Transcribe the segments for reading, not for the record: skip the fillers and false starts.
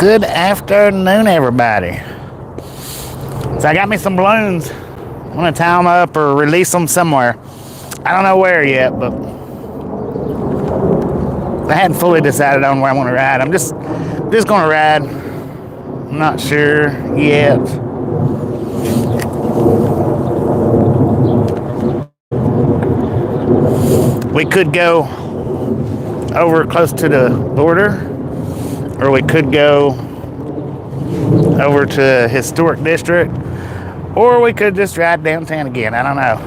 Good afternoon, everybody. So I got me some balloons. I'm gonna tie them up or release them somewhere. I don't know where yet, but I hadn't fully decided on where I want to ride. I'm just gonna ride. I'm not sure yet. We could go over close to the border, or we could go over to historic district, or we could just ride downtown again. I don't know.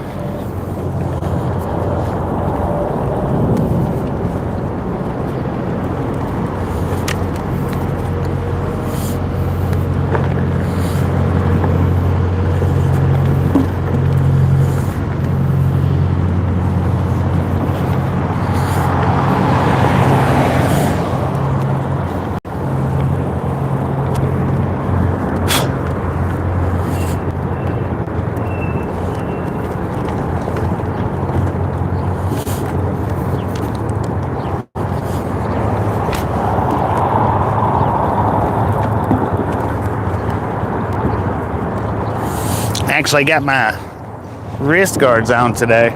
Actually got my wrist guards on today.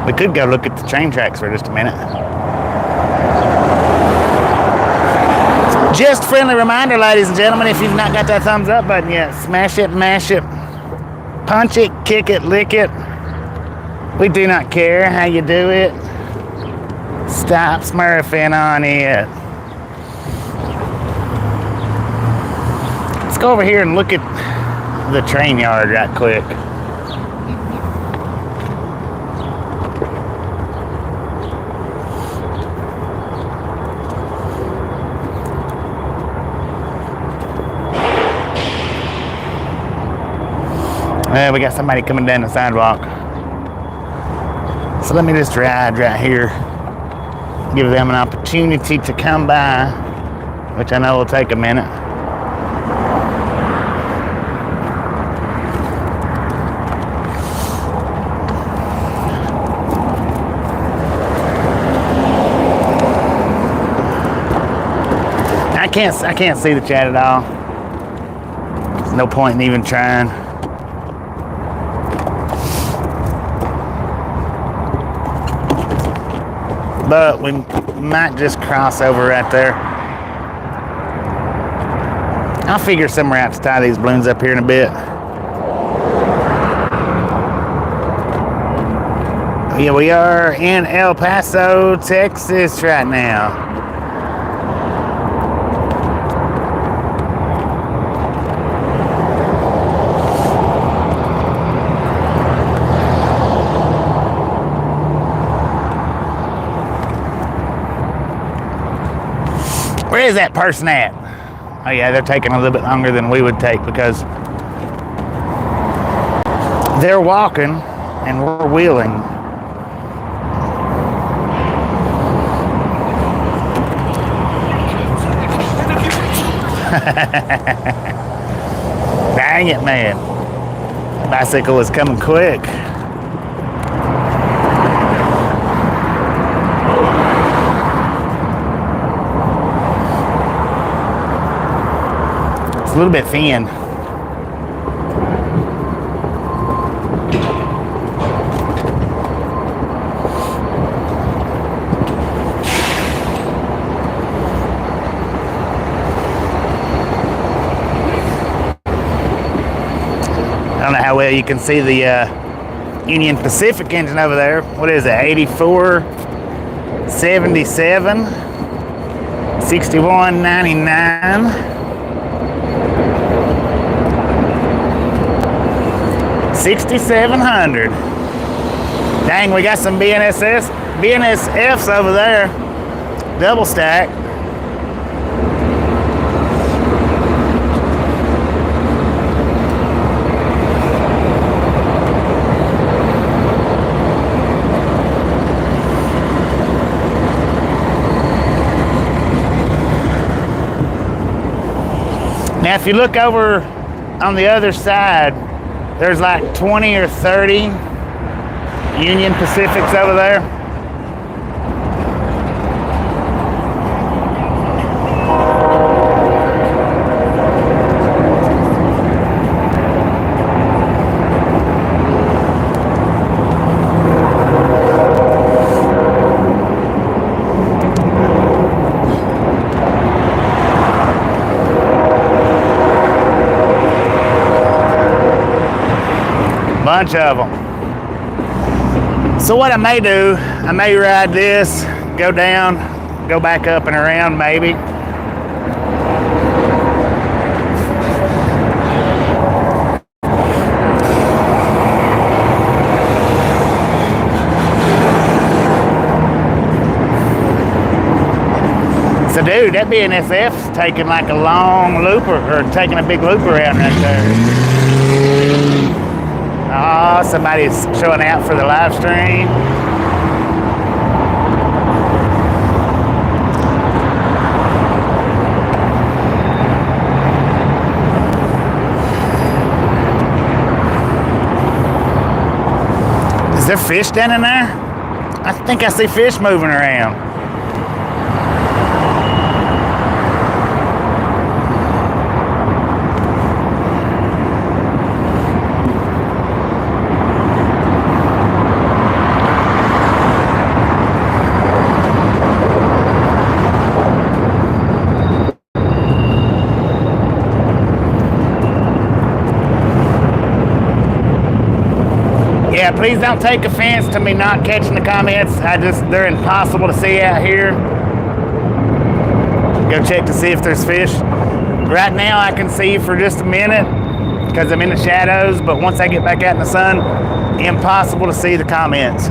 We could go look at the train tracks for just a minute. Just friendly reminder, ladies and gentlemen, if you've not got that thumbs up button yet, smash it, mash it. Punch it, kick it, lick it. We do not care how you do it. Stop smurfing on it. Let's go over here and look at the train yard right quick. We got somebody coming down the sidewalk. So let me just ride right here. Give them an opportunity to come by, which I know will take a minute. I can't see the chat at all. There's no point in even trying. But we might just cross over right there. I'll figure somewhere out to tie these balloons up here in a bit. Yeah, we are in El Paso, Texas right now. Where is that person at? Oh yeah, they're taking a little bit longer than we would take because they're walking and we're wheeling. Dang it, man. Bicycle is coming quick. A little bit thin. I don't know how well you can see the Union Pacific engine over there. What is it? 84, 77, 61, 99. 6,700. Dang, we got some BNSFs over there. Double stack. Now, if you look over on the other side, there's like 20 or 30 Union Pacifics over there. Bunch of them. So what I may do, I may ride this, go down, go back up and around maybe. So dude, that BNSF's taking like a long looper, or taking a big looper around right there. Oh, somebody's showing out for the live stream. Is there fish down in there? I think I see fish moving around. Yeah, please don't take offense to me not catching the comments. They're impossible to see out here. Go check to see if there's fish. Right now I can see for just a minute because I'm in the shadows, but once I get back out in the sun, impossible to see the comments.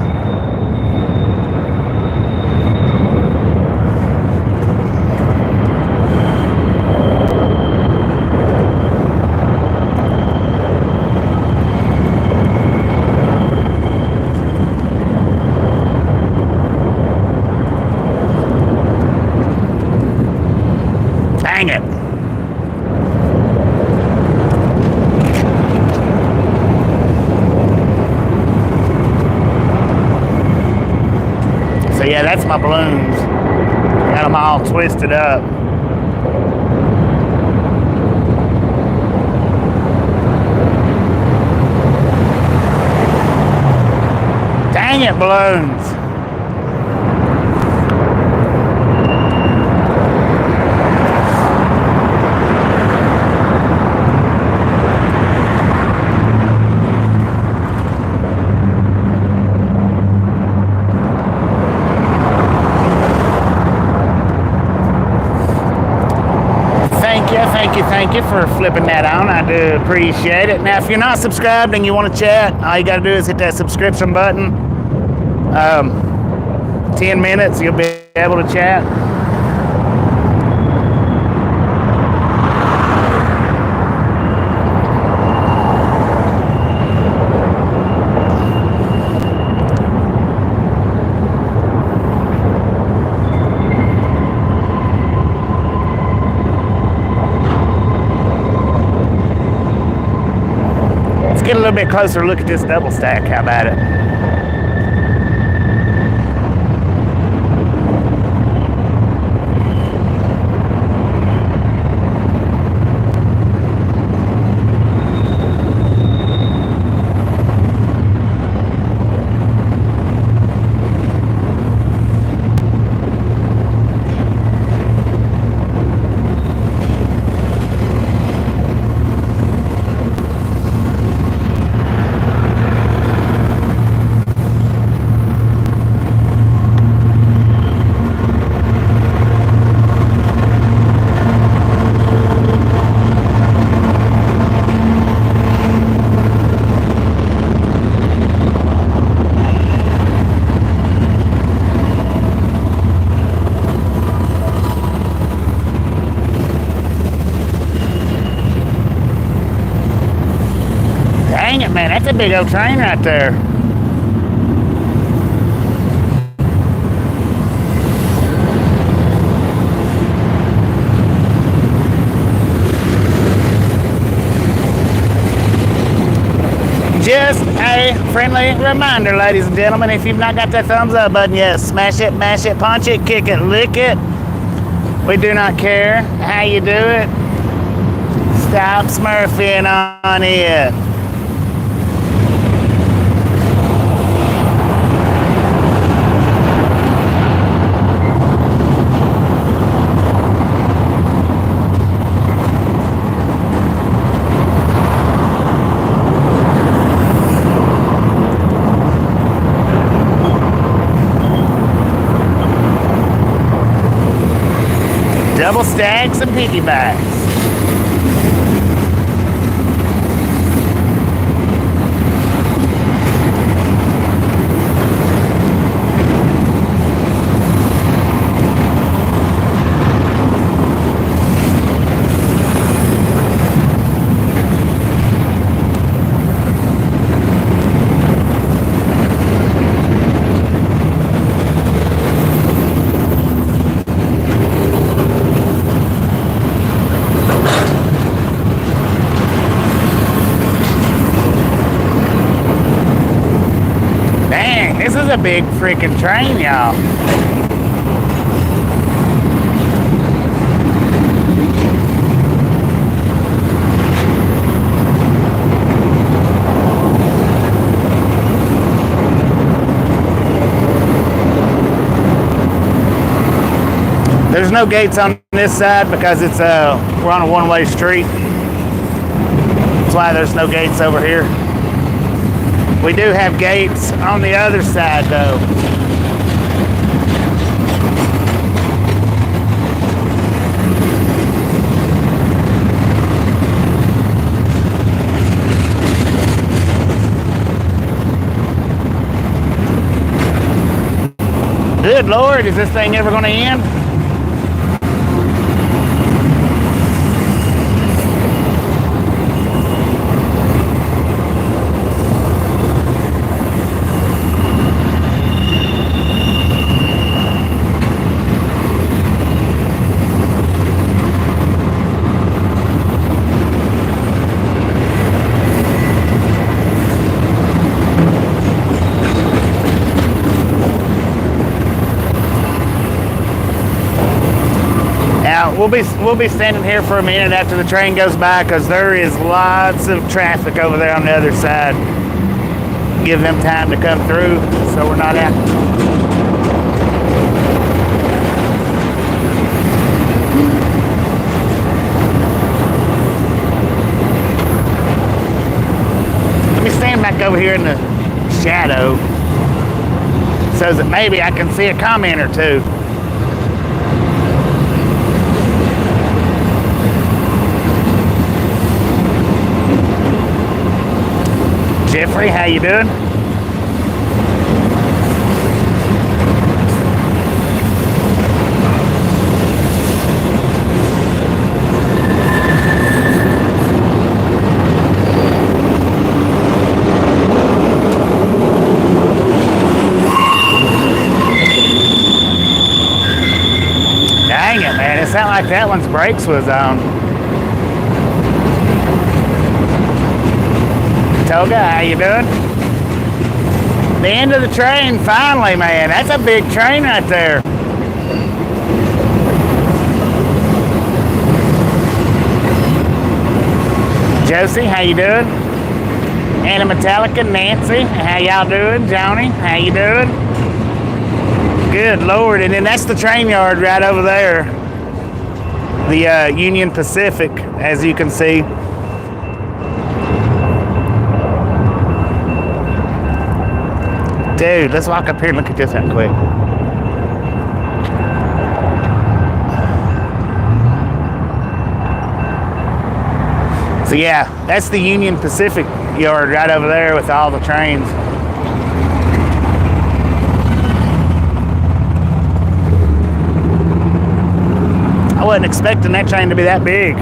Dang it. So yeah, that's my balloons. Got them all twisted up. Dang it, balloons. Thank you for flipping that on. I do appreciate it. Now, if you're not subscribed and you want to chat, all you got to do is hit that subscription button. 10 minutes, you'll be able to chat. Get a little bit closer look at this double stack. How about it? Dang it, man, that's a big old train right there. Just a friendly reminder, ladies and gentlemen, if you've not got that thumbs up button yet, smash it, mash it, punch it, kick it, lick it. We do not care how you do it. Stop smurfing on it. Double stacks and piggybacks. This is a big freaking train, y'all. There's no gates on this side because it's we're on a one-way street. That's why there's no gates over here. We do have gates on the other side, though. Good Lord, is this thing ever going to end? We'll be standing here for a minute after the train goes by because there is lots of traffic over there on the other side. Give them time to come through so we're not out. Let me stand back over here in the shadow so that maybe I can see a comment or two. Jeffrey, how you doing? Dang it, man. It sounded like that one's brakes was on. Toga, how you doing? The end of the train, finally, man. That's a big train right there. Josie, how you doing? Anna Metallica, Nancy, how y'all doing? Johnny, how you doing? Good Lord, and then that's the train yard right over there. The Union Pacific, as you can see. Dude, let's walk up here and look at this real quick. So yeah, that's the Union Pacific yard right over there with all the trains. I wasn't expecting that train to be that big.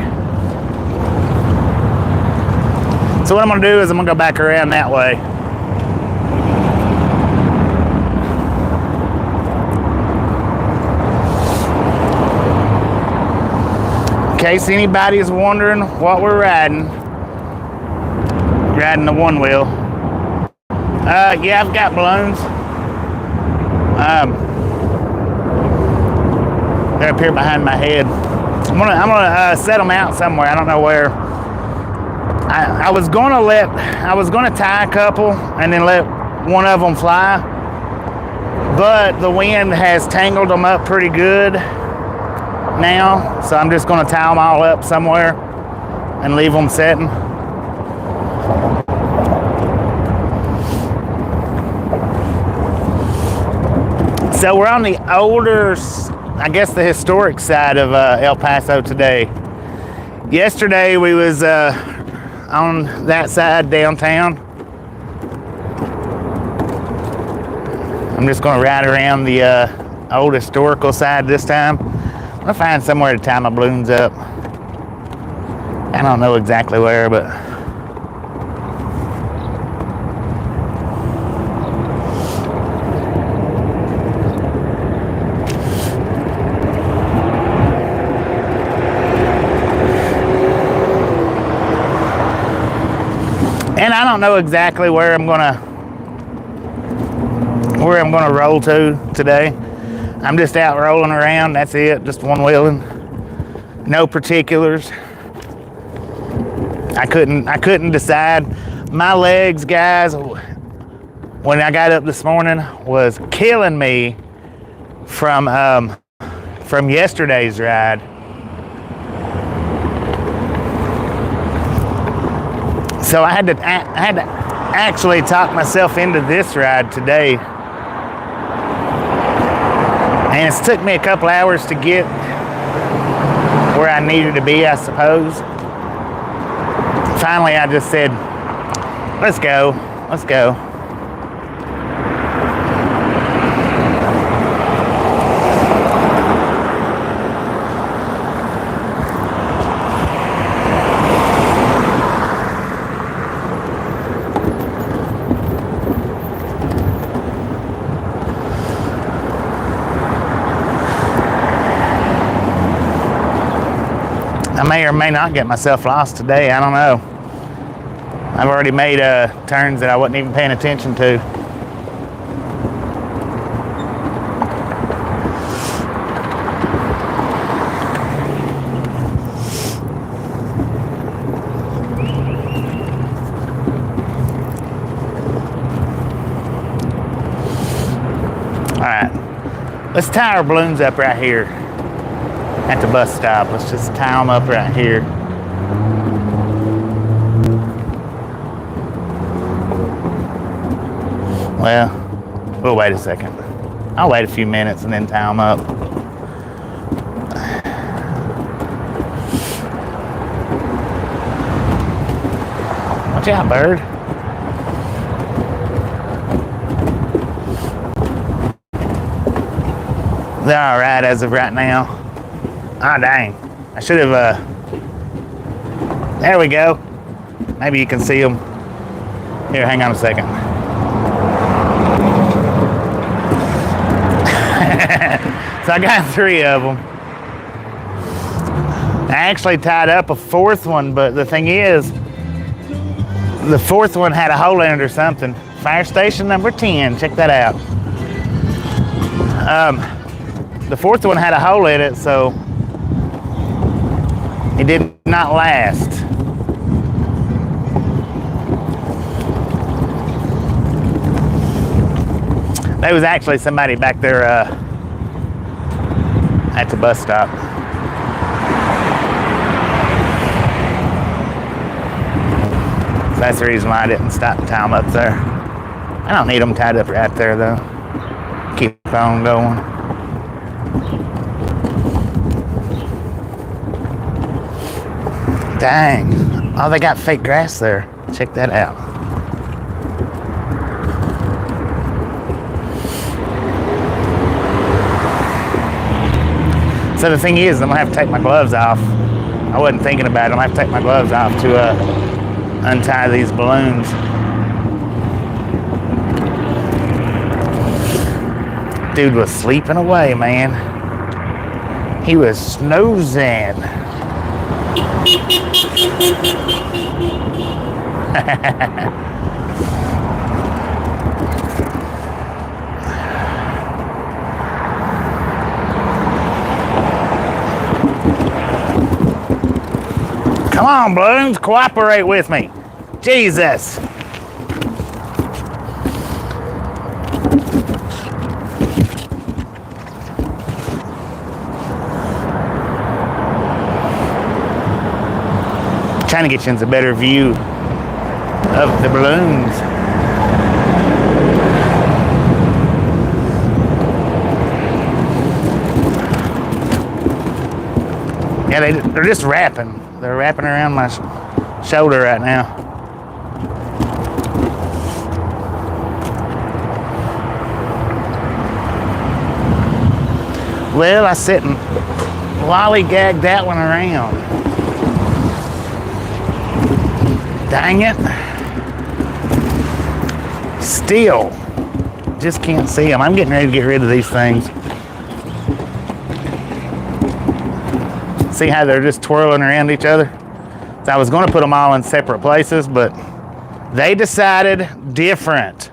So what I'm gonna do is I'm gonna go back around that way. In case anybody is wondering what we're riding the one wheel. Yeah, I've got balloons. They're up here behind my head. I'm gonna set them out somewhere. I don't know where. I was gonna tie a couple and then let one of them fly, but the wind has tangled them up pretty good now, so I'm just gonna tie them all up somewhere and leave them setting. So we're on the older, I guess the historic side of El Paso today. Yesterday we was on that side downtown. I'm just gonna ride around the old historical side this time. I'm gonna find somewhere to tie my balloons up. I don't know exactly where, but and I don't know exactly where I'm gonna roll to today. I'm just out rolling around. That's it. Just one wheeling. No particulars. I couldn't decide. My legs, guys, when I got up this morning, was killing me from yesterday's ride. So I had to actually talk myself into this ride today. And it's took me a couple hours to get where I needed to be, I suppose. Finally, I just said, let's go. I may or may not get myself lost today. I don't know. I've already made turns that I wasn't even paying attention to. All right, let's tie our balloons up right here at the bus stop. Let's just tie them up right here. Well, we'll wait a second. I'll wait a few minutes and then tie them up. Watch out, bird. They're all right as of right now. Ah, dang. I should have, there we go. Maybe you can see them. Here, hang on a second. So I got 3 of them. I actually tied up a 4th one, but the thing is, the 4th one had a hole in it or something. Fire station number 10, check that out. The 4th one had a hole in it, so it did not last. There was actually somebody back there at the bus stop. So that's the reason why I didn't stop and tie them up there. I don't need them tied up right there though. Keep on going. Dang. Oh, they got fake grass there. Check that out. So the thing is, I'm gonna have to take my gloves off. I wasn't thinking about it. I'm gonna have to take my gloves off to untie these balloons. Dude was sleeping away, man. He was snoozing. Come on, balloons, cooperate with me. Jesus. Trying to get you into a better view of the balloons. Yeah, they're just wrapping. They're wrapping around my shoulder right now. Well, I sit and lollygagged that one around. Dang it. Still, just can't see them. I'm getting ready to get rid of these things. See how they're just twirling around each other? So I was going to put them all in separate places, but they decided different.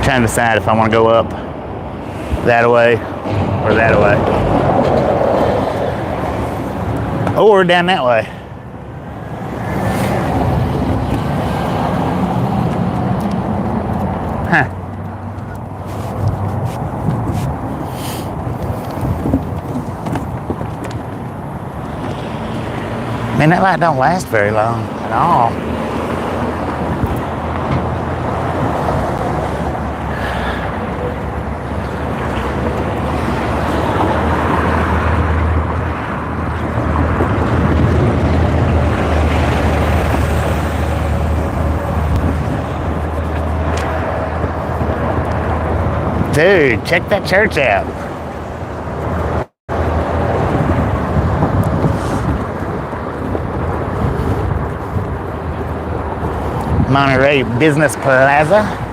Trying to decide if I want to go up that way or that way. Or down that way. Huh. Man, that light don't last very long at all. Dude, check that church out. Monterey Business Plaza.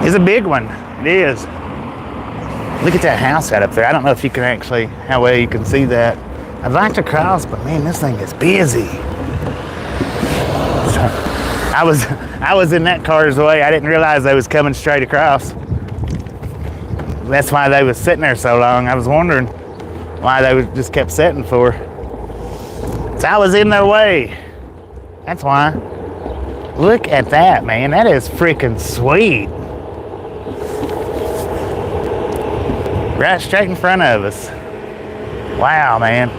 It's a big one. It is. Look at that house right up there. I don't know if you can actually, how well you can see that. I'd like to cross, but man, this thing is busy. So, I was in that car's way. I didn't realize they was coming straight across. That's why they was sitting there so long. I was wondering why they was just kept sitting for. So I was in their way. That's why. Look at that, man. That is freaking sweet. Right straight in front of us. Wow, man.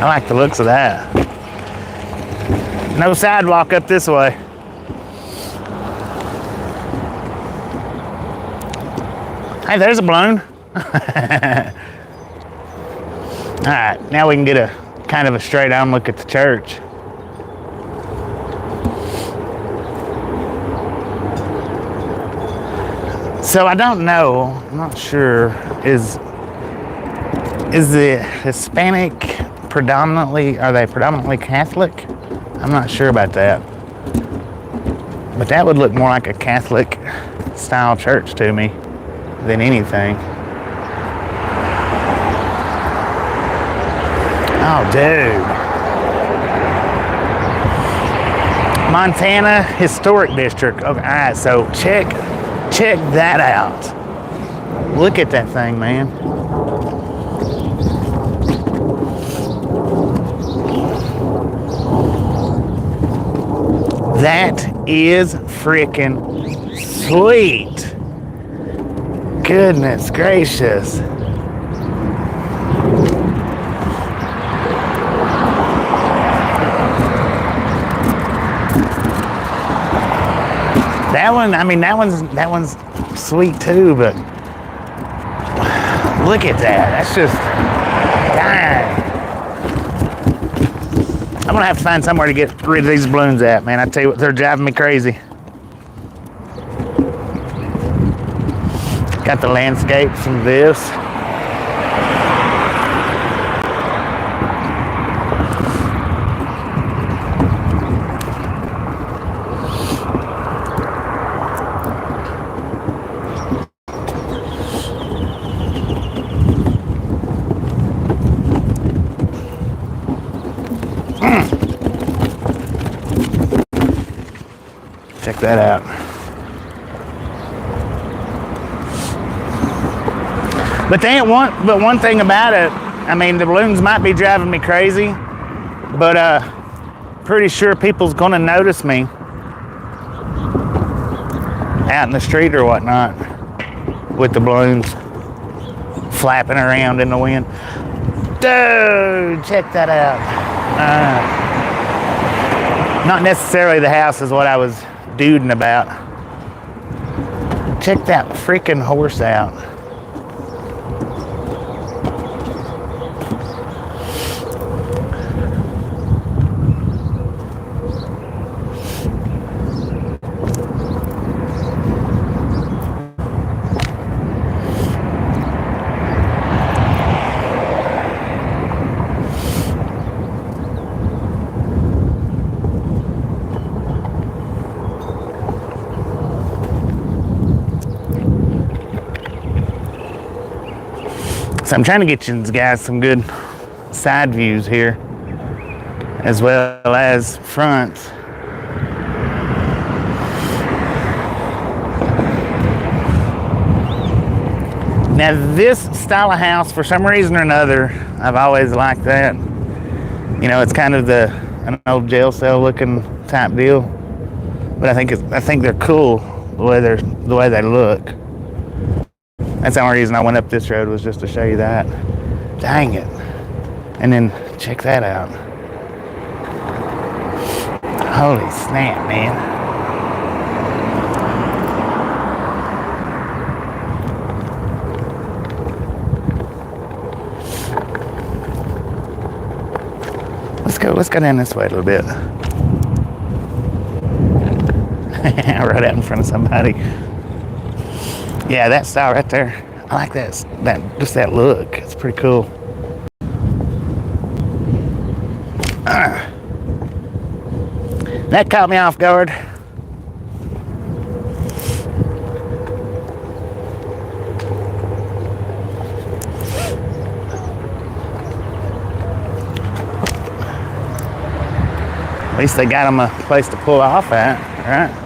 I like the looks of that. No sidewalk up this way. Hey, there's a balloon. All right, now we can get a kind of a straight on look at the church. So I don't know, I'm not sure, is the Hispanic are they predominantly Catholic? I'm not sure about that. But that would look more like a Catholic style church to me than anything. Oh, dude. Montana Historic District. Okay, all right, so check that out. Look at that thing, man. That is freaking sweet. Goodness gracious. That one, I mean, that one's sweet too, but look at that. That's just, dang. I'm gonna have to find somewhere to get rid of these balloons at, man. I tell you what, they're driving me crazy. Got the landscapes from this. Check that out. But they ain't one thing about it, I mean, the balloons might be driving me crazy, but pretty sure people's gonna notice me out in the street or whatnot with the balloons flapping around in the wind. Dude, check that out. Not necessarily the house is what I was duding about. Check that freaking horse out. So I'm trying to get you guys some good side views here, as well as fronts. Now this style of house, for some reason or another, I've always liked that. You know, it's kind of an old jail cell looking type deal, but I think they're cool the way they look. That's the only reason I went up this road, was just to show you that. Dang it. And then check that out. Holy snap, man. Let's go down this way a little bit. Right out in front of somebody. Yeah, that style right there. I like just that look. It's pretty cool. That caught me off guard. At least they got them a place to pull off at, right?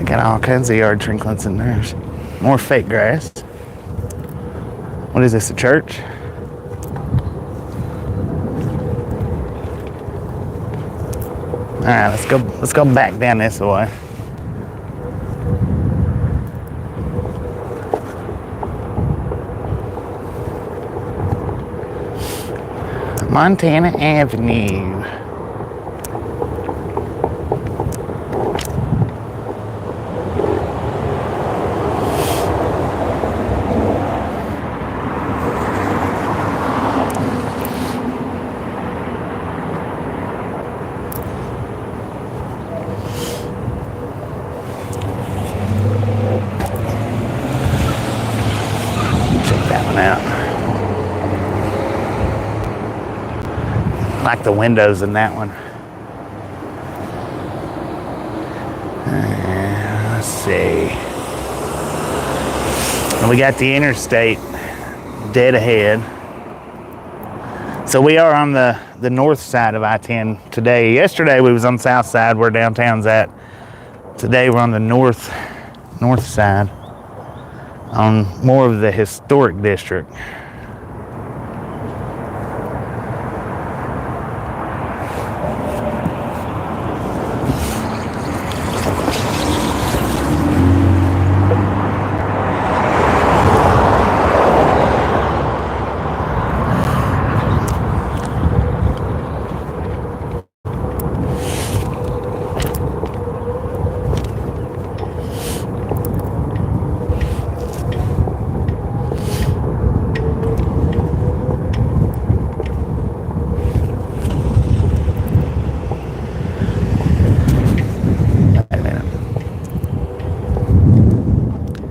Got all kinds of yard trinklets in there. More fake grass. What is this, a church? Alright, let's go back down this way. Montana Avenue. Like the windows in that one. Let's see. And we got the interstate dead ahead. So we are on the north side of I-10 today. Yesterday we was on the south side where downtown's at. Today we're on the north side, on more of the historic district.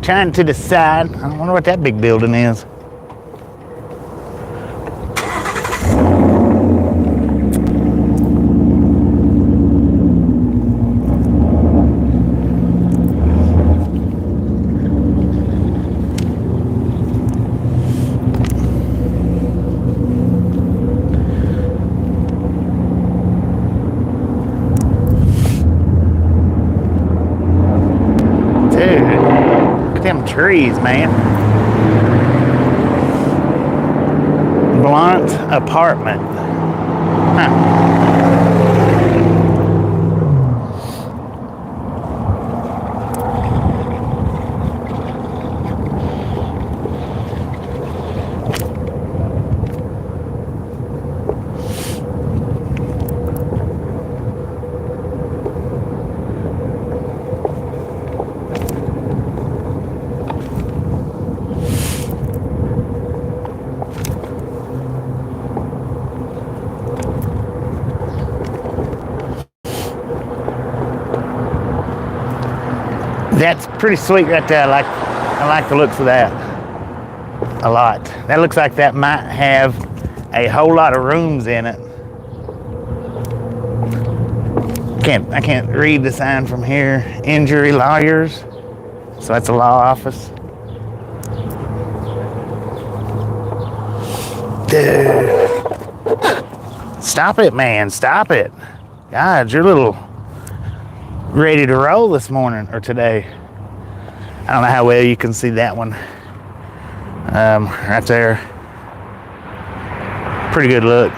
trying to decide. I wonder what that big building is. Trees, man. Blunt apartment. Huh. That's pretty sweet right there. I like the looks of that a lot. That looks like that might have a whole lot of rooms in it. I can't read the sign from here. Injury lawyers. So that's a law office. Dude. Stop it, man. Stop it. God, you're a little ready to roll this morning or today. I don't know how well you can see that one. Right there. Pretty good look.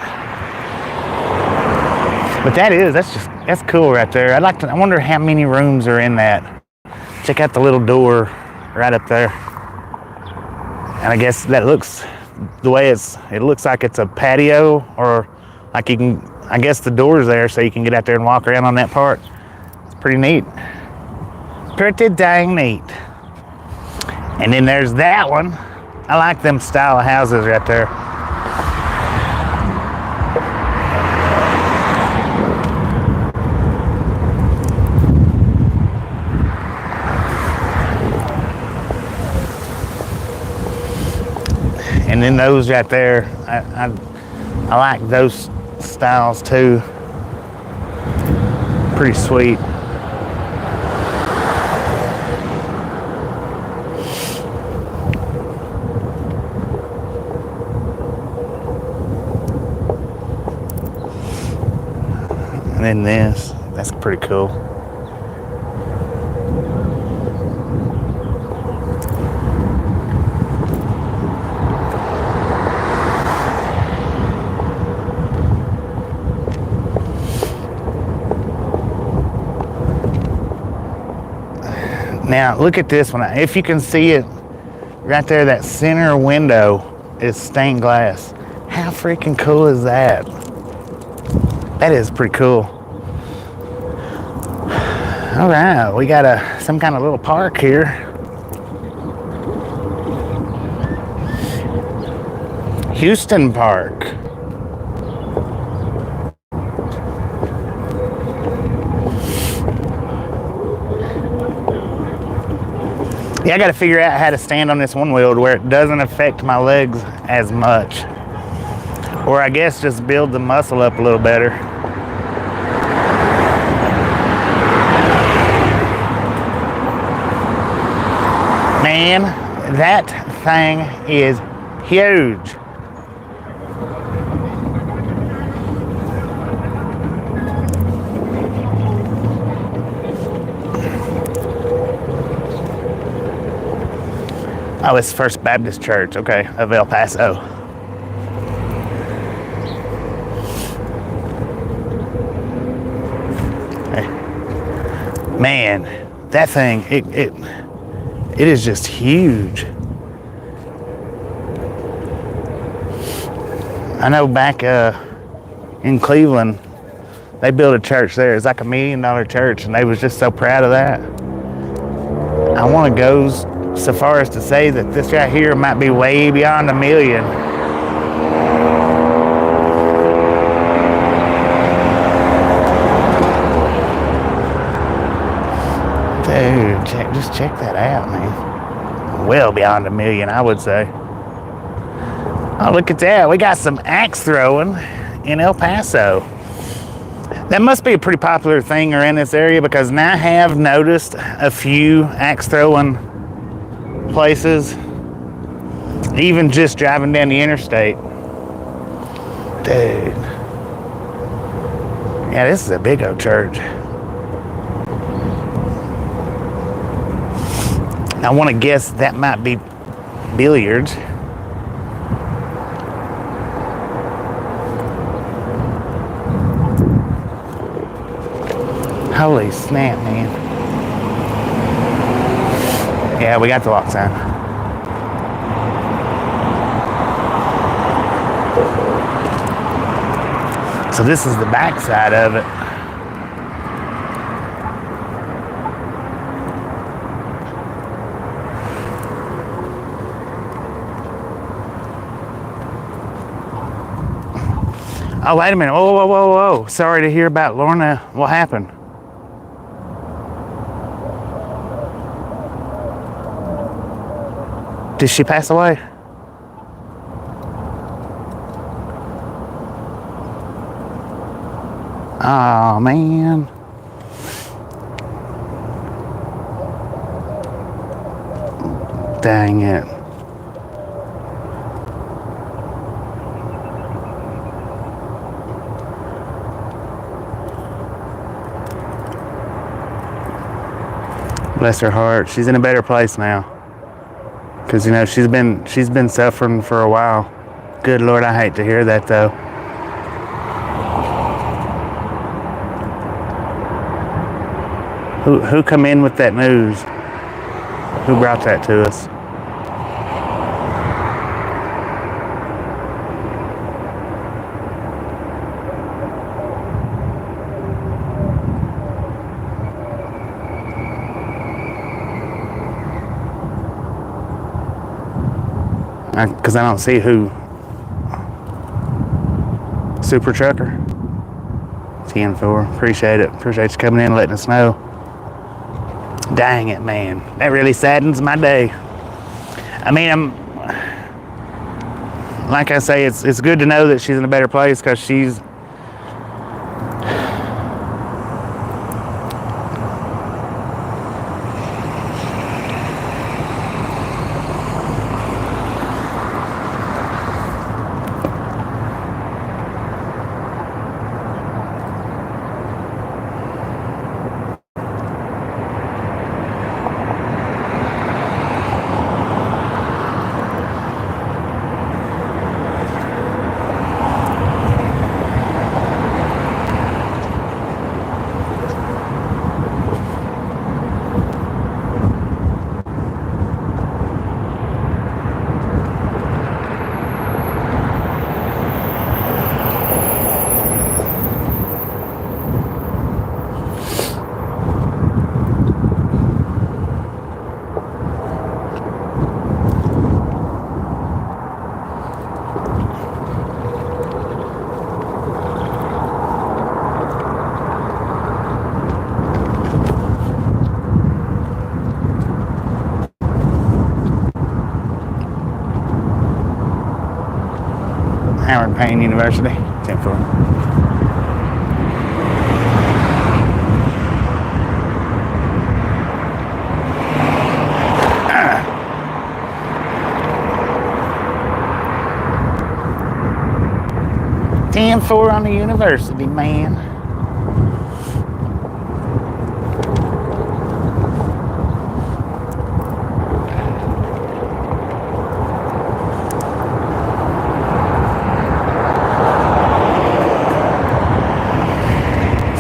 But that's cool right there. I wonder how many rooms are in that. Check out the little door right up there. And I guess that looks, the way it looks like it's a patio, or like you can, I guess the door's there so you can get out there and walk around on that part. Pretty neat. Pretty dang neat. And then there's that one. I like them style of houses right there. And then those right there, I like those styles too. Pretty sweet. And then that's pretty cool. Now look at this one. If you can see it right there, that center window is stained glass. How freaking cool is that? That is pretty cool. All right, we got some kind of little park here. Houston Park. Yeah, I got to figure out how to stand on this one wheel to where it doesn't affect my legs as much. Or I guess just build the muscle up a little better. Man, that thing is huge. Oh, it's First Baptist Church, okay, of El Paso. Hey. Man, that thing, it is just huge. I know back in Cleveland, they built a church there. It's like $1 million church, and they was just so proud of that. I want to go so far as to say that this right here might be way beyond $1 million. Dude, just check that out, man. well beyond 1 million, I would say. Oh, look at that. We got some axe throwing in El Paso. That must be a pretty popular thing around this area, because now I have noticed a few axe throwing places, even just driving down the interstate. Dude. Yeah, this is a big old church. I want to guess that might be billiards. Holy snap, man. Yeah, we got the lock sign. So this is the back side of it. Oh, wait a minute. Whoa, whoa, whoa, whoa. Sorry to hear about Lorna. What happened? Did she pass away? Oh, man. Dang it. Bless her heart. She's in a better place now. Because, you know, she's been suffering for a while. Good Lord, I hate to hear that, though. Who come in with that news? Who brought that to us? Because I don't see who. Super Trucker. 10-4. Appreciate it. Appreciate you coming in and letting us know. Dang it, man. That really saddens my day. I mean, like I say, it's good to know that she's in a better place, because she's Payne University. 10-4. .4 on the university, man.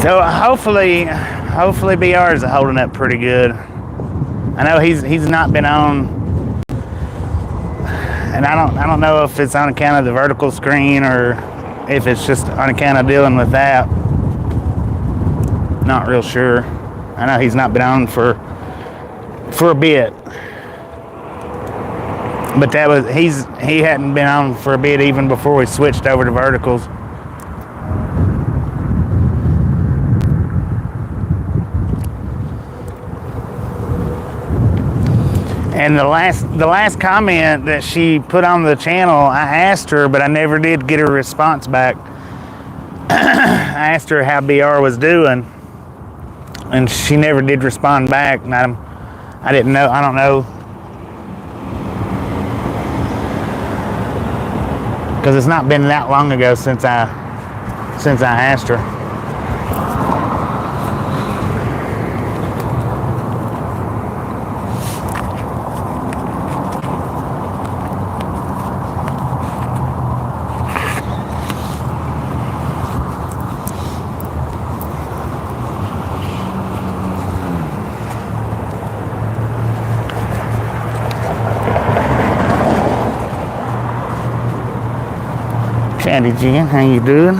So hopefully BR is holding up pretty good. I know he's not been on, and I don't know if it's on account of the vertical screen or if it's just on account of dealing with that. Not real sure. I know he's not been on for a bit, but he hadn't been on for a bit even before we switched over to verticals. And the last comment that she put on the channel, I asked her, but I never did get a response back. I asked her how BR was doing, and she never did respond back. And I didn't know. I don't know, because it's not been that long ago since I asked her. Chatty Jen, how you doing?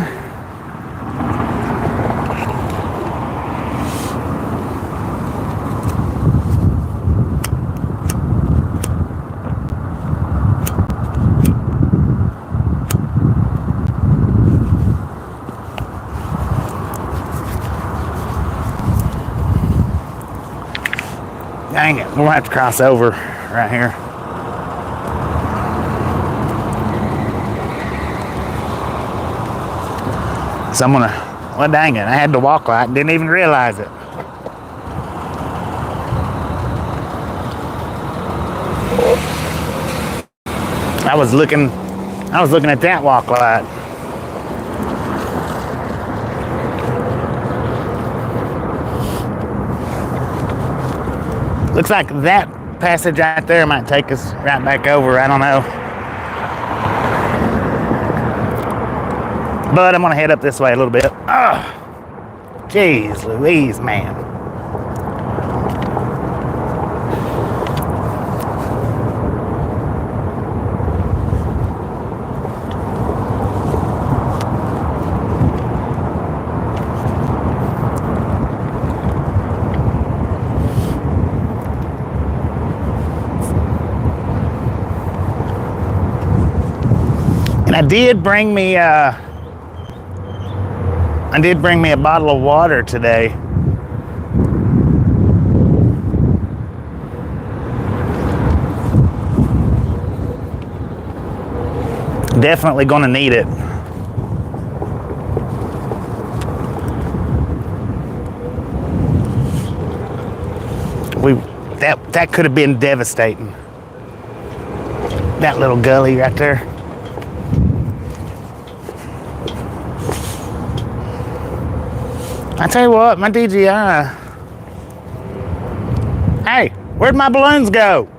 Dang it, we'll have to cross over right here. So I'm gonna, well dang it, I had the walk light and didn't even realize it. I was looking at that walk light. Looks like that passage right there might take us right back over, I don't know. But I'm gonna head up this way a little bit. Oh, jeez Louise, man. And I did bring me a bottle of water today. Definitely gonna need it. That could have been devastating. That little gully right there. I tell you what, my DJI. Hey, where'd my balloons go?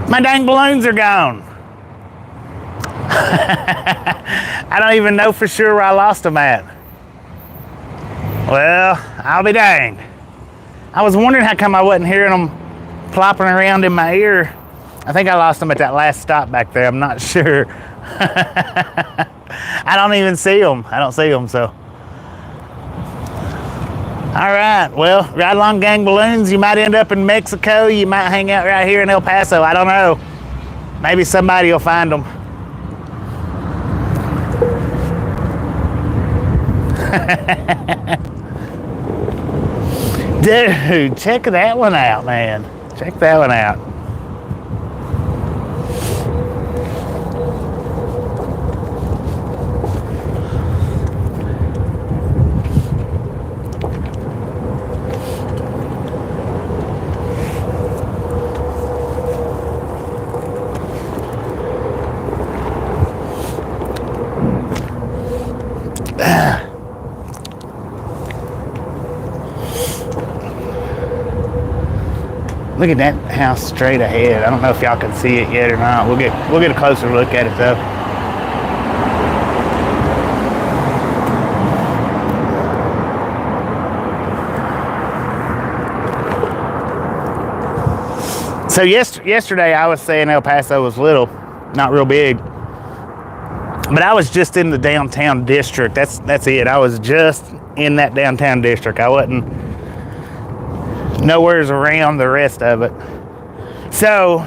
My dang balloons are gone. I don't even know for sure where I lost them at. Well, I'll be danged. I was wondering how come I wasn't hearing them plopping around in my ear. I think I lost them at that last stop back there. I'm not sure. I don't even see them. I don't see them, so. All right, well, ride along gang balloons. You might end up in Mexico. You might hang out right here in El Paso. I don't know. Maybe somebody will find them. Dude, check that one out, man. Check that one out. Look at that house straight ahead. I don't know if y'all can see it yet or not. We'll get a closer look at it though. So yesterday I was saying El Paso was little, not real big. But I was just in the downtown district. That's it. I was just in that downtown district. I wasn't nowhere's around the rest of it. So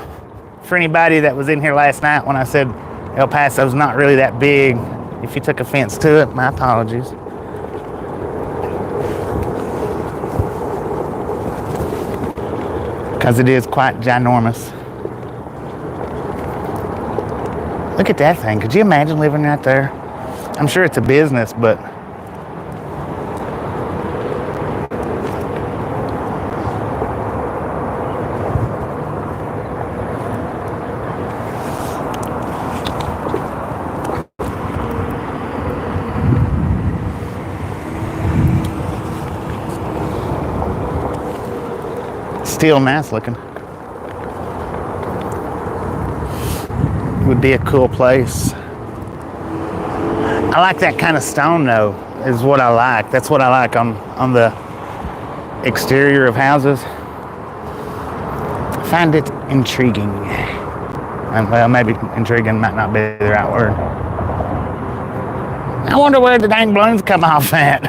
for anybody that was in here last night when I said El Paso's not really that big, if you took offense to it, my apologies. because it is quite ginormous. Look at that thing. Could you imagine living right there? I'm sure it's a business, but still nice looking. Would be a cool place. I like that kind of stone though, is what I like. That's what I like on the exterior of houses. I find it intriguing. And well, maybe intriguing might not be the right word. I wonder where the dang balloons come off at.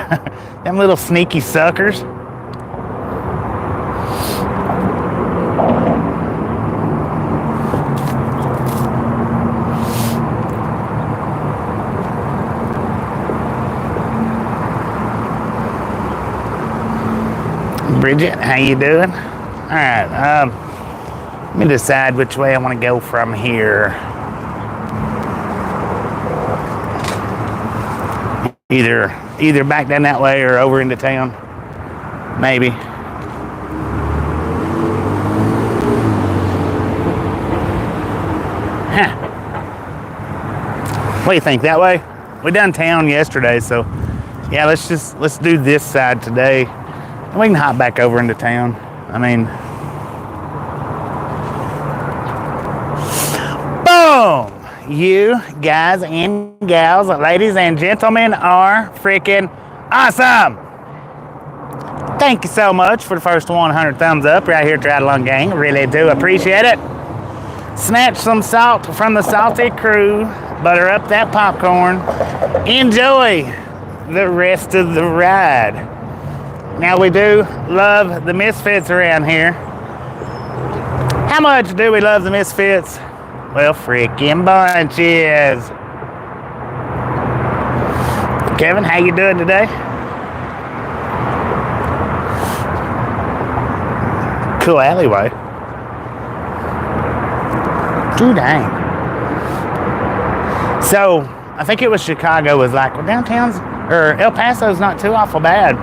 Them little sneaky suckers. Bridget, how you doing? All right, let me decide which way I want to go from here. Either back down that way or over into town, maybe. Huh. What do you think, that way? We done town yesterday, so yeah, let's do this side today. We can hop back over into town. I mean, boom! You guys and gals, ladies and gentlemen, are freaking awesome! Thank you so much for the first 100 thumbs up right here at Triathlon Gang. Really do appreciate it. Snatch some salt from the salty crew. Butter up that popcorn. Enjoy the rest of the ride. Now, we do love the misfits around here. How much do we love the misfits? Well, freaking bunches. Kevin, how you doing today? Cool alleyway. Too dang. So, I think it was Chicago was like, well, downtown's, or El Paso's not too awful bad.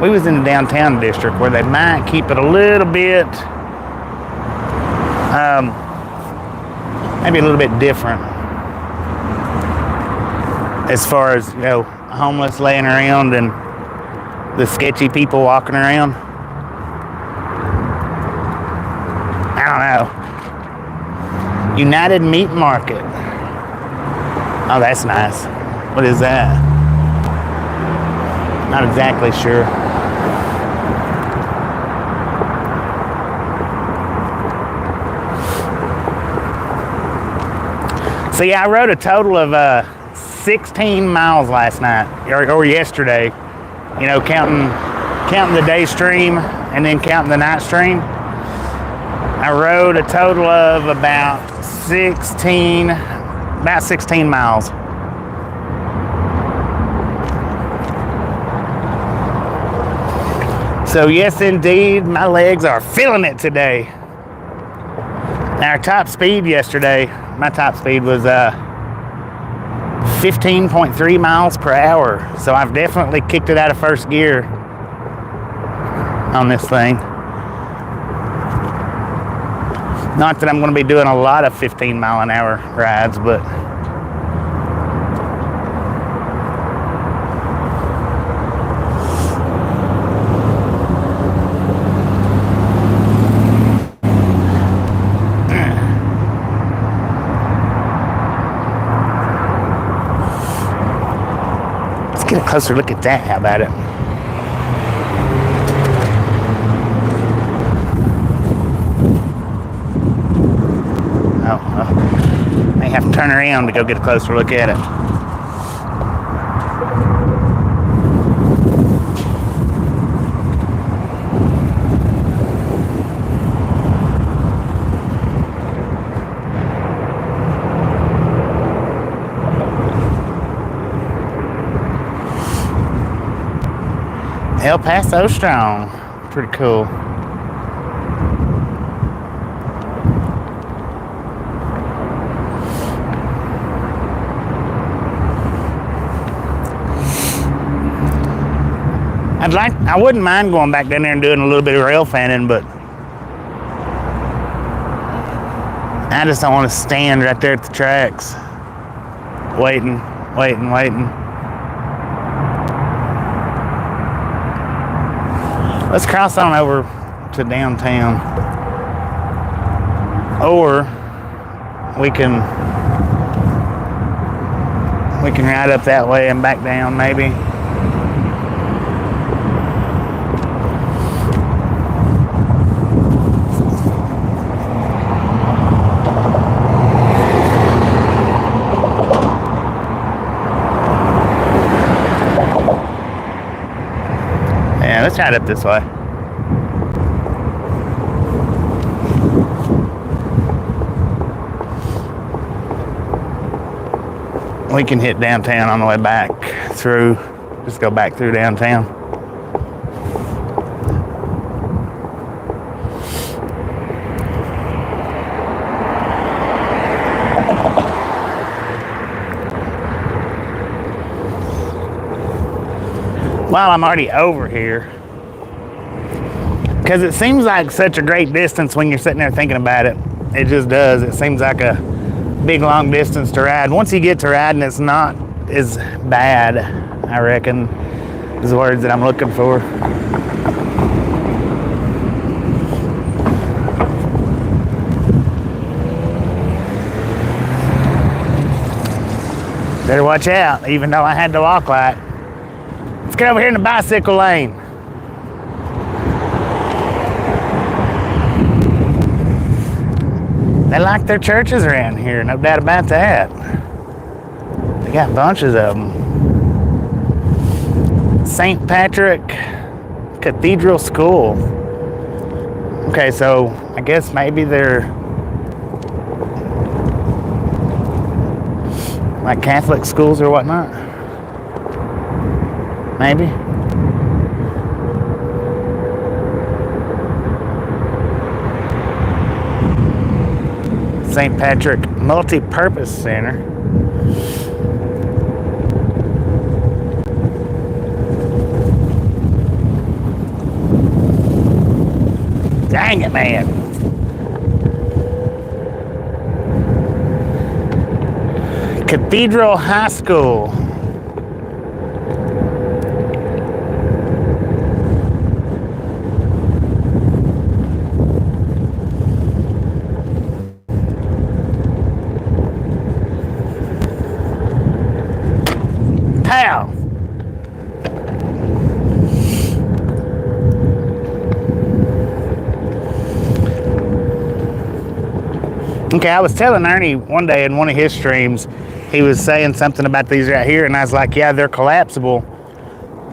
We was in the downtown district where they might keep it a little bit, maybe a little bit different as far as, you know, homeless laying around and the sketchy people walking around. I don't know. United Meat Market. Oh, that's nice. What is that? Not exactly sure. So yeah, I rode a total of 16 miles last night, or yesterday. You know, counting the day stream and then counting the night stream. I rode a total of about 16 miles. So yes, indeed, my legs are feeling it today. Our top speed yesterday, my top speed was 15.3 miles per hour. So I've definitely kicked it out of first gear on this thing. Not that I'm going to be doing a lot of 15 mile an hour rides, but get a closer look at that. How about it? Oh, may have to turn around to go get a closer look at it. El Paso strong. Pretty cool. I wouldn't mind going back down there and doing a little bit of rail fanning, but I just don't want to stand right there at the tracks waiting. Let's cross on over to downtown, or we can ride up that way and back down maybe. Yeah, let's ride up this way. We can hit downtown on the way back through, just go back through downtown. While I'm already over here, because it seems like such a great distance when you're sitting there thinking about it. It just does. It seems like a big long distance to ride. Once you get to riding, it's not as bad, I reckon, is the words that I'm looking for. Better watch out, even though I had the walk light. Let's get over here in the bicycle lane. They like their churches around here, no doubt about that. They got bunches of them. St. Patrick Cathedral School. Okay, so I guess maybe they're like Catholic schools or whatnot. Maybe. St. Patrick Multi-Purpose Center. Dang it, man. Cathedral High School. Pow. Okay, I was telling Ernie one day in one of his streams, he was saying something about these right here, and I was like, yeah, they're collapsible.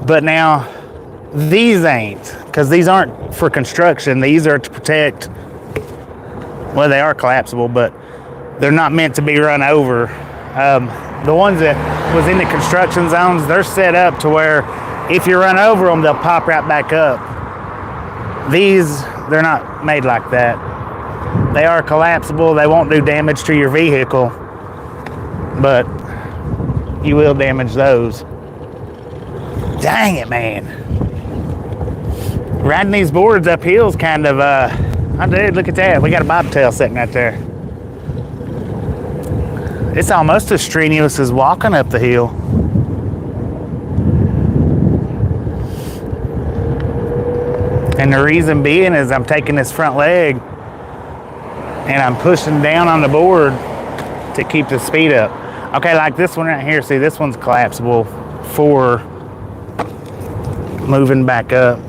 But now, these ain't, because these aren't for construction. These are to protect, well, they are collapsible, but they're not meant to be run over. The ones that was in the construction zones, they're set up to where if you run over them, they'll pop right back up. These, they're not made like that. They are collapsible. They won't do damage to your vehicle, but you will damage those. Dang it, man. Riding these boards up hills kind of, oh dude, look at that. We got a bobtail sitting right there. It's almost as strenuous as walking up the hill. And the reason being is I'm taking this front leg and I'm pushing down on the board to keep the speed up. Okay, like this one right here. See, this one's collapsible for moving back up.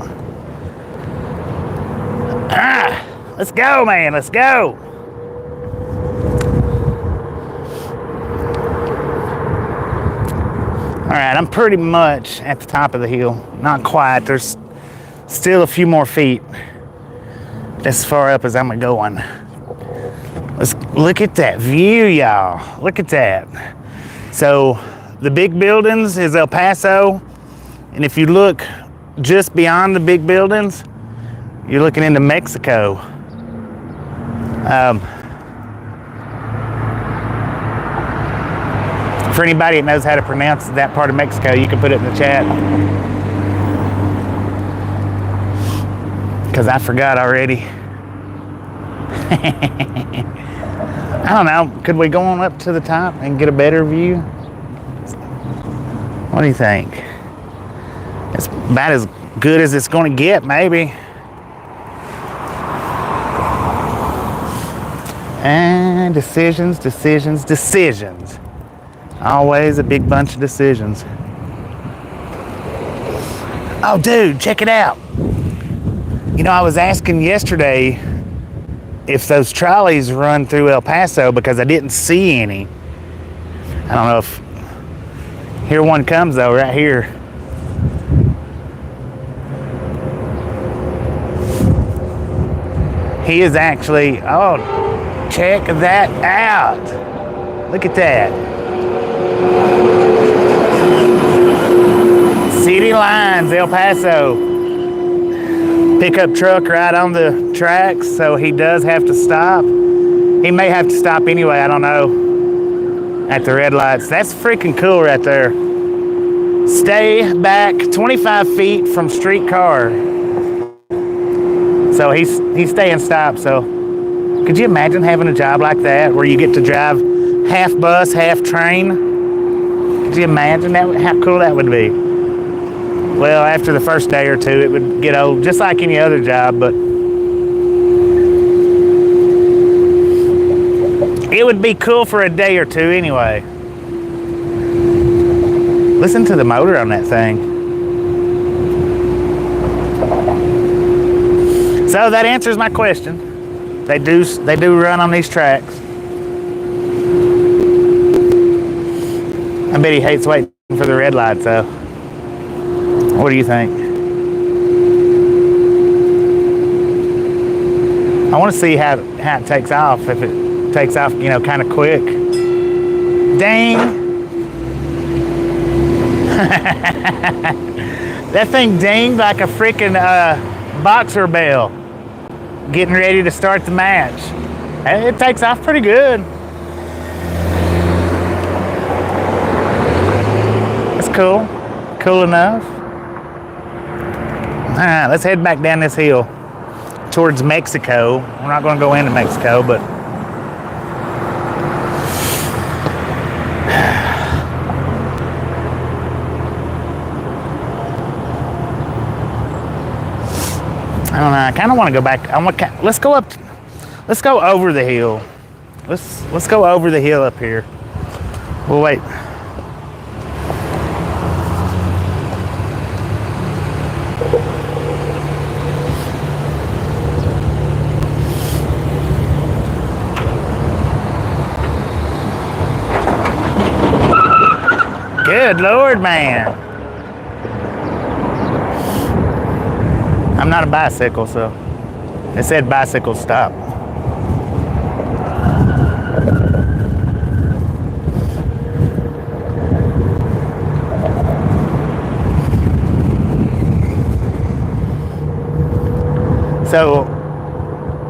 Ah, let's go, man, let's go. All right, I'm pretty much at the top of the hill. Not quite, there's still a few more feet. As far up as I'm going. Let's look at that view, y'all. Look at that. So the big buildings is El Paso. And if you look just beyond the big buildings, you're looking into Mexico. For anybody that knows how to pronounce that part of Mexico, you can put it in the chat. because I forgot already. I don't know. Could we go on up to the top and get a better view? What do you think? It's about as good as it's going to get, maybe. And decisions. Always a big bunch of decisions. Oh, dude, check it out. You know, I was asking yesterday if those trolleys run through El Paso because I didn't see any. I don't know if... Here one comes, though, right here. He is actually... Oh, check that out. Look at that. City Lines, El Paso. Pickup truck right on the tracks, so he does have to stop. He may have to stop anyway, I don't know, at the red lights. That's freaking cool right there. Stay back 25 feet from streetcar. So he's staying stopped. So could you imagine having a job like that where you get to drive half bus, half train? Could you imagine that? How cool that would be? Well, after the first day or two, it would get old, just like any other job, but it would be cool for a day or two anyway. Listen to the motor on that thing. So that answers my question. They do run on these tracks. I bet he hates waiting for the red lights, though. What do you think? I want to see how it takes off. If it takes off, you know, kind of quick. Dang! That thing dinged like a freaking boxer bell. Getting ready to start the match. It takes off pretty good. It's cool. Cool enough. All right, let's head back down this hill towards Mexico. We're not going to go into Mexico, but I don't know. I kind of want to go back. Let's go up. Let's go over the hill. Let's go over the hill up here. We'll wait. Good Lord, man. I'm not a bicycle, so it said bicycle stop. So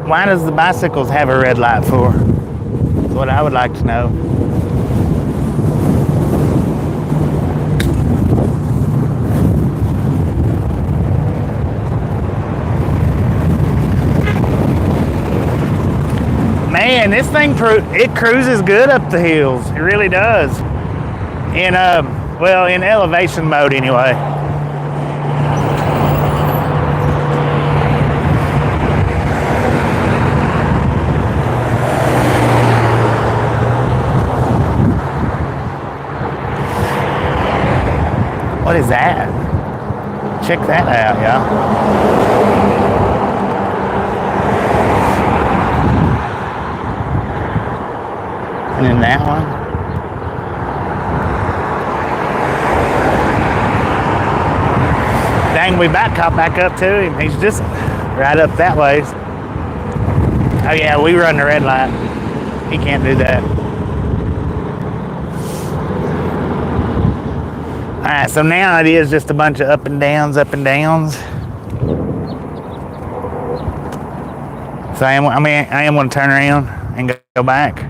why does the bicycles have a red light for? That's what I would like to know. Man, this thing, it cruises good up the hills. It really does. In elevation mode anyway. What is that? Check that out, y'all. And then that one. Dang, we caught back up to him. He's just right up that way. Oh yeah, we run the red light. He can't do that. Alright, so now it is just a bunch of up and downs. So I am going to turn around and go back.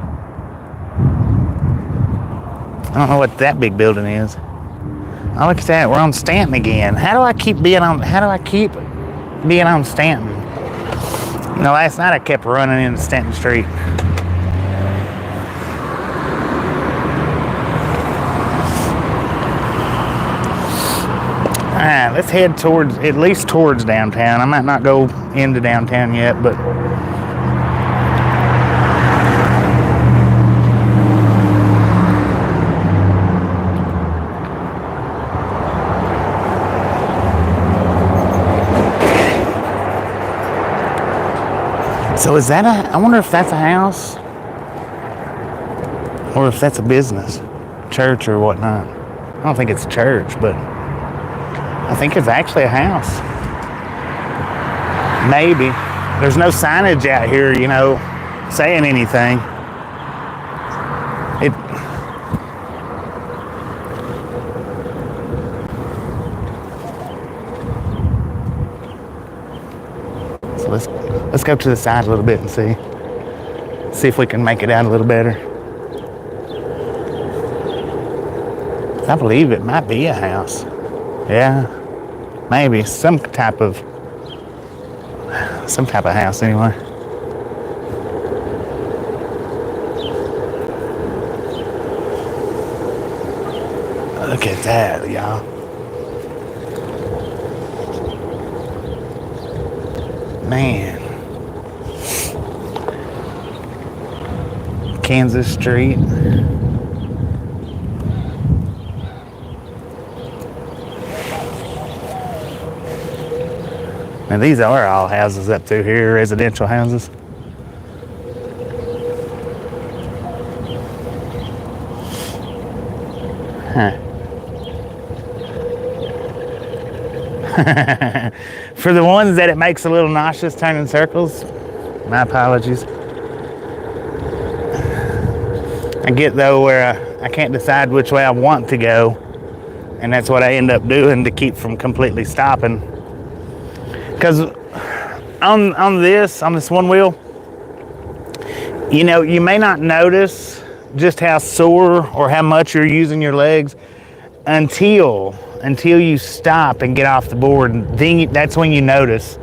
I don't know what that big building is. Oh, look at that. We're on Stanton again. How do I keep being on Stanton? Now, last night I kept running into Stanton Street. Alright, let's head towards, at least towards downtown. I might not go into downtown yet, but so is that I wonder if that's a house or if that's a business, church or whatnot. I don't think it's a church, but I think it's actually a house. Maybe. There's no signage out here, you know, saying anything. So let's go to the side a little bit and see if we can make it out a little better. I believe it might be a house. Yeah, maybe some type of house anyway. Look at that, y'all. Man. Kansas Street. Now these are all houses up through here, residential houses. Huh. For the ones that it makes a little nauseous turning circles, my apologies. I get though where I can't decide which way I want to go, and that's what I end up doing to keep from completely stopping. Because on this one wheel, you know, you may not notice just how sore or how much you're using your legs until you stop and get off the board, and then that's when you notice.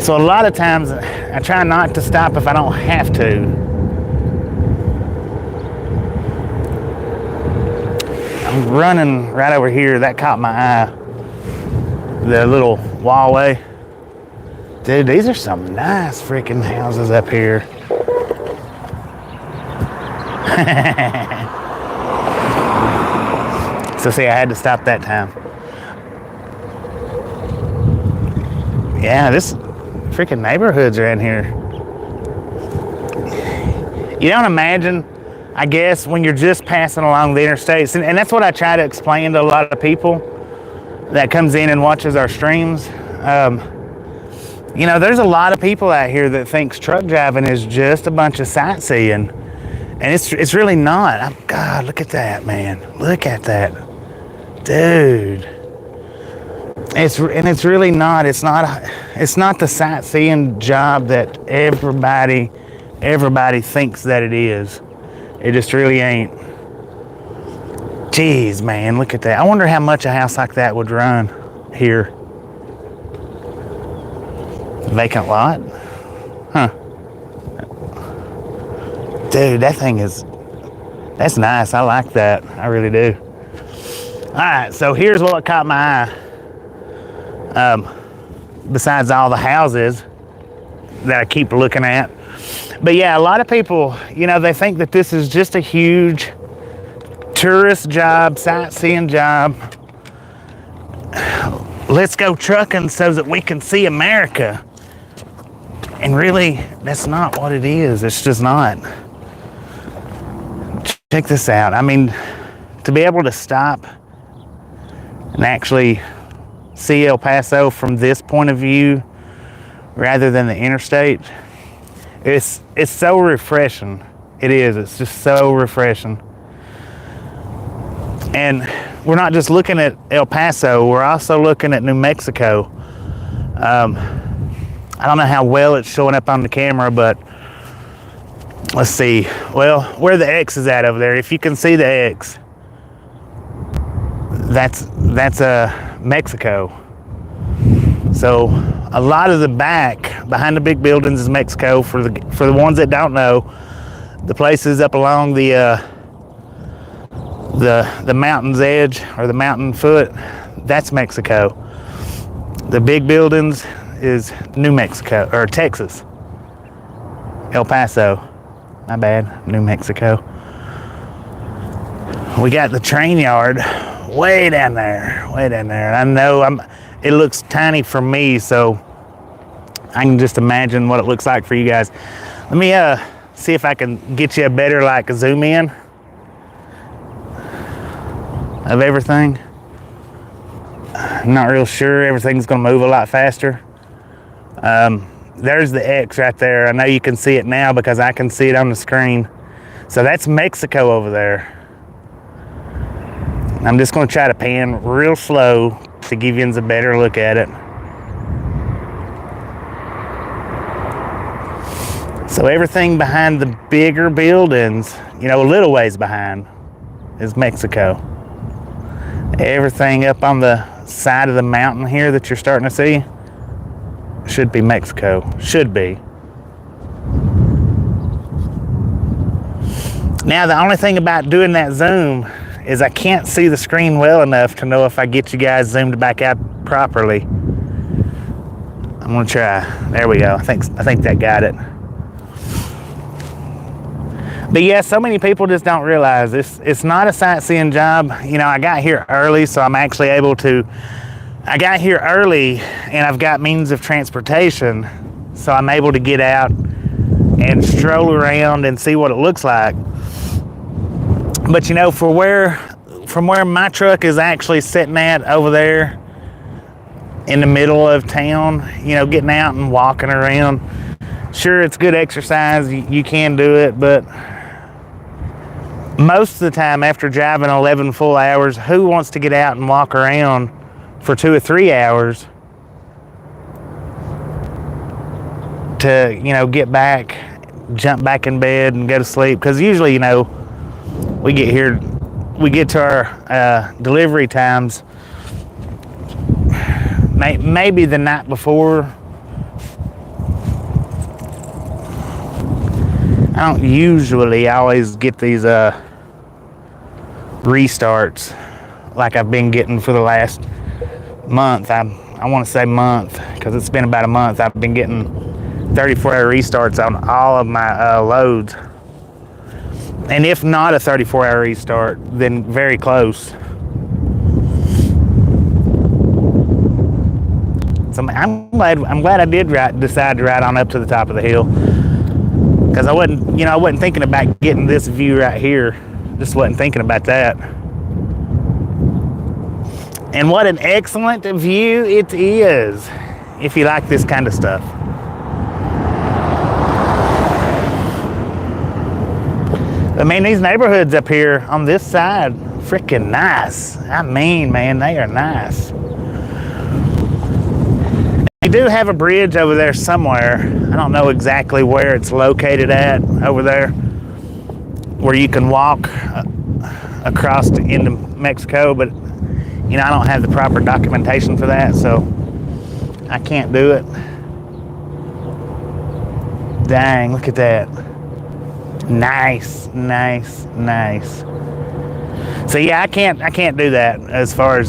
So a lot of times I try not to stop if I don't have to. I'm running right over here. That caught my eye. The little wallway. Dude, these are some nice freaking houses up here. So see, I had to stop that time. Yeah, this freaking neighborhoods around here. You don't imagine, I guess, when you're just passing along the interstates, and that's what I try to explain to a lot of people that comes in and watches our streams. You know, there's a lot of people out here that thinks truck driving is just a bunch of sightseeing, and it's really not. God, look at that, man. Look at that, dude. It's really not. It's not the sightseeing job that everybody thinks that it is. It just really ain't. Jeez, man, look at that. I wonder how much a house like that would run here. Vacant lot? Huh. Dude, that thing that's nice. I like that. I really do. All right, so here's what caught my eye. Besides all the houses that I keep looking at. But yeah, a lot of people, you know, they think that this is just a huge tourist job, sightseeing job. Let's go trucking so that we can see America. And really, that's not what it is. It's just not. Check this out. I mean, to be able to stop and actually see El Paso from this point of view rather than the interstate, it's so refreshing. It is. It's just so refreshing. And we're not just looking at El Paso, we're also looking at New Mexico. I don't know how well it's showing up on the camera, but let's see. Well, where the X is at over there, if you can see the X, that's Mexico. So A lot of the back behind the big buildings is Mexico. For the ones that don't know, the places up along the mountain's edge or the mountain foot, that's Mexico. The big buildings is New Mexico or Texas. El Paso. My bad, New Mexico. We got the train yard way down there, And I know it looks tiny for me, so I can just imagine what it looks like for you guys. Let me see if I can get you a better like zoom in of everything. I'm not real sure. Everything's gonna move a lot faster. There's the X right there. I know you can see it now because I can see it on the screen. So that's Mexico over there. I'm just gonna try to pan real slow to give you a better look at it. So everything behind the bigger buildings, you know, a little ways behind, is Mexico. Everything up on the side of the mountain here that you're starting to see should be Mexico. Should be. Now the only thing about doing that zoom is I can't see the screen well enough to know if I get you guys zoomed back out properly. I'm gonna try. There we go. I think that got it. But yeah, so many people just don't realize this. It's not a sightseeing job. You know, I got here early, so I'm actually able to. I got here early, and I've got means of transportation, so I'm able to get out and stroll around and see what it looks like. But you know, from where my truck is actually sitting at over there in the middle of town, you know, getting out and walking around. Sure, it's good exercise. You can do it, but most of the time after driving 11 full hours, who wants to get out and walk around for 2 or 3 hours to, you know, get back, jump back in bed and go to sleep? Because usually, you know, we get to our delivery times maybe the night before. I don't usually always get these restarts like I've been getting for the last month. I want to say month because it's been about a month. I've been getting 34-hour restarts on all of my loads. And if not a 34-hour restart, then very close. So I'm glad I did decide to ride on up to the top of the hill. Because I wasn't thinking about getting this view right here. Just wasn't thinking about that. And what an excellent view it is, if you like this kind of stuff. I mean, these neighborhoods up here on this side, freaking nice. I mean, man, they are nice. They do have a bridge over there somewhere. I don't know exactly where it's located at over there, where you can walk across into Mexico, but you know, I don't have the proper documentation for that, so I can't do it. Dang, look at that. Nice. So yeah, I can't do that as far as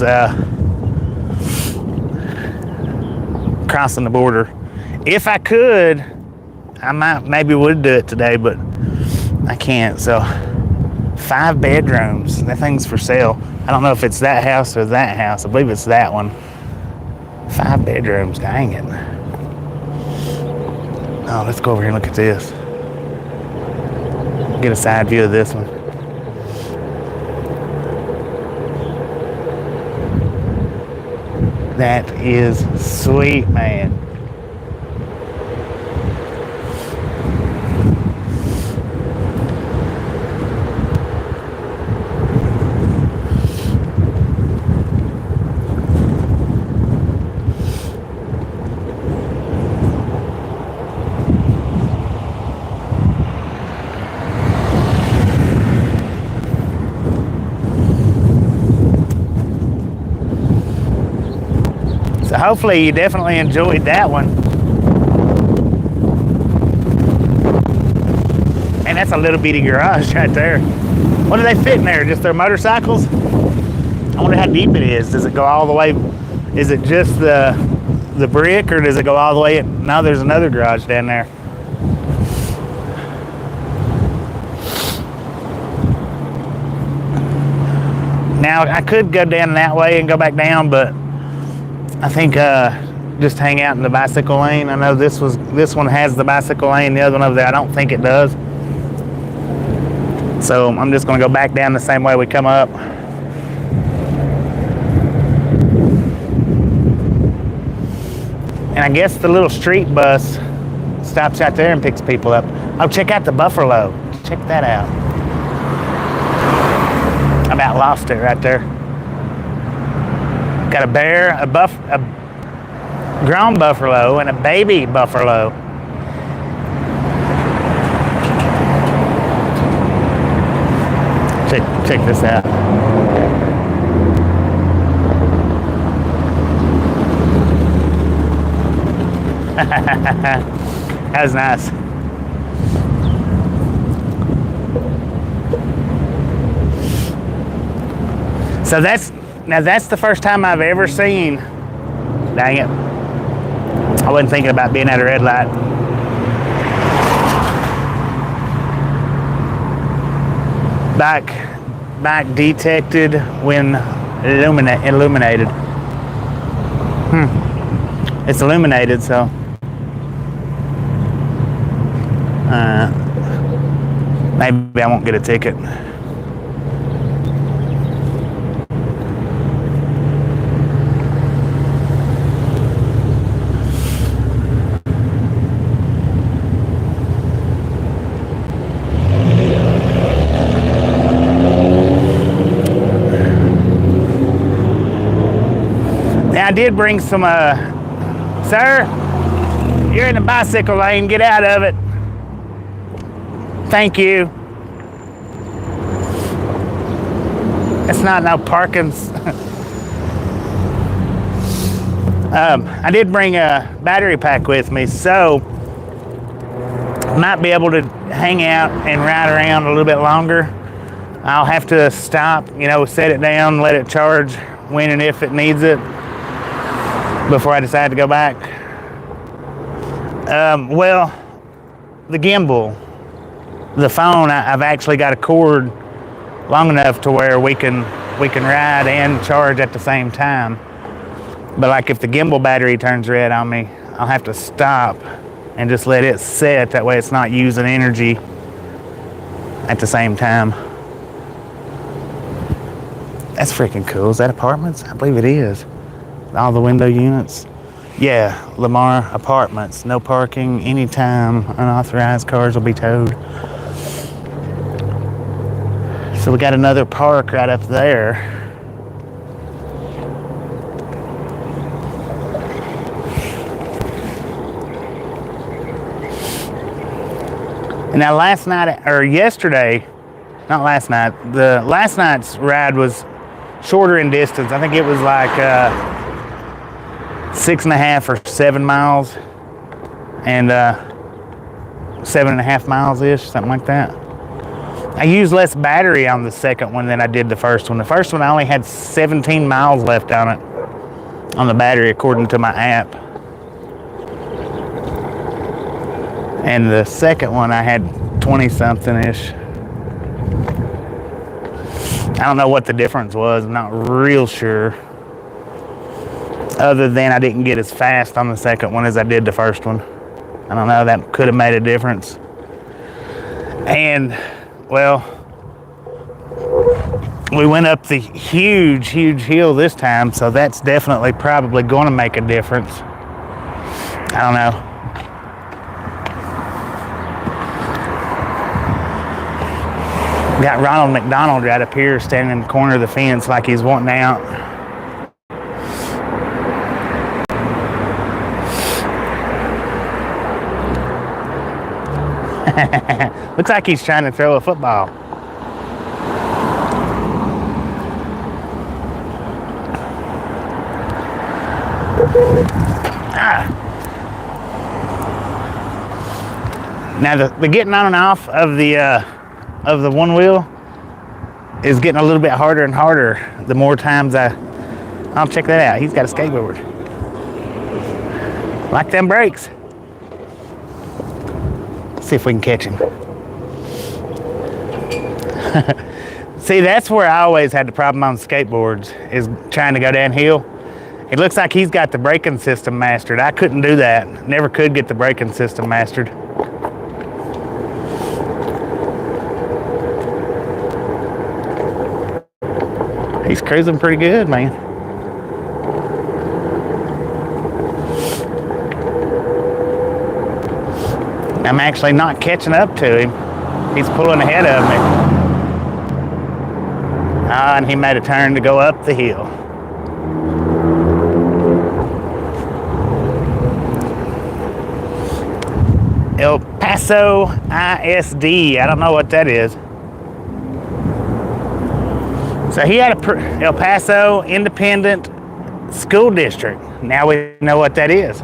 crossing the border. If I could, I maybe would do it today, but I can't. So 5 bedrooms. That thing's for sale. I don't know if it's that house or that house. I believe it's that one. 5 bedrooms. Dang it. Oh, let's go over here and look at this. Get a side view of this one. That is sweet, man. hopefully you definitely enjoyed that one. And that's a little bitty garage right there. What do they fit in there? Just their motorcycles? I wonder how deep it is. Does it go all the way? Is it just the brick, or does it go all the way? Now there's another garage down there. Now I could go down that way and go back down, but I think just hang out in the bicycle lane. I know this one has the bicycle lane. The other one over there, I don't think it does. So I'm just going to go back down the same way we come up. And I guess the little street bus stops out there and picks people up. Oh, check out the buffalo. Check that out. I about lost it right there. Got a bear, a grown buffalo, and a baby buffalo. Check this out. That was nice. So that's the first time I've ever seen. Dang it. I wasn't thinking about being at a red light. Bike detected when illuminated. It's illuminated, so maybe I won't get a ticket. Now I did bring some, sir, you're in the bicycle lane, get out of it. Thank you. It's not no parking. I did bring a battery pack with me, so I might be able to hang out and ride around a little bit longer. I'll have to stop, set it down, let it charge when and if it needs it before I decide to go back. Well, the gimbal, the phone, I've actually got a cord long enough to where we can ride and charge at the same time. But like if the gimbal battery turns red on me, I'll have to stop and just let it set. That way it's not using energy at the same time. That's freaking cool. Is that apartments? I believe it is. All the window units. Yeah, Lamar Apartments. No parking anytime. Unauthorized cars will be towed. So we got another park right up there. And now last night's ride was shorter in distance. I think it was like 6.5 or 7 miles, and 7.5 miles-ish, something like that. I used less battery on the second one than I did the first one. The first one I only had 17 miles left on it, on the battery, according to my app. And the second one I had 20-something-ish. I don't know what the difference was. I'm not real sure. Other than I didn't get as fast on the second one as I did the first one. I don't know, that could have made a difference. And, well, we went up the huge hill this time, so that's definitely probably going to make a difference. I don't know. Got Ronald McDonald right up here standing in the corner of the fence like he's wanting out. Looks like he's trying to throw a football. Now the getting on and off of the one wheel is getting a little bit harder and harder the more times I'll check that out. He's got a skateboard. Like them brakes. See if we can catch him. See, that's where I always had the problem on skateboards, is trying to go downhill. It looks like he's got the braking system mastered. I couldn't do that. Never could get the braking system mastered. He's cruising pretty good, man. I'm actually not catching up to him. He's pulling ahead of me. And he made a turn to go up the hill. El Paso ISD. I don't know what that is. So he had a El Paso Independent School District. Now we know what that is.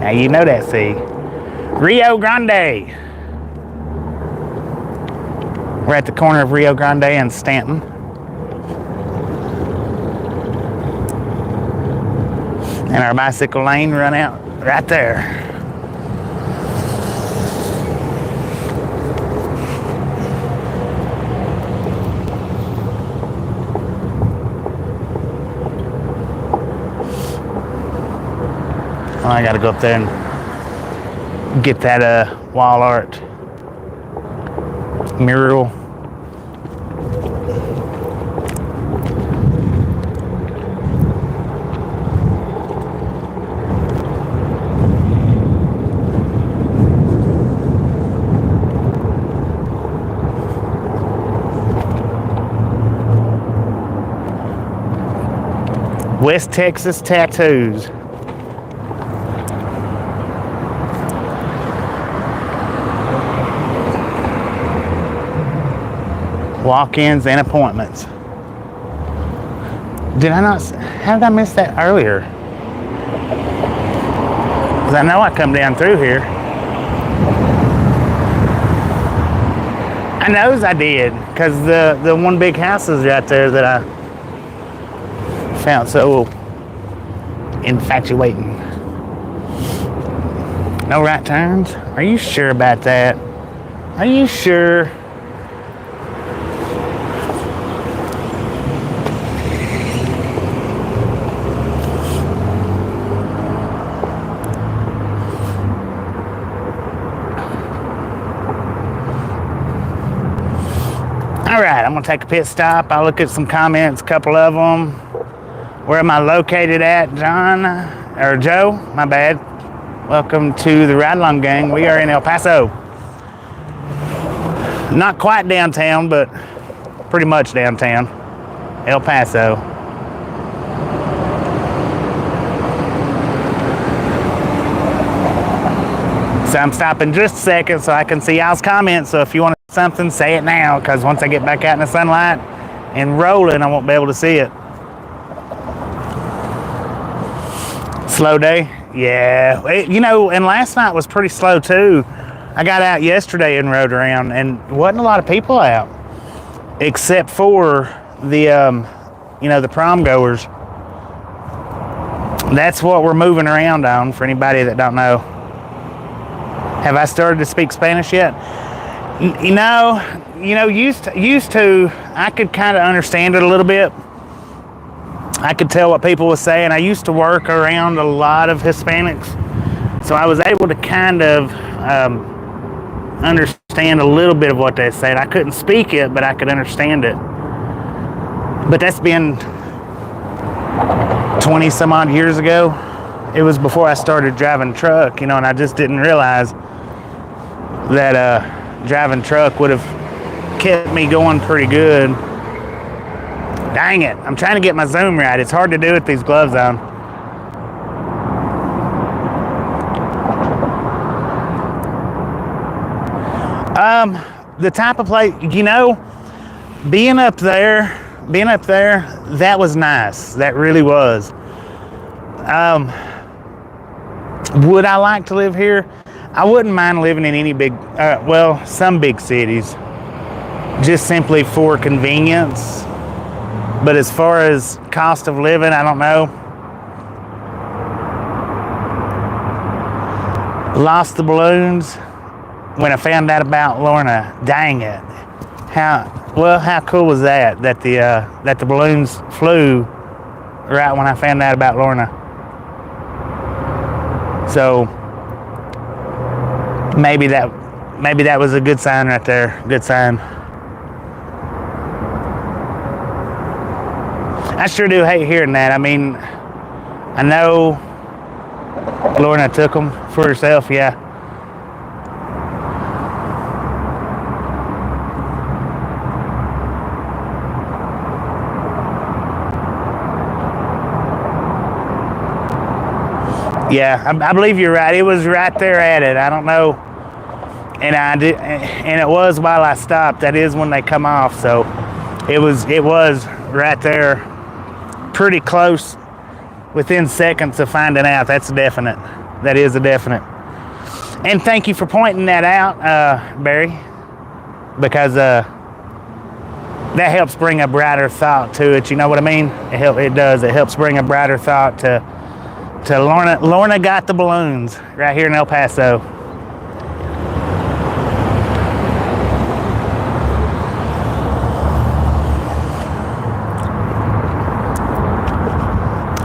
Now you know that, see. Rio Grande. We're at the corner of Rio Grande and Stanton. And our bicycle lane run out right there. I gotta go up there and get that wall art mural. West Texas Tattoos. Walk-ins and appointments. Did I not? How did I miss that earlier? Because I know I come down through here. I knows I did, because the one big house is right there that I found so infatuating. No right turns? Are you sure about that? Are you sure? All right, I'm gonna take a pit stop. I'll look at some comments, a couple of them. Where am I located at, John? Or Joe? My bad. Welcome to the Ride Along Gang. We are in El Paso. Not quite downtown, but pretty much downtown. El Paso. So I'm stopping just a second so I can see y'all's comments. So if you want to say something, say it now, because once I get back out in the sunlight and rolling, I won't be able to see it. Slow day? Yeah. And last night was pretty slow too. I got out yesterday and rode around, and wasn't a lot of people out, except for the prom goers. That's what we're moving around on, for anybody that don't know. Have I started to speak Spanish yet? Used to, I could kind of understand it a little bit. I could tell what people were saying. I used to work around a lot of Hispanics, so I was able to kind of understand a little bit of what they said. I couldn't speak it, but I could understand it. But that's been 20 some odd years ago. It was before I started driving truck, and I just didn't realize that driving truck would have kept me going pretty good. Dang it, I'm trying to get my zoom right. It's hard to do with these gloves on. The type of place, being up there, that was nice. That really was. Would I like to live here? I wouldn't mind living in any big, well, some big cities, just simply for convenience. But as far as cost of living, I don't know. Lost the balloons when I found out about Lorna. Dang it. How cool was that? That the balloons flew right when I found out about Lorna. So maybe that was a good sign right there. Good sign. I sure do hate hearing that. I mean, I know Lorna took them for herself, yeah. Yeah, I believe you're right. It was right there at it. I don't know, and it was while I stopped. That is when they come off. So it was right there, pretty close, within seconds of finding out. That's a definite. That is a definite. And thank you for pointing that out, Barry, because that helps bring a brighter thought to it. You know what I mean? It does. It helps bring a brighter thought to Lorna. Lorna got the balloons right here in El Paso.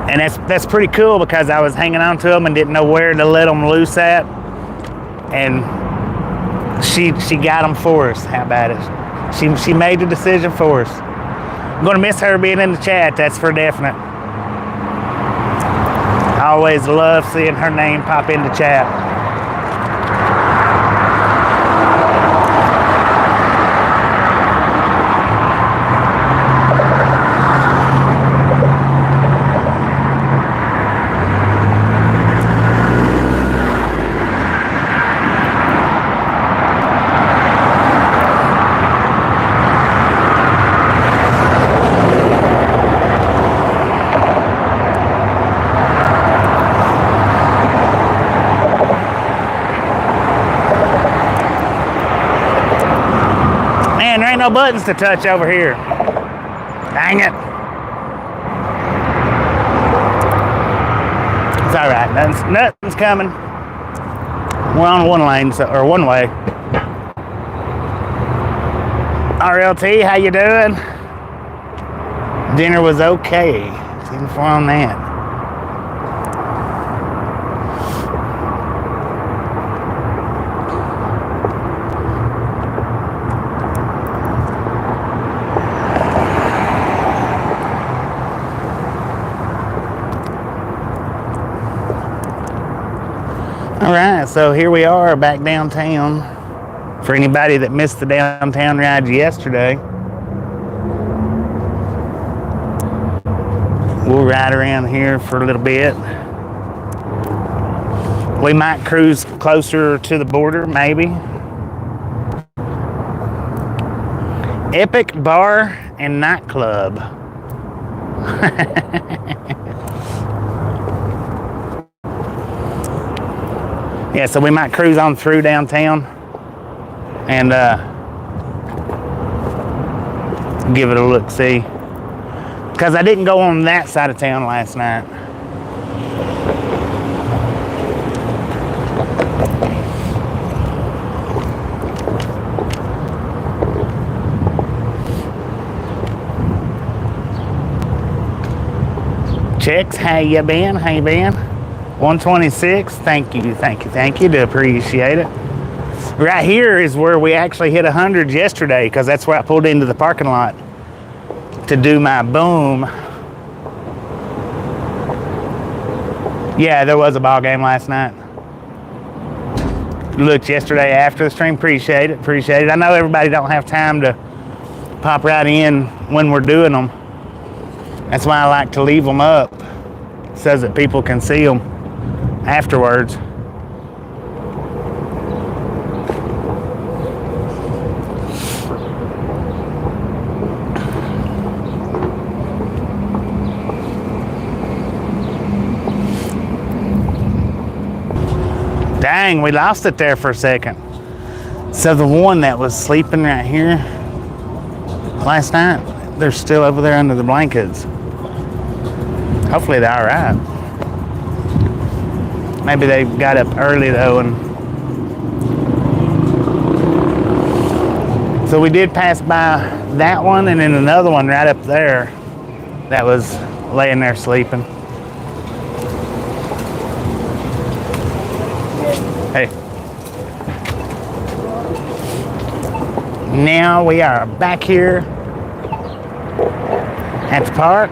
And that's pretty cool because I was hanging on to them and didn't know where to let them loose at. And she got them for us. How about it? She made the decision for us. I'm going to miss her being in the chat, that's for definite. I always love seeing her name pop into chat. There ain't no buttons to touch over here. Dang it. It's all right. Nothing's coming. We're on one lane, or one way. RLT, how you doing? Dinner was okay. Seeing for on that. All right, so here we are back downtown. For anybody that missed the downtown ride yesterday, we'll ride around here for a little bit. We might cruise closer to the border, maybe. Epic Bar and Nightclub. Yeah, so we might cruise on through downtown and give it a look-see. Because I didn't go on that side of town last night. Checks, how you been? How you been? 126, thank you, do appreciate it. Right here is where we actually hit 100 yesterday, because that's where I pulled into the parking lot to do my boom. Yeah, there was a ball game last night. Looked yesterday after the stream, appreciate it. I know everybody don't have time to pop right in when we're doing them. That's why I like to leave them up, so that people can see them afterwards. Dang, we lost it there for a second. So the one that was sleeping right here last night, they're still over there under the blankets. Hopefully they're all right. Maybe they got up early though, and so we did pass by that one and then another one right up there that was laying there sleeping. Hey. Now we are back here at the park.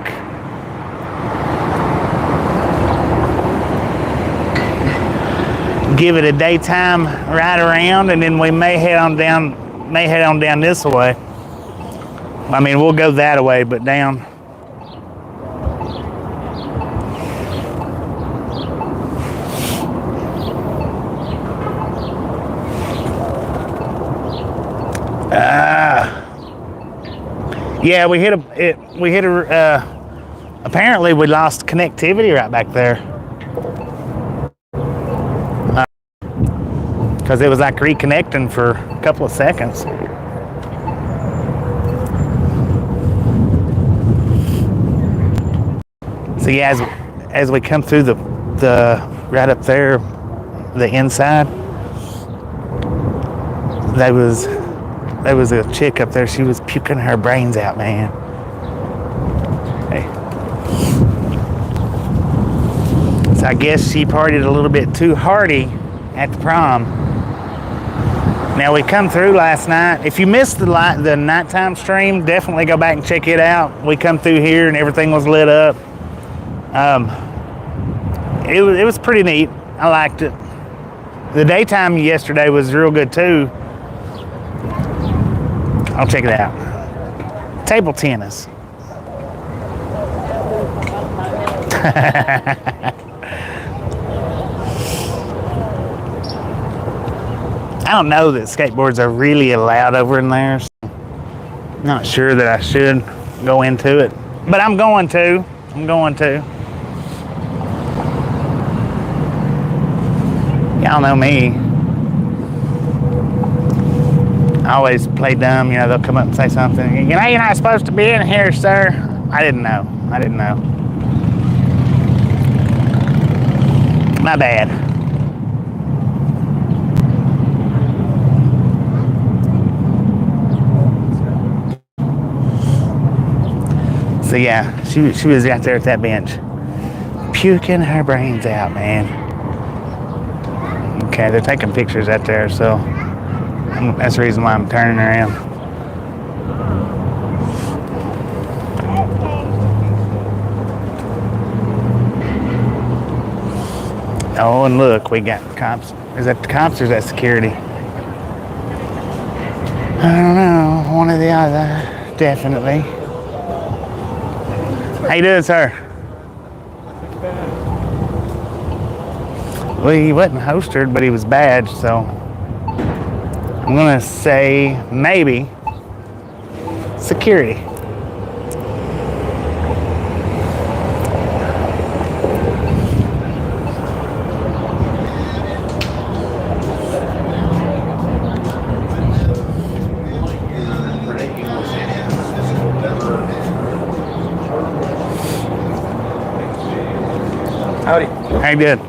Give it a daytime ride around, and then we may head on down this way. I mean, we'll go that way, but down. Yeah, we hit a, apparently we lost connectivity right back there. Because it was like reconnecting for a couple of seconds. So yeah, as we come through the right up there, the inside, there was a chick up there. She was puking her brains out, man. Hey. So I guess she partied a little bit too hardy at the prom. Now we come through last night. If you missed the nighttime stream, definitely go back and check it out. We come through here and everything was lit up. It was pretty neat. I liked it. The daytime yesterday was real good too. I'll check it out. Table tennis. I don't know that skateboards are really allowed over in there. So not sure that I should go into it, but I'm going to. Y'all know me. I always play dumb, you know, they'll come up and say something. You know, you're not supposed to be in here, sir. I didn't know. My bad. So yeah, she was out there at that bench, puking her brains out, man. Okay, they're taking pictures out there, so that's the reason why I'm turning around. Oh, and look, we got cops. Is that the cops or is that security? I don't know, one or the other, definitely. How you doing, sir? Well, he wasn't holstered, but he was badged, so I'm gonna say maybe security. Howdy. How you doing?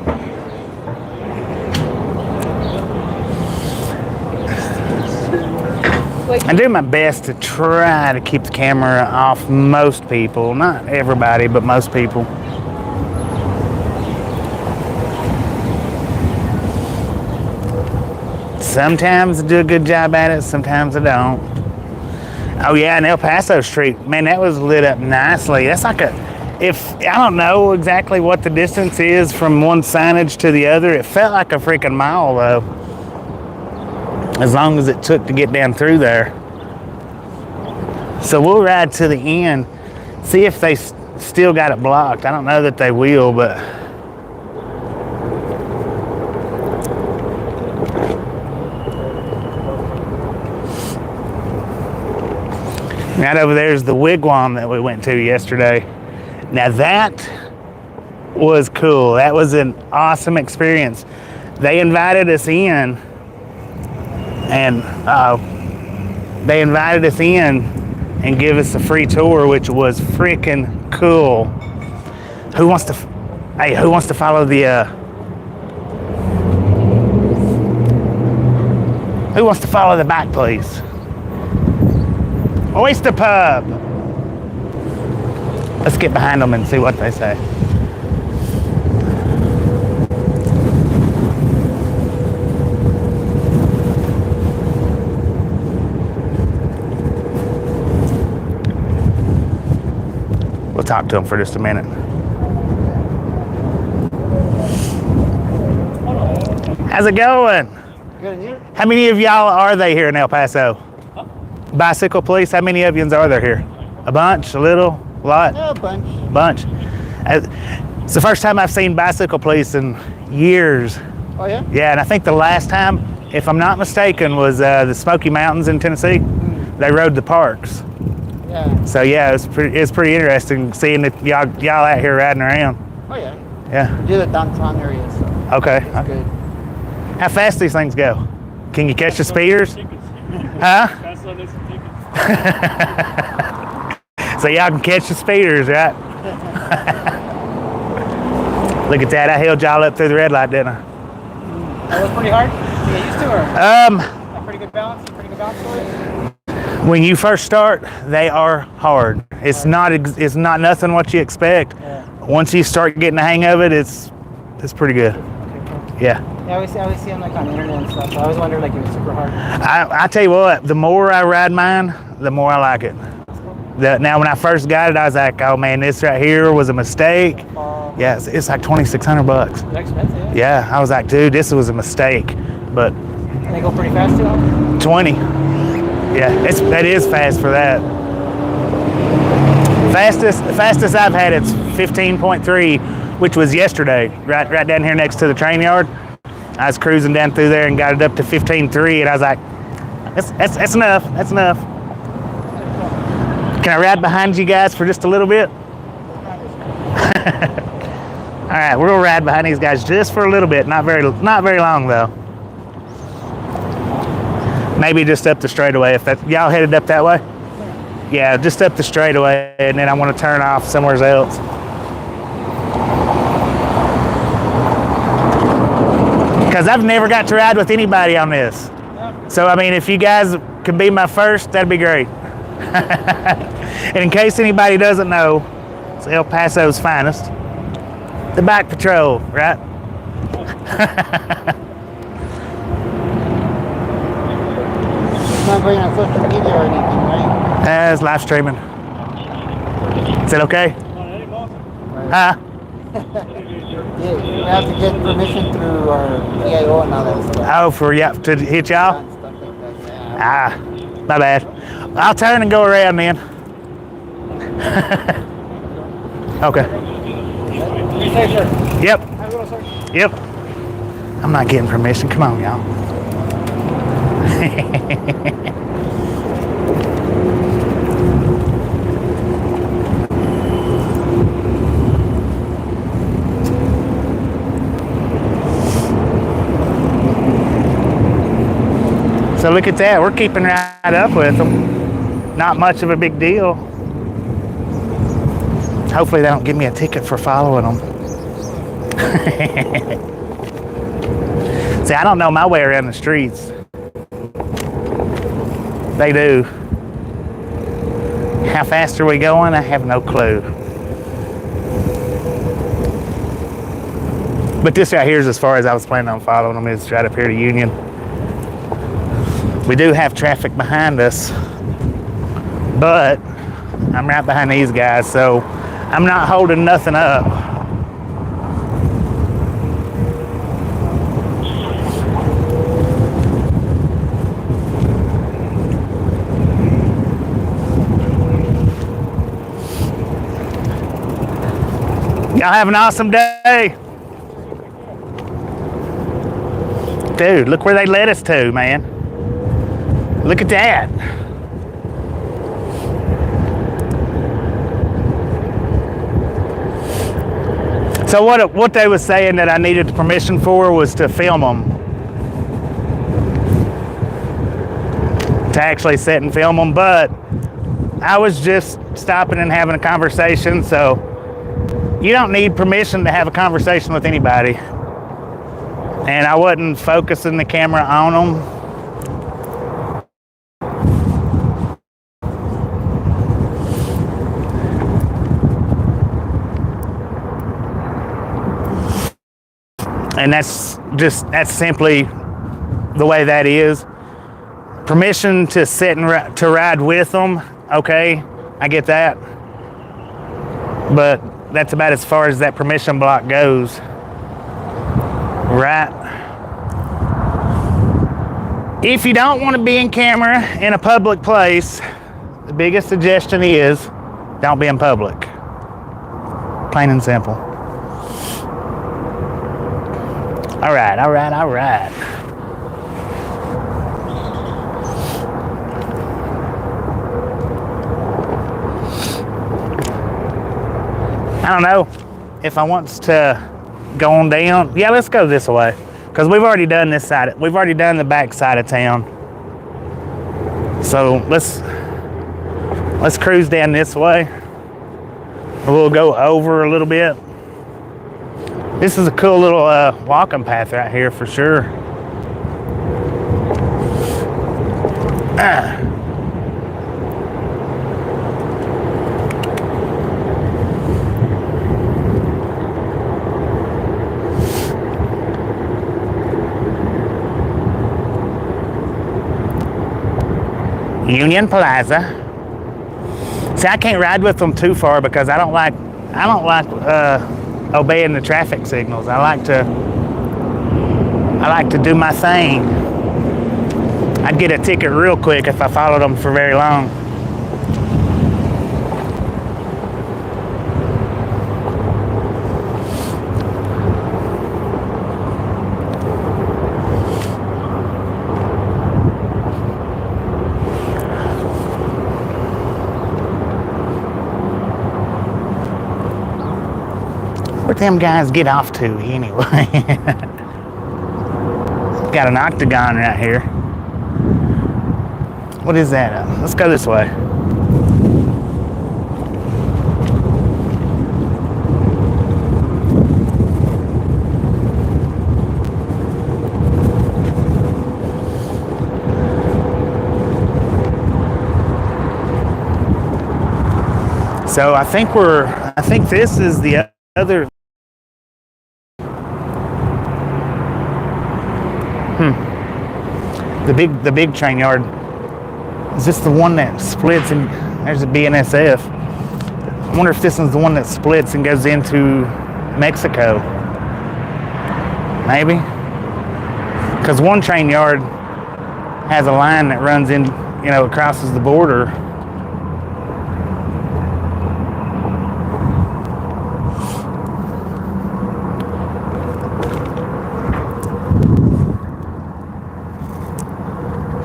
I do my best to try to keep the camera off most people. Not everybody, but most people. Sometimes I do a good job at it, sometimes I don't. Oh yeah, and El Paso Street, man, that was lit up nicely. That's like I don't know exactly what the distance is from one signage to the other. It felt like a freaking mile though. As long as it took to get down through there. So we'll ride to the end, see if they still got it blocked. I don't know that they will, but right over there is the wigwam that we went to yesterday. Now that was cool. That was an awesome experience. They invited us in, and they invited us in and give us a free tour, which was freaking cool. Who wants to follow the who wants to follow the back, please? Oyster Pub. Let's get behind them and see what they say. We'll talk to them for just a minute. How's it going? Good, and you? How many of y'all are they here in El Paso? Huh? Bicycle police, how many of yous are there here? A bunch, a little, a lot? Yeah, a bunch. Bunch. It's the first time I've seen bicycle police in years. Oh, yeah? Yeah, and I think the last time, if I'm not mistaken, was the Smoky Mountains in Tennessee. They rode the parks. Yeah. So yeah, it's pretty interesting seeing that y'all out here riding around. Oh, yeah. Yeah. We do the downtown area, so Okay. it's good. How fast these things go? Can you catch the speeders? Huh? So y'all can catch the speeders, right? Look at that, I held y'all up through the red light, didn't I? That was pretty hard to get used to, or? A pretty good balance for it? When you first start, they are hard. It's not nothing what you expect. Yeah. Once you start getting the hang of it, it's pretty good. Okay, cool. Yeah. Yeah, I always see them like on the internet and stuff, so I always wonder like if it's super hard. I tell you what, the more I ride mine, the more I like it. Now when I first got it, I was like, oh man, this right here was a mistake. Yeah, it's like $2,600. It's expensive, yeah. Yeah, I was like, dude, this was a mistake. But And they go pretty fast too, huh? 20. Yeah, that is fast for that. Fastest I've had, it's 15.3, which was yesterday, right down here next to the train yard. I was cruising down through there and got it up to 15.3, and I was like, that's enough. That's enough. Can I ride behind you guys for just a little bit? All right, we're gonna ride behind these guys just for a little bit, not very long though. Maybe just up the straightaway if that y'all headed up that way. Yeah, just up the straightaway, and then I want to turn off somewhere else. Because I've never got to ride with anybody on this. So, I mean, if you guys could be my first, that'd be great. And in case anybody doesn't know, it's El Paso's finest. The bike patrol, right? It's not going on social media or anything, right? It's live streaming. Is that okay? Huh? Yeah, we have to get permission through our PIO and all that stuff. Oh, to hit y'all? And stuff like that, yeah. My bad. I'll turn and go around then. Okay. You say, sir? Yep. Have a little, sir. Yep. I'm not getting permission. Come on, y'all. So look at that. We're keeping right up with them. Not much of a big deal. Hopefully they don't give me a ticket for following them. See, I don't know my way around the streets. They do. How fast are we going? I have no clue. But this right here is as far as I was planning on following them. It's right up here to Union. We do have traffic behind us, but I'm right behind these guys, so I'm not holding nothing up. Y'all have an awesome day. Dude, look where they led us to, man. Look at that. So what they was saying that I needed permission for was to film them. To actually sit and film them, but I was just stopping and having a conversation, so you don't need permission to have a conversation with anybody. And I wasn't focusing the camera on them. And that's simply the way that is. Permission to sit and to ride with them, okay, I get that. But that's about as far as that permission block goes. Right? If you don't want to be in camera in a public place, the biggest suggestion is don't be in public. Plain and simple. All right. I don't know if I want to go on down. Yeah, let's go this way because we've already done this side. We've already done the back side of town. So let's cruise down this way. We'll go over a little bit. This is a cool little walking path right here for sure. Union Plaza. See, I can't ride with them too far because I don't like obeying the traffic signals. I like to do my thing. I'd get a ticket real quick if I followed them for very long. Where'd them guys get off to anyway? Got an octagon right here. What is that? Let's go this way. So I think this is the other. The big train yard. Is this the one that splits and there's a BNSF? I wonder if this is the one that splits and goes into Mexico. Maybe? Because one train yard has a line that runs in, crosses the border.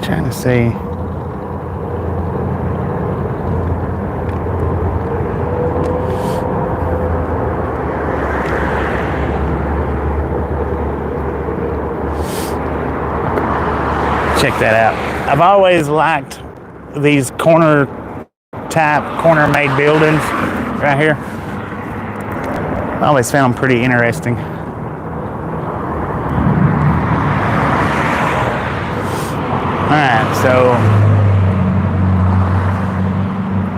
Trying to see. Check that out. I've always liked these corner made buildings right here. I always found them pretty interesting. Alright, so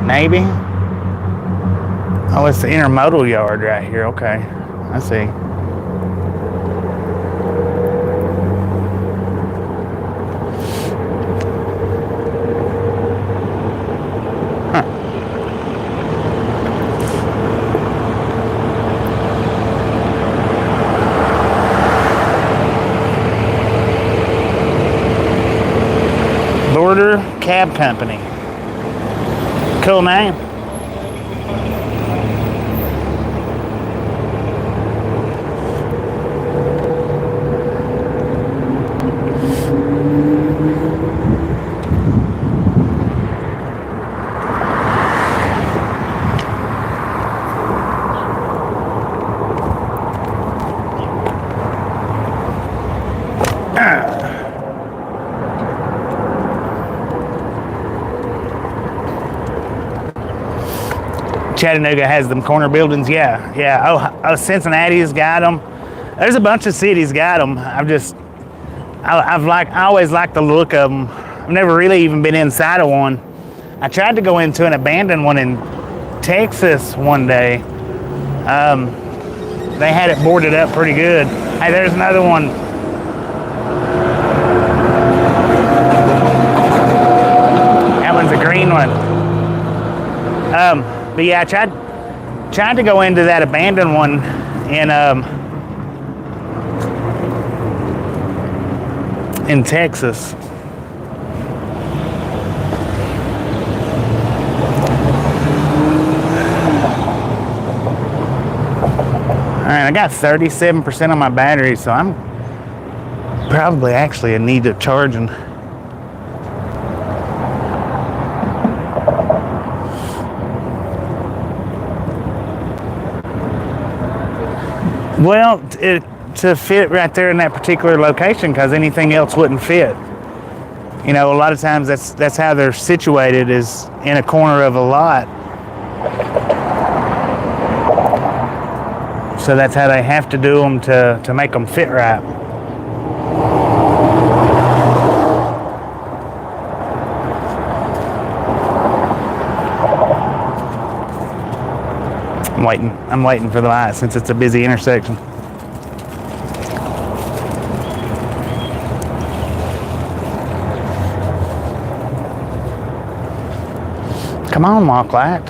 maybe. Oh, it's the intermodal yard right here. Okay, I see. Cab Company. Cool name. Chattanooga has them corner buildings. Yeah, yeah. Oh, Cincinnati's got them. There's a bunch of cities got them. I always liked the look of them. I've never really even been inside of one. I tried to go into an abandoned one in Texas one day. They had it boarded up pretty good. Hey, there's another one. That one's a green one. But yeah, I tried to go into that abandoned one in Texas. All right, I got 37% on my battery, so I'm probably actually in need of charging. Well, to fit right there in that particular location, because anything else wouldn't fit. You know, a lot of times that's how they're situated, is in a corner of a lot. So that's how they have to do them to make them fit right. I'm waiting for the light since it's a busy intersection. Come on, walk light.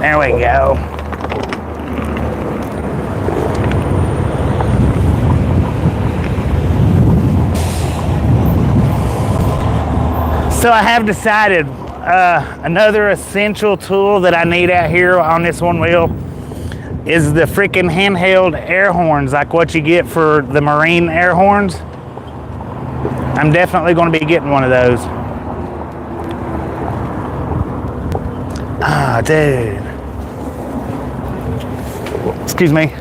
There we go. So I have decided another essential tool that I need out here on this one wheel is the freaking handheld air horns, like what you get for the Marine air horns. I'm definitely going to be getting one of those. Ah, dude. Excuse me.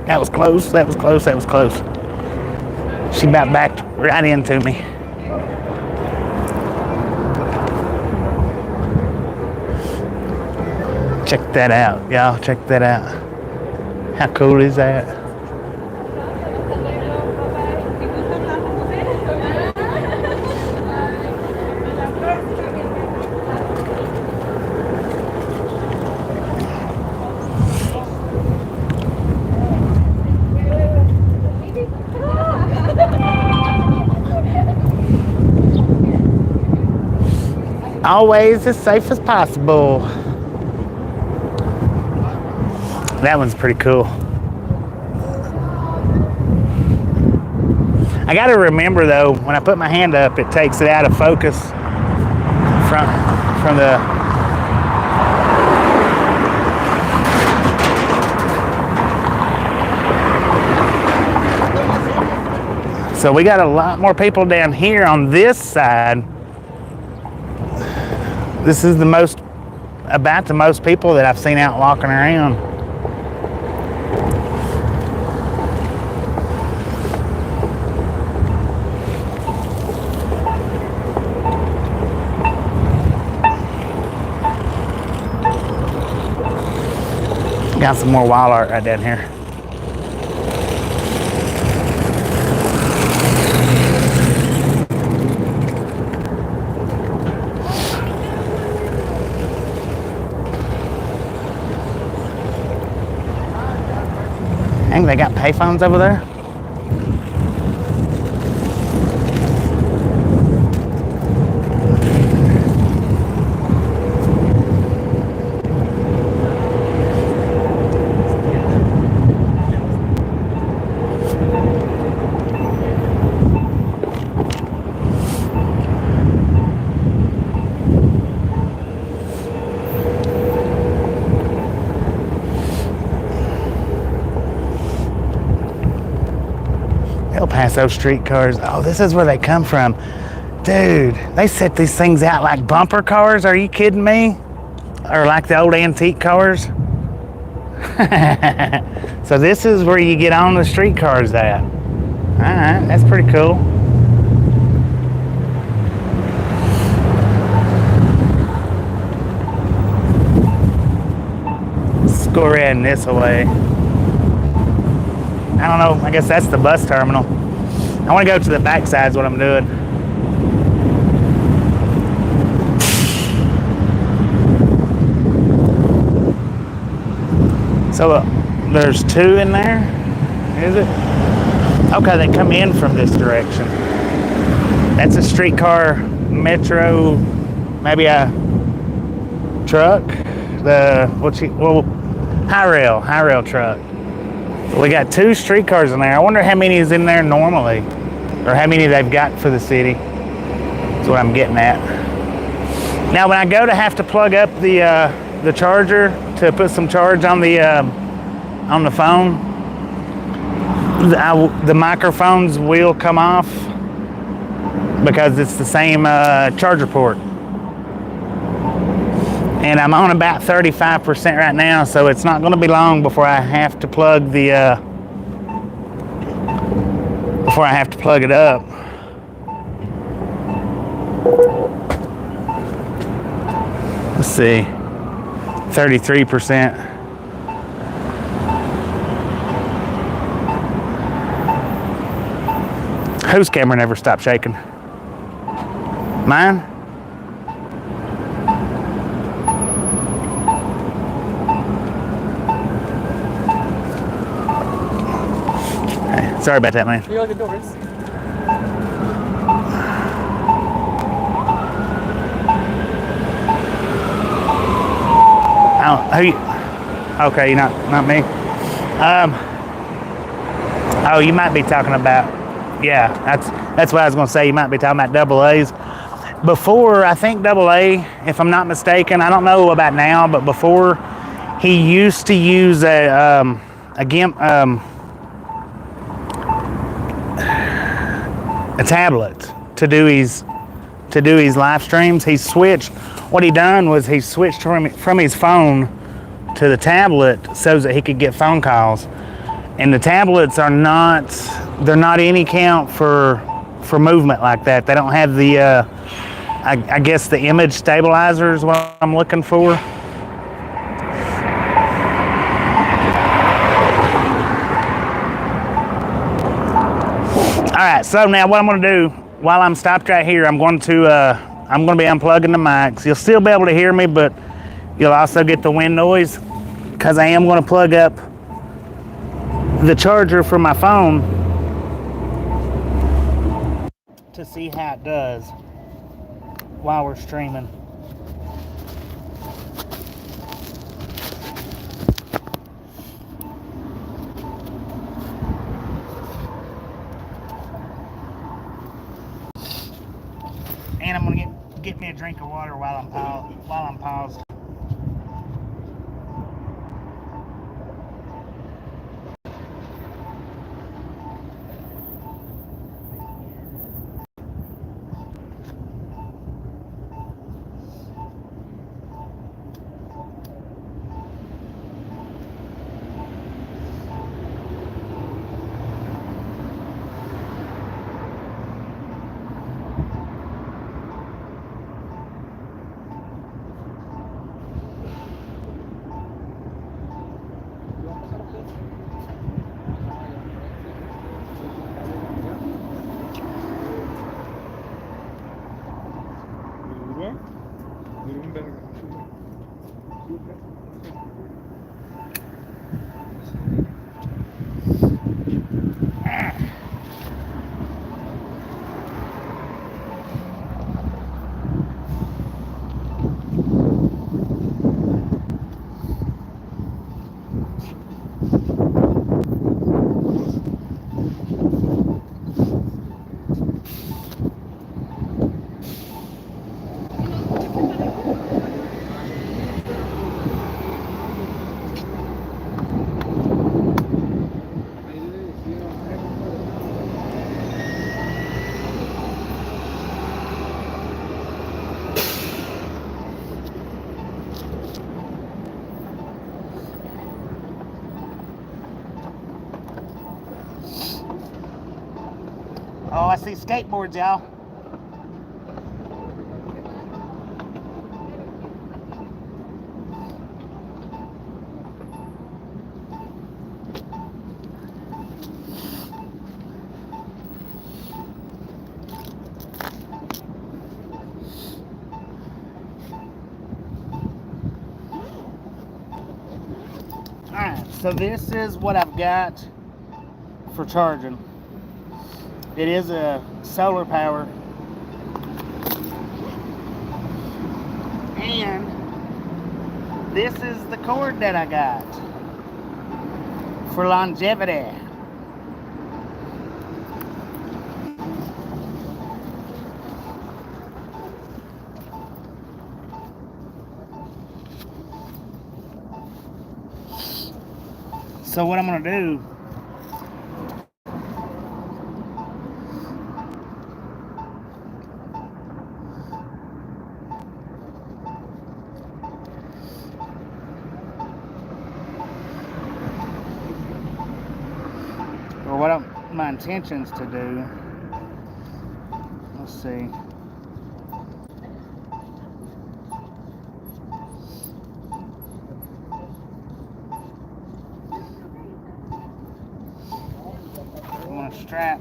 That was close. That was close. That was close. She about backed right into me. Check that out, y'all. Check that out. How cool is that? Always as safe as possible. That one's pretty cool. I gotta remember though, when I put my hand up, it takes it out of focus from the So we got a lot more people down here on this side. This is about the most people that I've seen out walking around. Got some more wild art right down here. Dang, they got payphones over there. Paso streetcars. Oh, this is where they come from. Dude, they set these things out like bumper cars. Are you kidding me? Or like the old antique cars. So this is where you get on the streetcars at. Alright, that's pretty cool. Let's go around this way. I don't know, I guess that's the bus terminal. I want to go to the backside is what I'm doing. So there's two in there, is it? Okay, they come in from this direction. That's a streetcar, metro, maybe a truck. High rail truck. We got two streetcars in there. I wonder how many is in there normally, or how many they've got for the city. That's what I'm getting at. Now, when I go to have to plug up the charger to put some charge on the phone, the microphones will come off because it's the same charger port. And I'm on about 35% right now, so it's not going to be long before I have to plug it up. Let's see, 33%. Whose camera never stopped shaking? Mine? Sorry about that, man. You the doors. Okay, not me. Oh, you might be talking about. Yeah, that's what I was going to say. You might be talking about double A's. Before, I think double A, if I'm not mistaken, I don't know about now, but before he used to use a tablet to do his live streams. He switched. What he done was he switched from his phone to the tablet so that he could get phone calls. And the tablets they're not any count for movement like that. They don't have the I guess the image stabilizer is what I'm looking for. All right, so now what I'm going to do while I'm stopped right here, I'm going to be unplugging the mics. You'll still be able to hear me, but you'll also get the wind noise because I am going to plug up the charger for my phone to see how it does while we're streaming. And I'm gonna get me a drink of water while I'm paused. see skateboards, y'all. Alright, so this is what I've got for charging. It is a solar power. And this is the cord that I got for longevity. So what I'm gonna do, or what my intentions to do, let's see. I'm gonna strap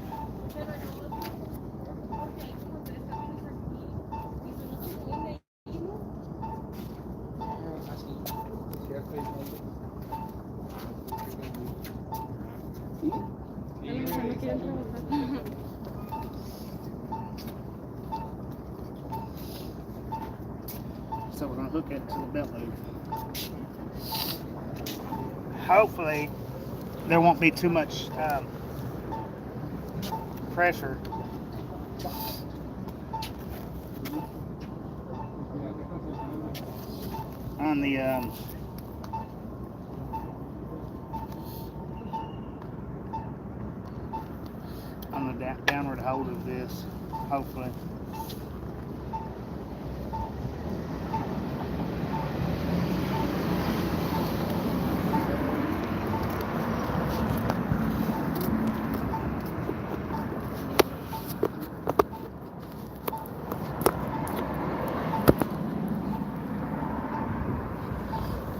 so we're gonna hook it to the belt loop. Hopefully there won't be too much pressure. On the downward hold of this, hopefully.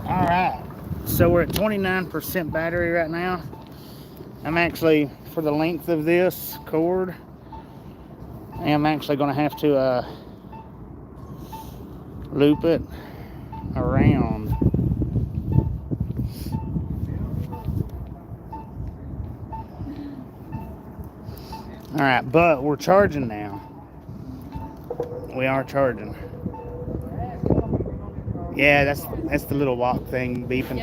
Alright, so we're at 29% battery right now. I'm actually, for the length of this cord, I'm actually going to have to loop it around. Alright, but we're charging now. We are charging. Yeah, that's the little walk thing beeping.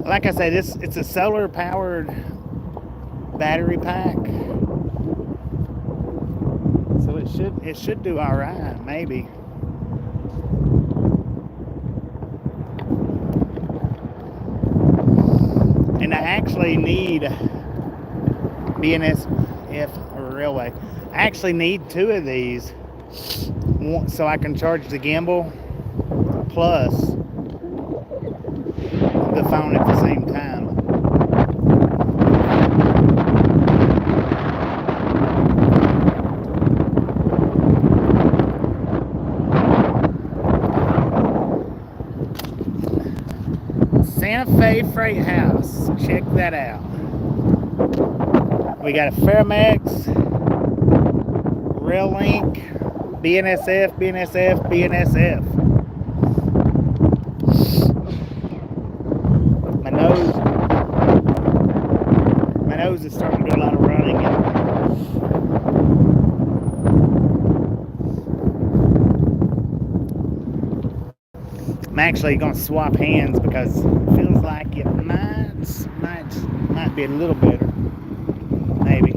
Like I said, it's a solar powered battery pack, so it should do all right, maybe. And I actually need BNSF railway. I actually need 2 of these so I can charge the gimbal plus the phone at the same time. Santa Fe Freight House, check that out. We got a Fairmax, Rail Link, BNSF, BNSF, BNSF. My nose is starting to do a lot of running. I'm actually going to swap hands because it feels like it might be a little better, maybe.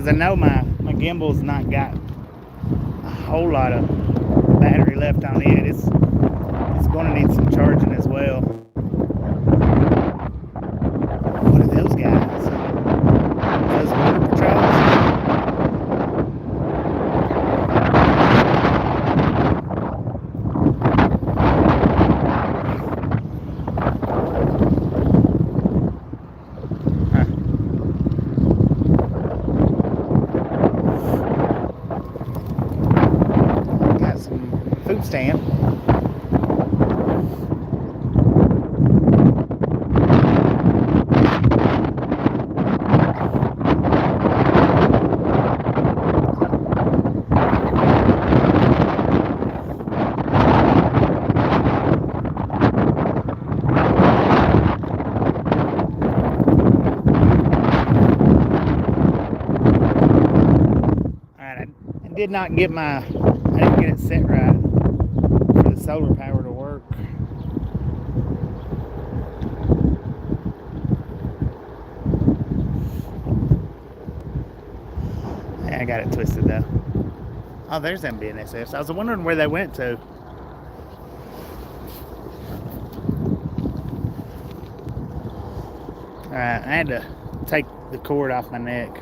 because I know my gimbal's not got a whole lot of battery left on it. It's going to need some charging as well. What are those guys? Those border patrols? Got some food stand. Did not get I didn't get it set right for the solar power to work. Yeah, I got it twisted though. Oh, there's them BNSFs. I was wondering where they went to. Alright, I had to take the cord off my neck.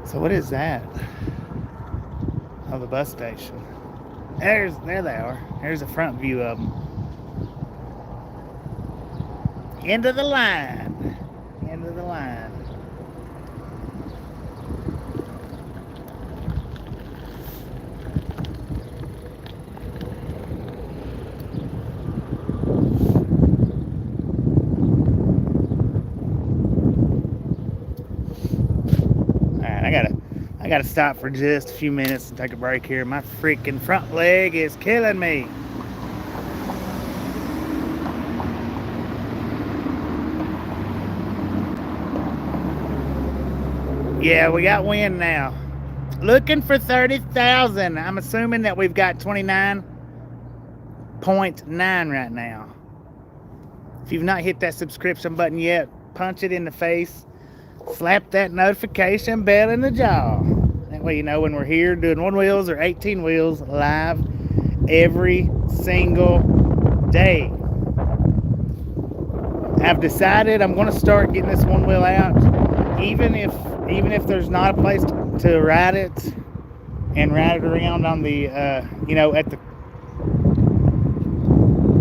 So what is that? Oh, the bus station. There they are. There's a front view of them. End of the line. End of the line. I gotta stop for just a few minutes and take a break here. My freaking front leg is killing me. Yeah, we got wind now. Looking for 30,000. I'm assuming that we've got 29.9 right now. If you've not hit that subscription button yet, punch it in the face. Slap that notification bell in the jaw. That way you know when we're here doing 1 wheels or 18 wheels live every single day. I've decided I'm going to start getting this 1 wheel out, even if there's not a place to ride it and ride it around on the you know, at the.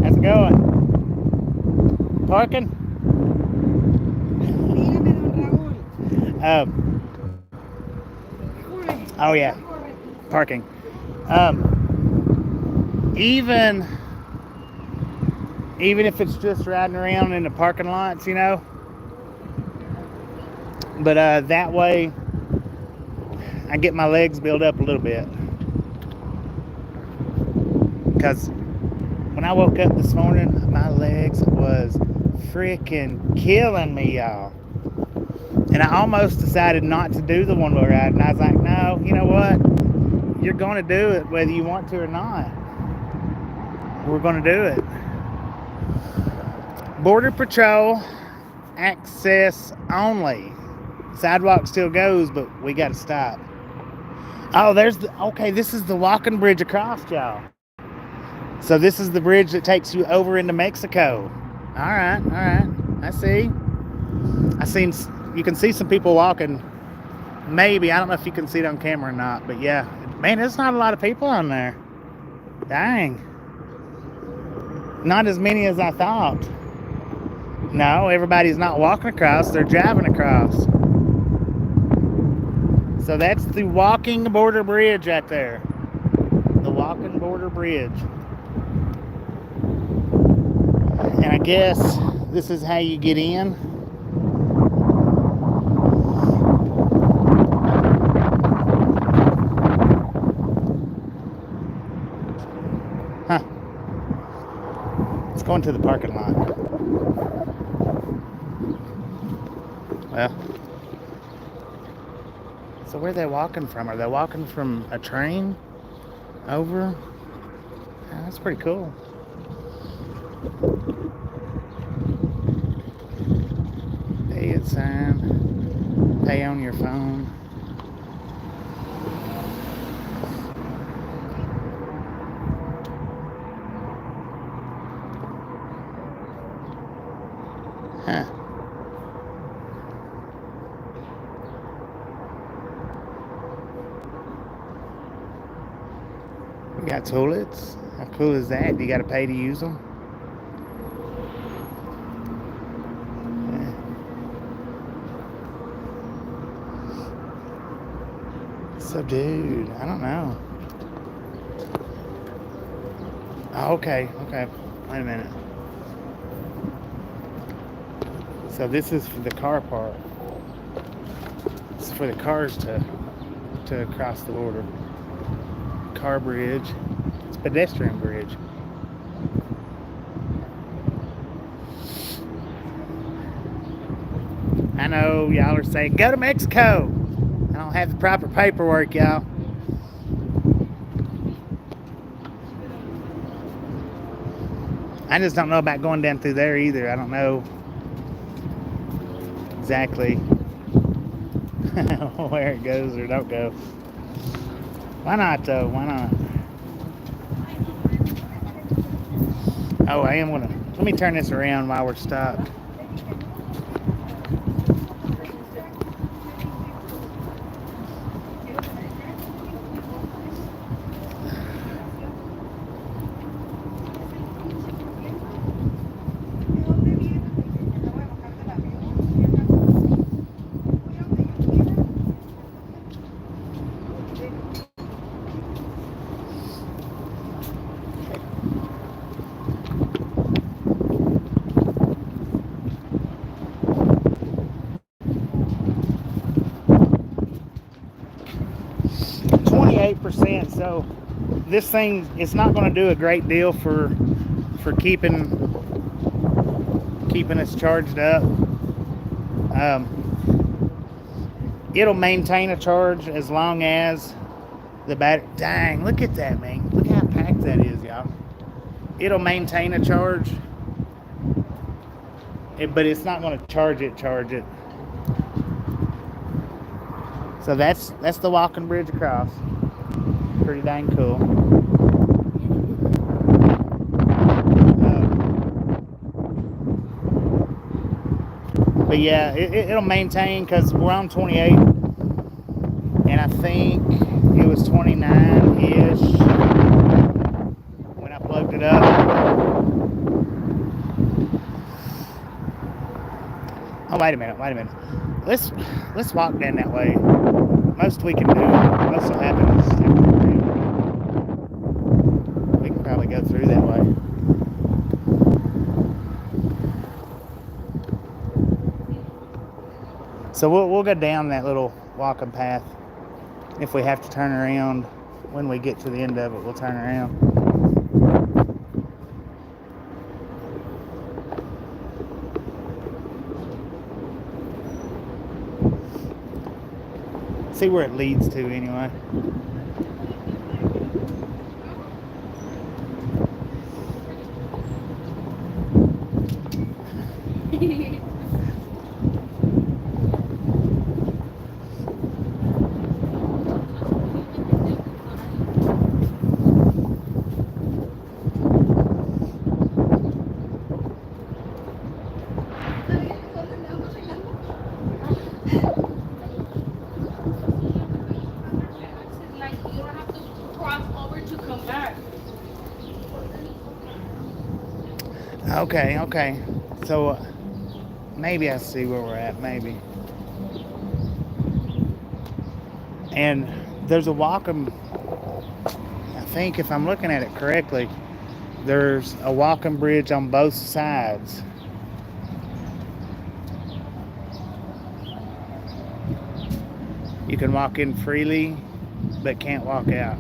How's it going? Parking? Oh yeah, parking. Even if it's just riding around in the parking lots, you know. But that way, I get my legs built up a little bit. Because when I woke up this morning, my legs was freaking killing me, y'all. And I almost decided not to do the 1 wheel ride. And I was like, no, you know what? You're going to do it whether you want to or not. We're going to do it. Border Patrol access only. Sidewalk still goes, but we got to stop. Oh, okay, this is the walking bridge across, y'all. So this is the bridge that takes you over into Mexico. All right. I see. You can see some people walking. Maybe. I don't know if you can see it on camera or not. But yeah. Man, there's not a lot of people on there. Dang. Not as many as I thought. No, everybody's not walking across. They're driving across. So that's the walking border bridge right there. The walking border bridge. And I guess this is how you get in. Huh. Let's go into the parking lot. So where are they walking from? Are they walking from a train over? Oh, that's pretty cool. Pay it sign. Pay on your phone. Huh. We got toilets. How cool is that? You got to pay to use them. Yeah. So, dude, I don't know. Oh, okay. Wait a minute. So this is for the car park. It's for the cars to cross the border. Car bridge. It's a pedestrian bridge. I know y'all are saying, go to Mexico. I don't have the proper paperwork, y'all. I just don't know about going down through there either. I don't know exactly where it goes or don't go. Why not though? Why not? Oh, I am gonna. Let me turn this around while we're stopped. So this thing, it's not going to do a great deal for keeping us charged up. It'll maintain a charge as long as the battery. Dang, look at that, man. Look how packed that is, y'all. It'll maintain a charge, but it's not going to charge it. So that's the walking bridge across. Pretty dang cool. But yeah, it'll maintain because we're on 28, and I think it was 29-ish when I plugged it up. Oh, wait a minute. Let's walk down that way. Most we can do. Most will happen is we can probably go through that way. So we'll go down that little walking path. If we have to turn around when we get to the end of it, we'll turn around. See where it leads to anyway. Okay. So maybe I see where we're at, maybe. And there's a walking, I think if I'm looking at it correctly, there's a walking bridge on both sides. You can walk in freely, but can't walk out.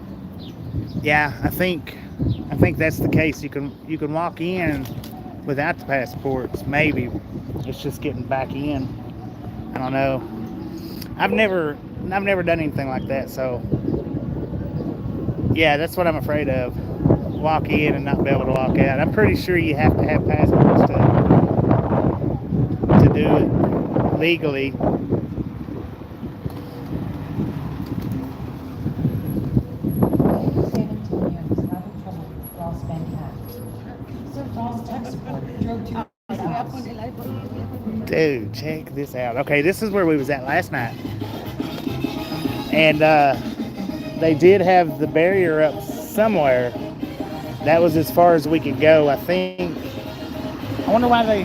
Yeah, I think that's the case. You can walk in without the passports. Maybe it's just getting back in. I don't know. I've never I've never done anything like that, so yeah, that's what I'm afraid of. Walk in and not be able to walk out. I'm pretty sure you have to have passports to do it legally. Dude, check this out. Okay, this is where we was at last night. And they did have the barrier up somewhere. That was as far as we could go, I think. I wonder why they,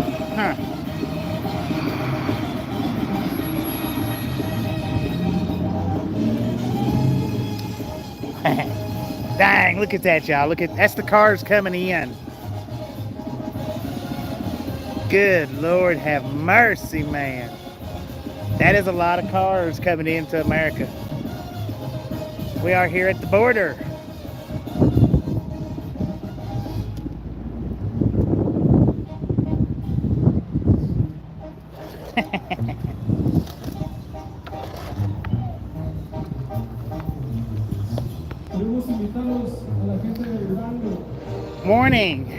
Dang, look at that, y'all. That's the cars coming in. Good Lord, have mercy, man. That is a lot of cars coming into America. We are here at the border. Warning,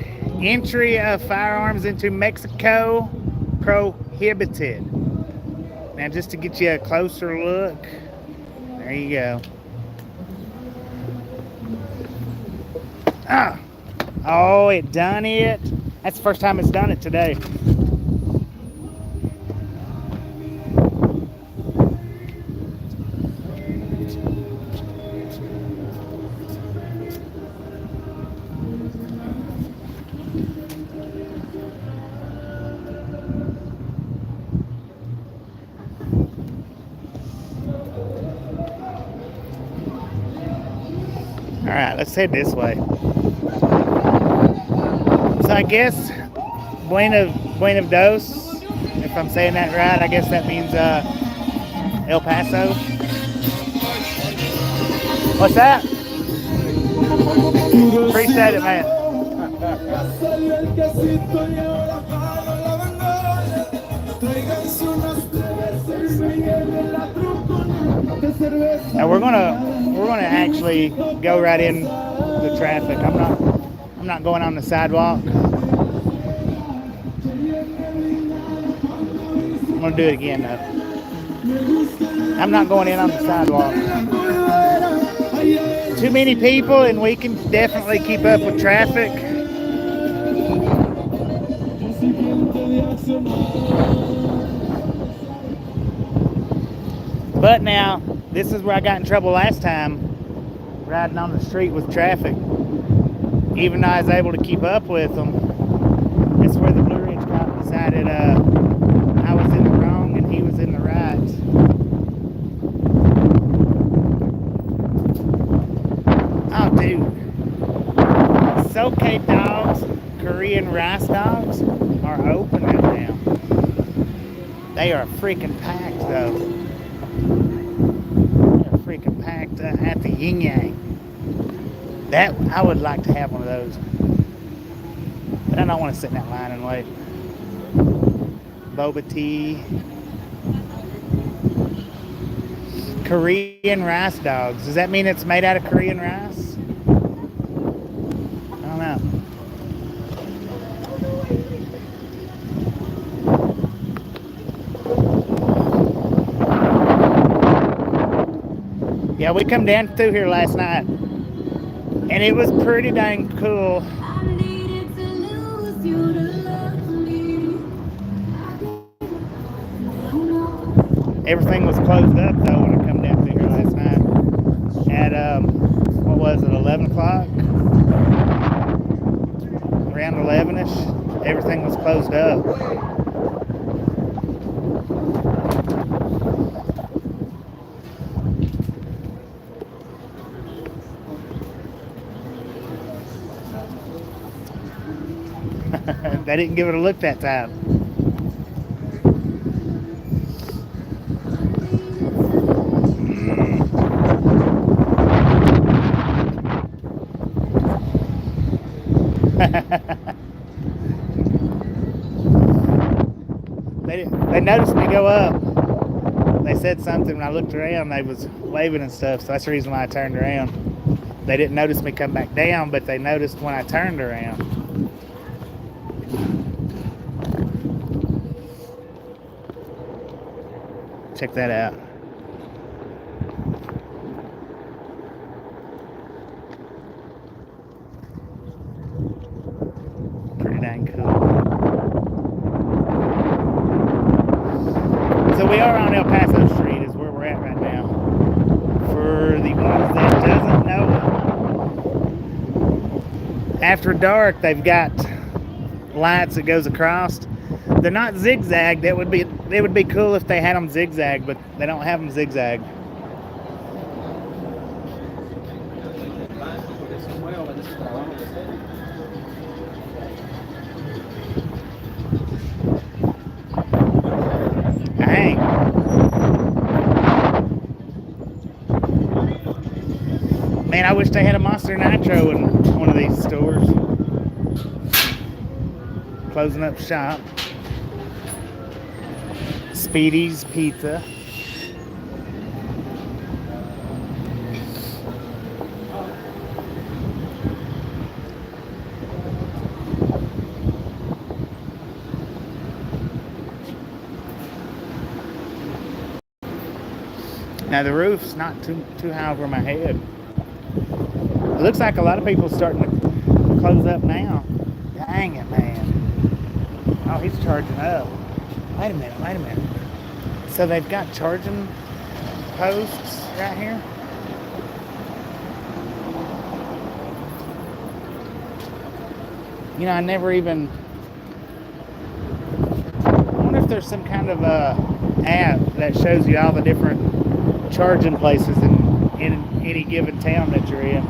entry of firearms into Mexico prohibited. Now just to get you a closer look, there you go. Oh, it done it. That's the first time it's done it today. All right, let's head this way. So I guess Buena Dos, if I'm saying that right, I guess that means El Paso. What's that? Appreciate it, man. Now we're gonna actually go right in the traffic. I'm not going on the sidewalk. I'm gonna do it again though. I'm not going in on the sidewalk. Too many people, and we can definitely keep up with traffic. But now, this is where I got in trouble last time, riding on the street with traffic. Even though I was able to keep up with them, that's where the Blue Ridge cop decided I was in the wrong and he was in the right. Oh, dude. Soke dogs, Korean rice dogs, are open right now. They are freaking packed, though. They're freaking packed at the Yin Yang. That, I would like to have one of those. But I don't want to sit in that line and wait. Boba tea. Korean rice dogs. Does that mean it's made out of Korean rice? I don't know. Yeah, we come down through here last night. And it was pretty dang cool. Everything was closed up though when I come down through here last night. At what was it, 11 o'clock? Around 11ish, everything was closed up. They didn't give it a look that time. They noticed me go up. they said something when I looked around. They was waving and stuff, so that's the reason why I turned around. They didn't notice me come back down, but they noticed when I turned around. Check that out. Pretty dang cool. So we are on El Paso Street is where we're at right now. For the ones that doesn't know it, after dark they've got lights that goes across. They're not zigzag. It would be cool if they had them zigzag, but they don't have them zigzag. Dang. Man, I wish they had a Monster Nitro in one of these stores. Closing up shop. Speedy's Pizza. Now the roof's not too high over my head. It looks like a lot of people are starting to close up now. Dang it, man. Oh, he's charging up. Wait a minute. So they've got charging posts right here. You know, I never even... I wonder if there's some kind of app that shows you all the different charging places in any given town that you're in.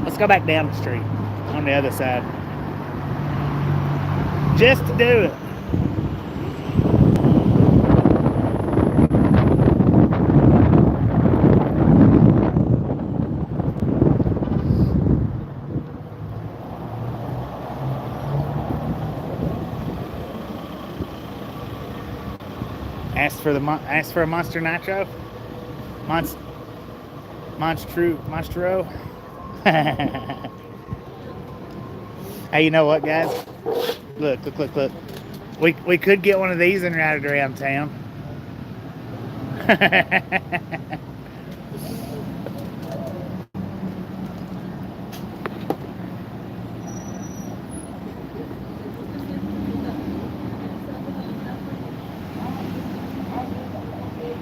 Let's go back down the street on the other side. Just to do it. Ask for a Monster Nitro. Monstro. Hey, you know what, guys? Look. We could get one of these and ride it around town.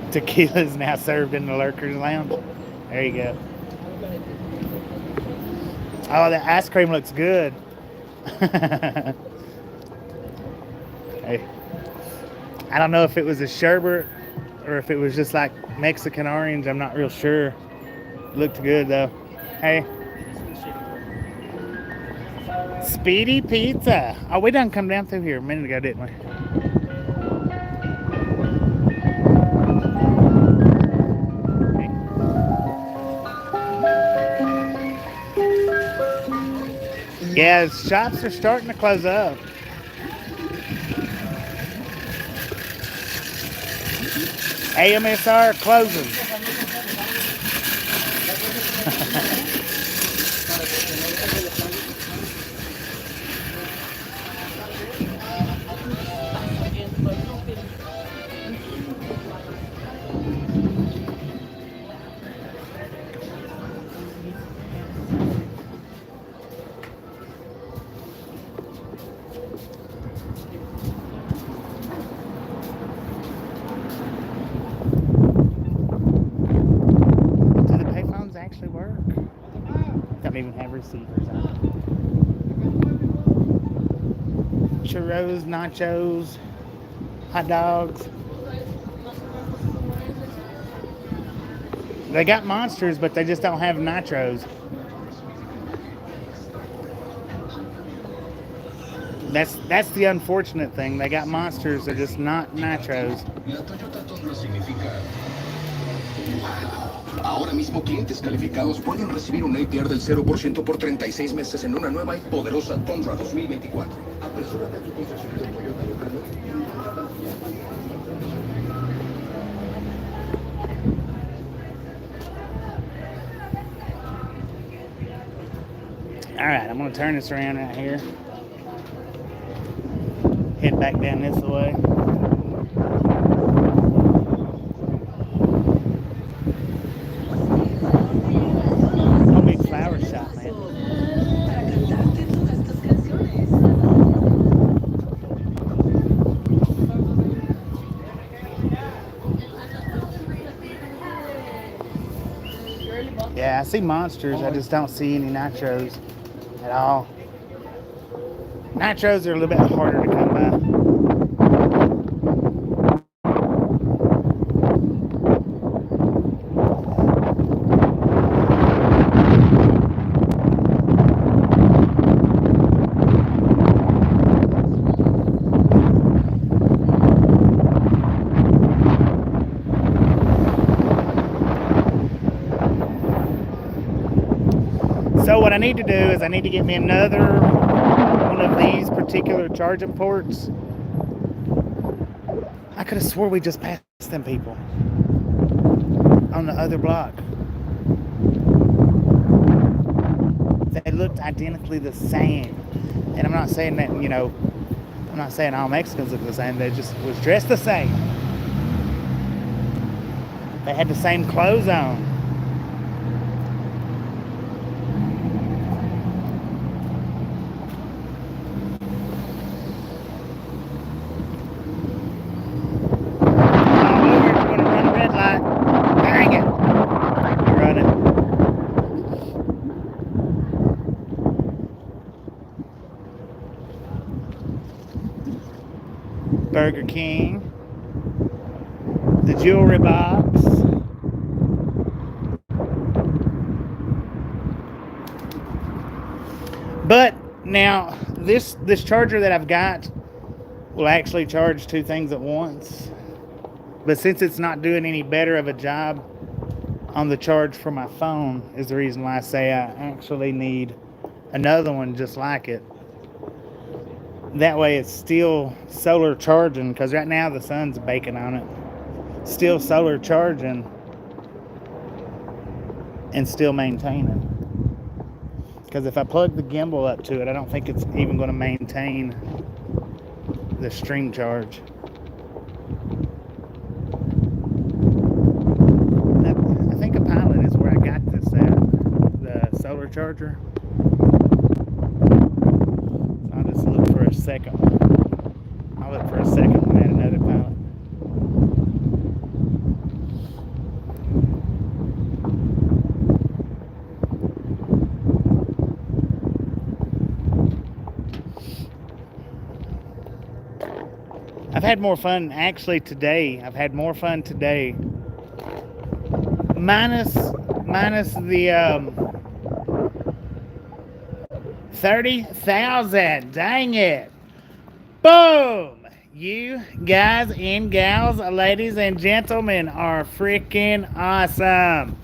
Tequila is now served in the Lurkers Lounge. There you go. Oh, the ice cream looks good. Hey, I don't know if it was a sherbet or if it was just like Mexican orange. I'm not real sure. Looked good though. Hey. Speedy Pizza. Oh, we done come down through here a minute ago, didn't we? Yeah, shops are starting to close up. AMSR closing. Actually work. Don't even have receivers on. Churros, nachos, hot dogs. They got monsters, but they just don't have nitros. That's the unfortunate thing. They got monsters, they're just not nitros. Ahora mismo clientes calificados pueden recibir un APR del 0% por 36 meses en una nueva y poderosa Tundra 2024. Apresúrate a tu concesionario Toyota local All right, I'm gonna turn this around right here. Head back down this way. Oh, big flower shop, man. Yeah, I see monsters. I just don't see any nitros at all. Nitros are a little bit harder to come by. So what I need to do is I need to get me another one of these particular charging ports. I could have swore we just passed them people on the other block. They looked identically the same. And I'm not saying that, you know, I'm not saying all Mexicans look the same. They just was dressed the same. They had the same clothes on. Burger King, the jewelry box, but now this charger that I've got will actually charge two things at once, but since it's not doing any better of a job on the charge for my phone is the reason why I say I actually need another one just like it. That way it's still solar charging, because right now the sun's baking on it. Still solar charging and still maintaining. Because if I plug the gimbal up to it, I don't think it's even going to maintain the stream charge. I think a Pilot is where I got this at, the solar charger. A second one. I'll look for a second one at another Pilot. I've had more fun actually today. I've had more fun today. Minus the 30,000. Dang it. Boom. You guys and gals, ladies and gentlemen, are freaking awesome.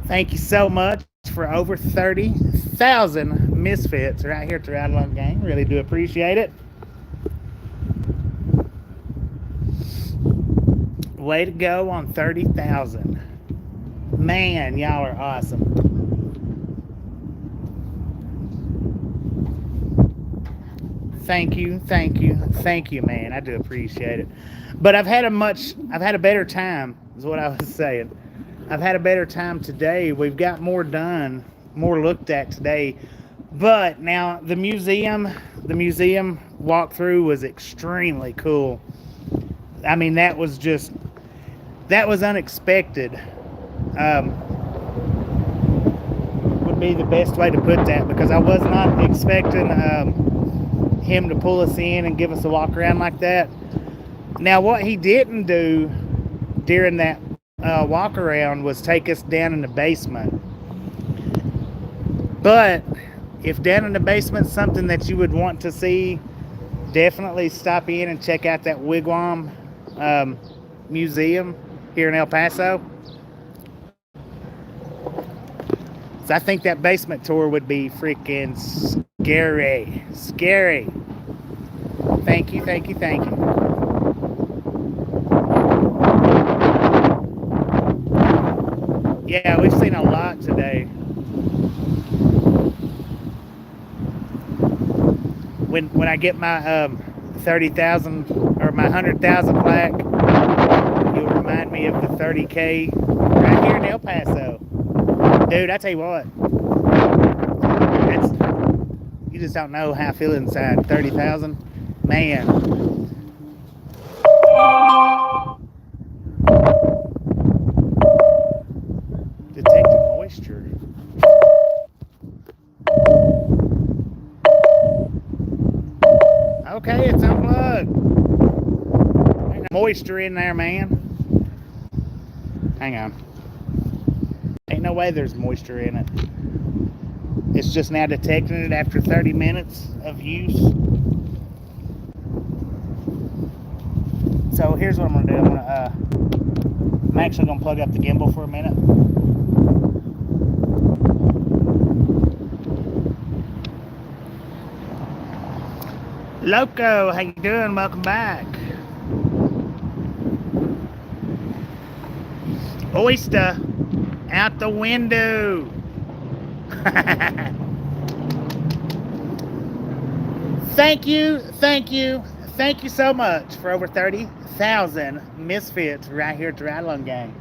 Thank you so much for over 30,000 misfits right here at Ride Along Gang. Really do appreciate it. Way to go on 30,000. Man, y'all are awesome. Thank you, man. I do appreciate it. But I've had a better time, is what I was saying. I've had a better time today. We've got more done, more looked at today. But now the museum walkthrough was extremely cool. I mean, that was unexpected. Would be the best way to put that, because I was not expecting him to pull us in and give us a walk around like that. Now, what he didn't do during that walk around was take us down in the basement. But if down in the basement is something that you would want to see, definitely stop in and check out that Wigwam Museum here in El Paso. So I think that basement tour would be freaking scary. Scary. Thank you, thank you, thank you. Yeah, we've seen a lot today. When I get my 30,000 or my 100,000 plaque, you'll remind me of the 30K right here in El Paso. Dude, I tell you what, you just don't know how I feel inside. 30,000, man. Detected moisture. Okay, it's unplugged. Ain't no moisture in there, man. Hang on. Ain't no way there's moisture in it. It's just now detecting it after 30 minutes of use. So here's what I'm gonna do. I'm actually gonna plug up the gimbal for a minute. Loco, how you doing? Welcome back. Oyster, out the window. Thank you so much for over 30,000 misfits right here at the Ride Along Gang.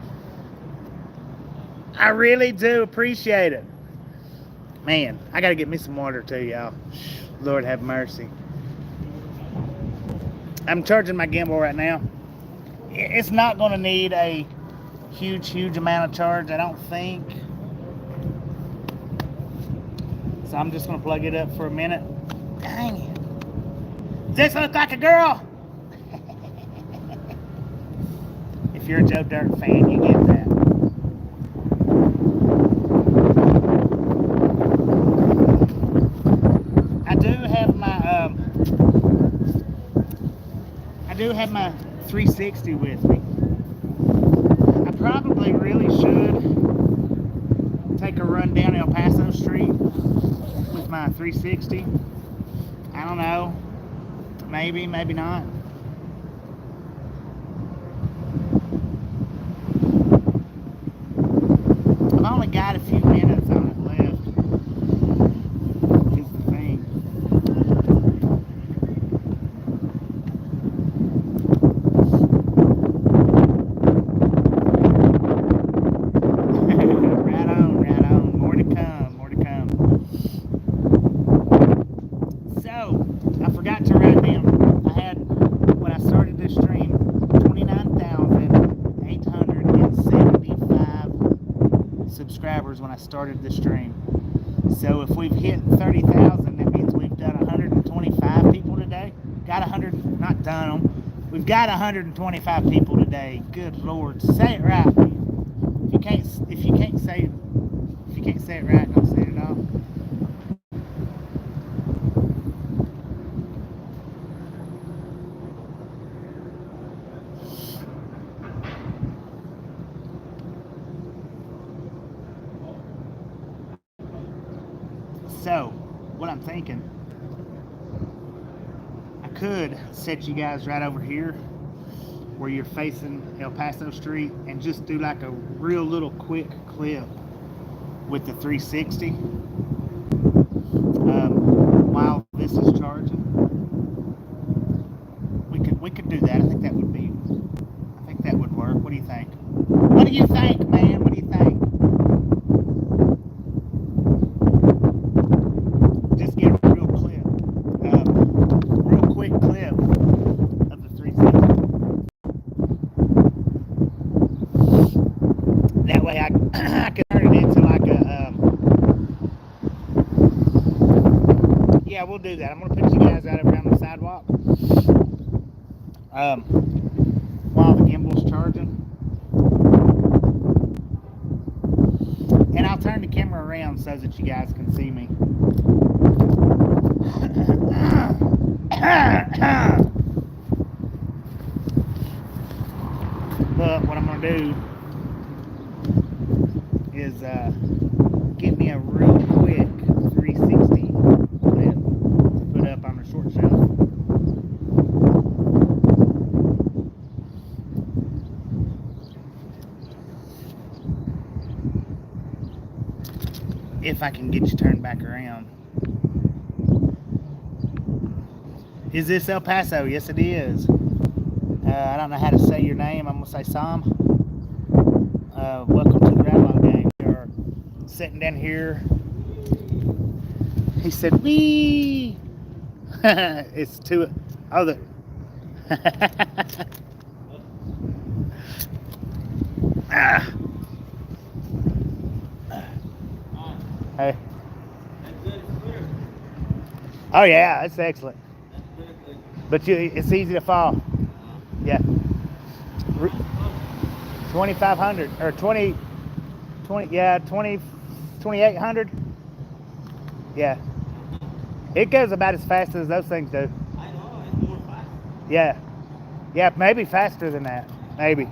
I really do appreciate it. Man, I gotta get me some water too, y'all. Lord have mercy. I'm charging my gimbal right now. It's not gonna need a huge amount of charge, I don't think. So I'm just gonna plug it up for a minute. Dang it. Does this look like a girl? If you're a Joe Dirt fan, you get that. I do have my 360 with me. I probably really should take a run down El Paso Street with my 360. I don't know. Maybe, maybe not. I've only got a few minutes on it left. Is the thing. Right on, right on. More to come, more to come. So, I forgot to write down. I had, when I started this stream, 29,875 subscribers when I started the stream. So if we've hit 30,000, that means we've done 125 people today. Got 100, not done them. We've got 125 people today. Good Lord, say it right. If you can't say it right, don't say it at all. So, what I'm thinking, I could set you guys right over here where you're facing El Paso Street and just do like a real little quick clip with the 360 while this is charging. We could do that. I think that would work. What do you think? What do you think, man? What do you think? Just get a real clip, real quick clip of the 360. That way I can turn it into like a, yeah, we'll do that. I'm going to put you guys out around the sidewalk while the gimbal's charging. And I'll turn the camera around so that you guys can see me. But what I'm going to do is get me a real quick 360 clip to put up on the short shelf. If I can get you turned back around. Is this El Paso? Yes, it is. I don't know how to say your name. I'm going to say Sam. Welcome to the Grandma Gang. We are sitting down here. He said, wee! It's too... Oh, the... Ah. Hey. Oh yeah, it's excellent. But it's easy to fall. Yeah. 2,500 or 20, yeah, 2,800. Yeah. It goes about as fast as those things do. I know, it's more fast. Yeah. Yeah, maybe faster than that. Maybe.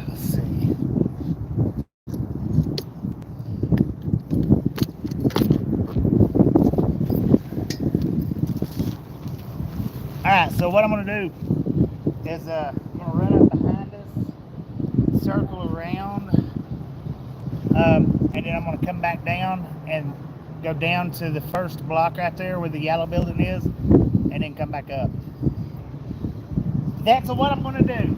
Let's see. Alright, so what I'm going to do is I'm going to run up behind us, circle around, and then I'm going to come back down and go down to the first block right there where the yellow building is, and then come back up. That's what I'm going to do.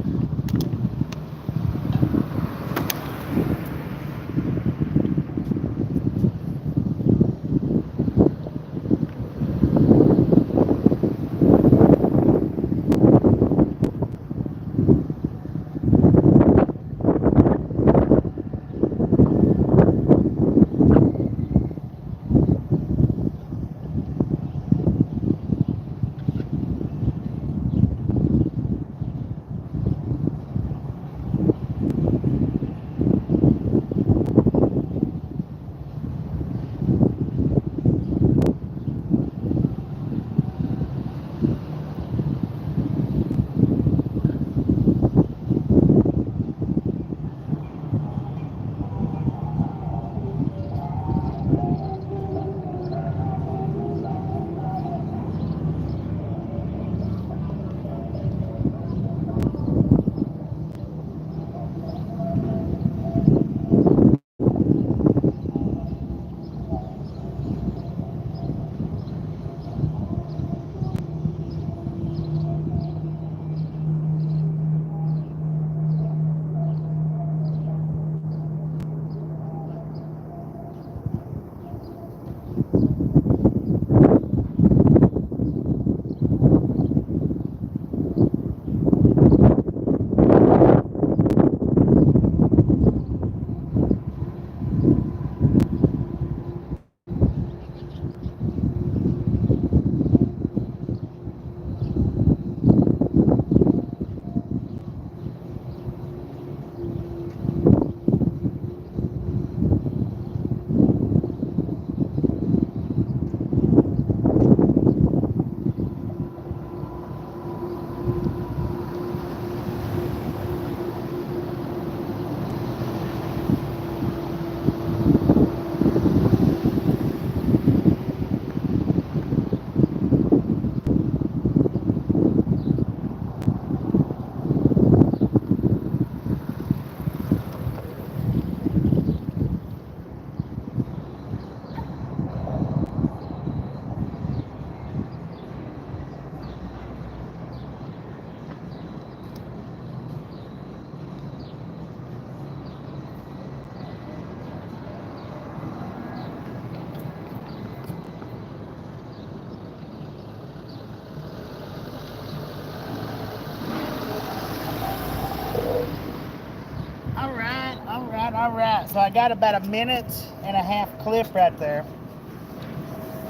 All right. So I got about 1.5 minute clip right there.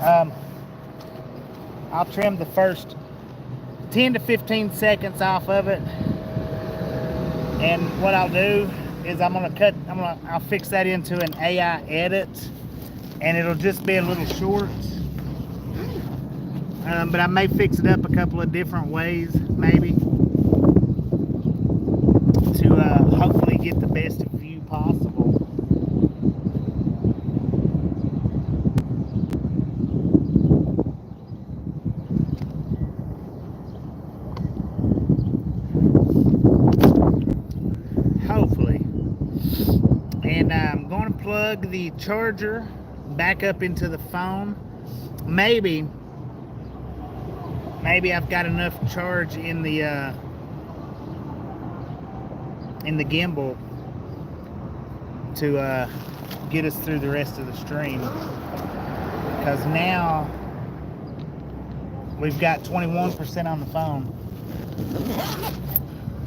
I'll trim the first 10 to 15 seconds off of it. And what I'll do is I'll fix that into an AI edit, and it'll just be a little short. But I may fix it up a couple of different ways, maybe, to hopefully get the best view possible. Hopefully. And I'm going to plug the charger back up into the phone. Maybe I've got enough charge in the gimbal to get us through the rest of the stream, because now we've got 21% on the phone,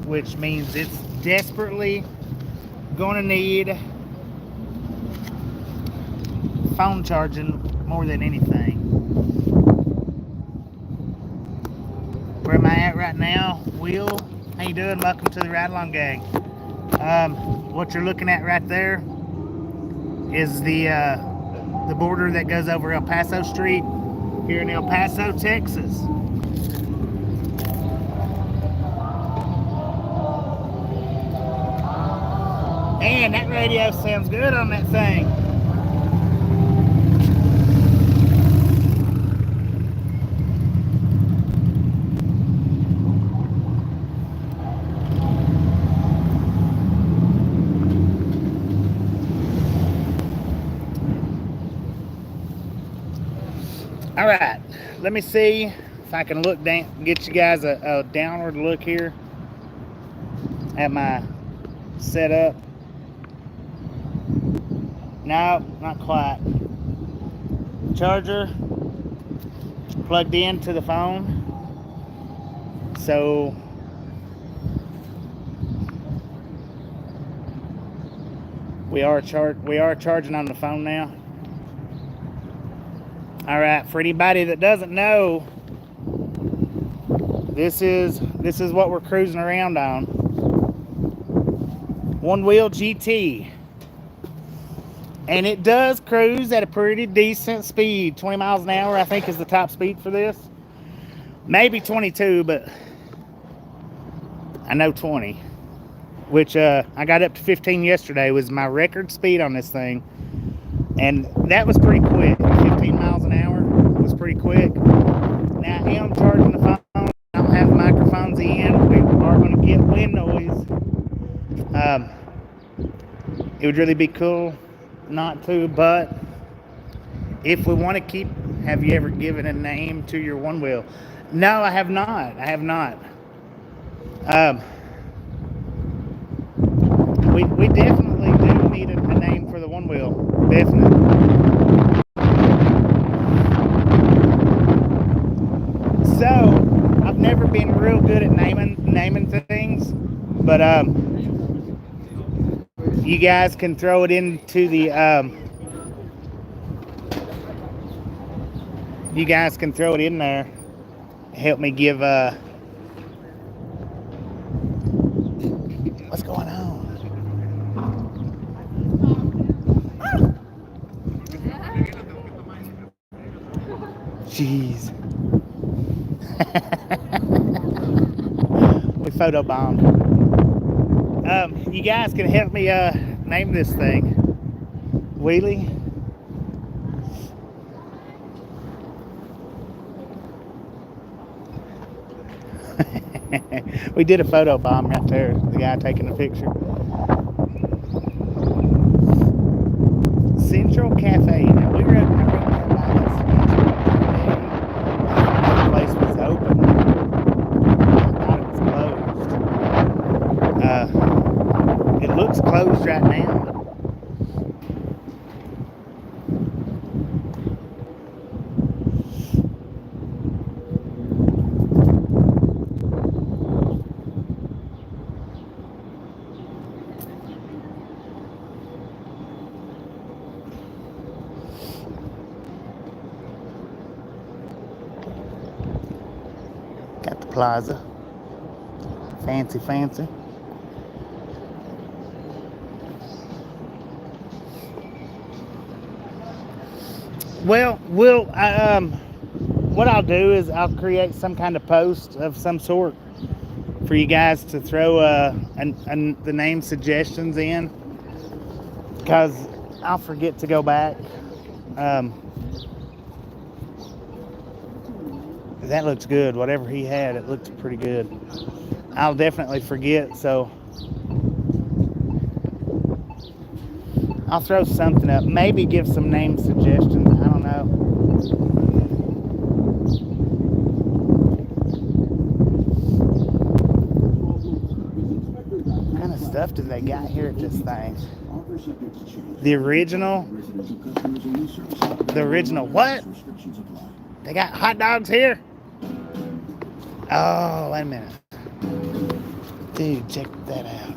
which means it's desperately going to need phone charging more than anything. Where am I at right now? Will, how you doing? Welcome to the Ride Along Gang. What you're looking at right there is the border that goes over El Paso Street here in El Paso, Texas. Man, that radio sounds good on that thing. All right, let me see if I can look down, get you guys a downward look here at my setup. No, not quite. Charger plugged into the phone, so we are charging on the phone now. All right, for anybody that doesn't know, this is what we're cruising around on. One wheel GT. And it does cruise at a pretty decent speed. 20 miles an hour, I think, is the top speed for this. Maybe 22, but I know 20. Which I got up to 15 yesterday, was my record speed on this thing. And that was pretty quick. 15 miles an hour was pretty quick. Now I am charging the phone. I don't have the microphones in. We are going to get wind noise. It would really be cool not to, but if we want to keep, have you ever given a name to your one wheel? No, I have not. I have not. We definitely do need a name for the one wheel. Definitely. So I've never been real good at naming things, but you guys can throw it into the you guys can throw it in there. Help me give what's going on? Jeez. We photobombed. You guys can help me name this thing. Wheelie. We did a photo bomb right there. The guy taking the picture. Central Cafe. Now we rode by this the place was open. I thought it was closed. It looks closed right now. plaza. Fancy, fancy. Well, what I'll do is I'll create some kind of post of some sort for you guys to throw the name suggestions in, because I'll forget to go back. That looks good. Whatever he had, it looked pretty good. I'll definitely forget, so I'll throw something up. Maybe give some name suggestions. I don't know. What kind of stuff do they got here at this thing? The original what? They got hot dogs here? Oh, wait a minute. Dude, check that out.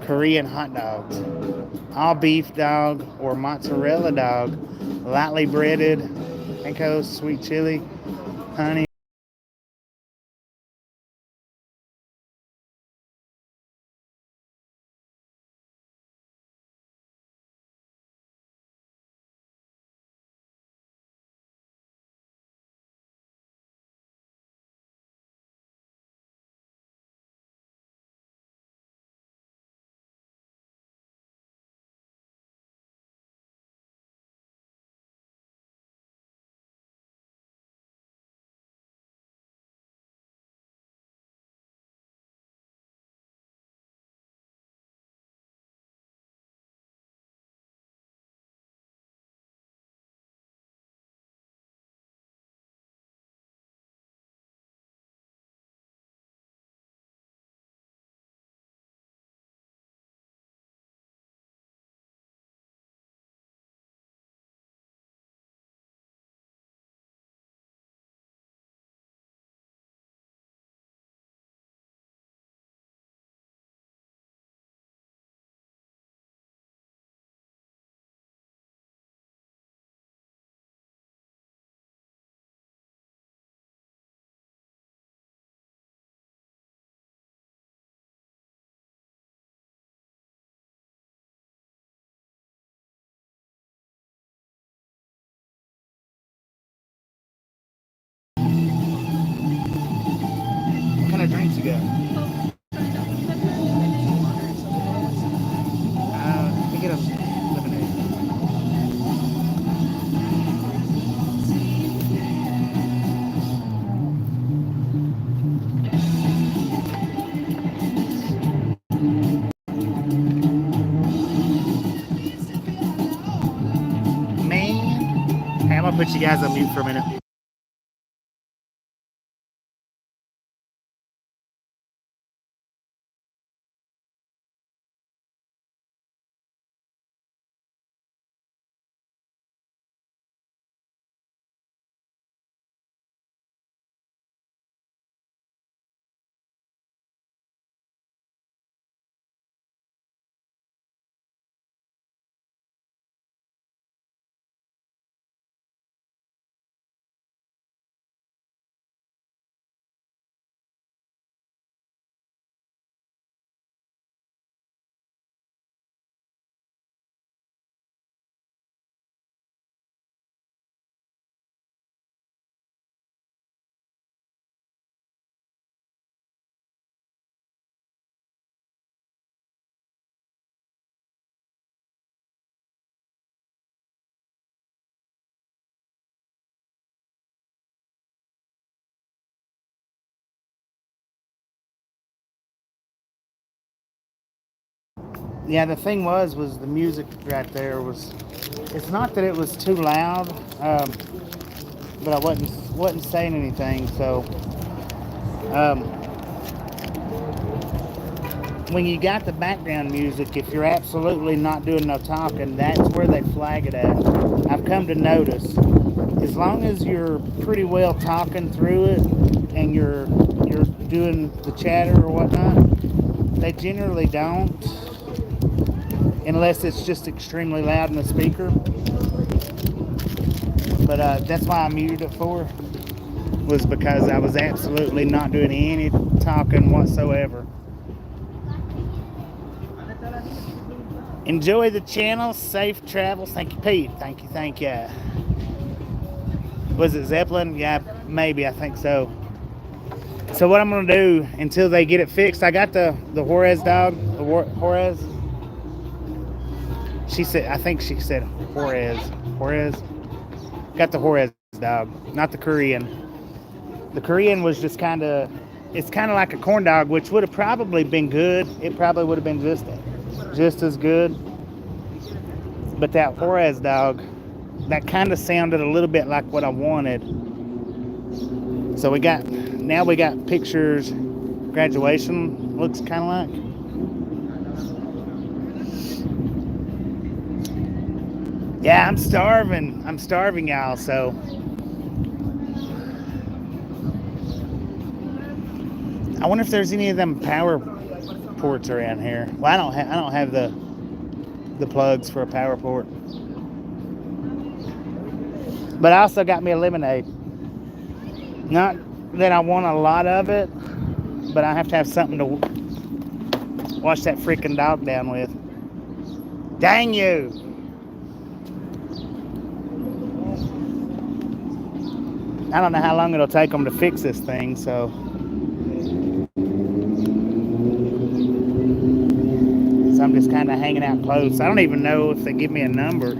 Korean hot dogs. All beef dog or mozzarella dog. Lightly breaded. Panko, sweet chili, honey. What kind of drinks you got? Let me get a lemonade. Man. Hey, I'm gonna put you guys on mute for a minute. Yeah, the thing was the music right there was. It's not that it was too loud, but I wasn't saying anything. So um, when you got the background music, if you're absolutely not doing no talking, that's where they flag it at. I've come to notice, as long as you're pretty well talking through it and you're doing the chatter or whatnot, they generally don't, unless it's just extremely loud in the speaker. But that's why I muted it for. was because I was absolutely not doing any talking whatsoever. Enjoy the channel. Safe travels. Thank you, Pete. Thank you, thank you. Was it Zeppelin? Yeah, maybe. I think so. So what I'm going to do until they get it fixed, I got the Juarez dog. The Juarez. She said, I think she said Juarez. Juarez. Got the Juarez dog, not the Korean. The Korean was just kind of, it's kind of like a corn dog, which would have probably been good. It probably would have been just as good. But that Juarez dog, that kind of sounded a little bit like what I wanted. So now we got pictures. Graduation looks kind of like. Yeah, I'm starving. I'm starving, y'all. So I wonder if there's any of them power ports around here. Well, I don't have the plugs for a power port. But I also got me a lemonade. Not that I want a lot of it, but I have to have something to wash that freaking dog down with. Dang you! I don't know how long it'll take them to fix this thing, so. So I'm just kind of hanging out close. I don't even know if they give me a number.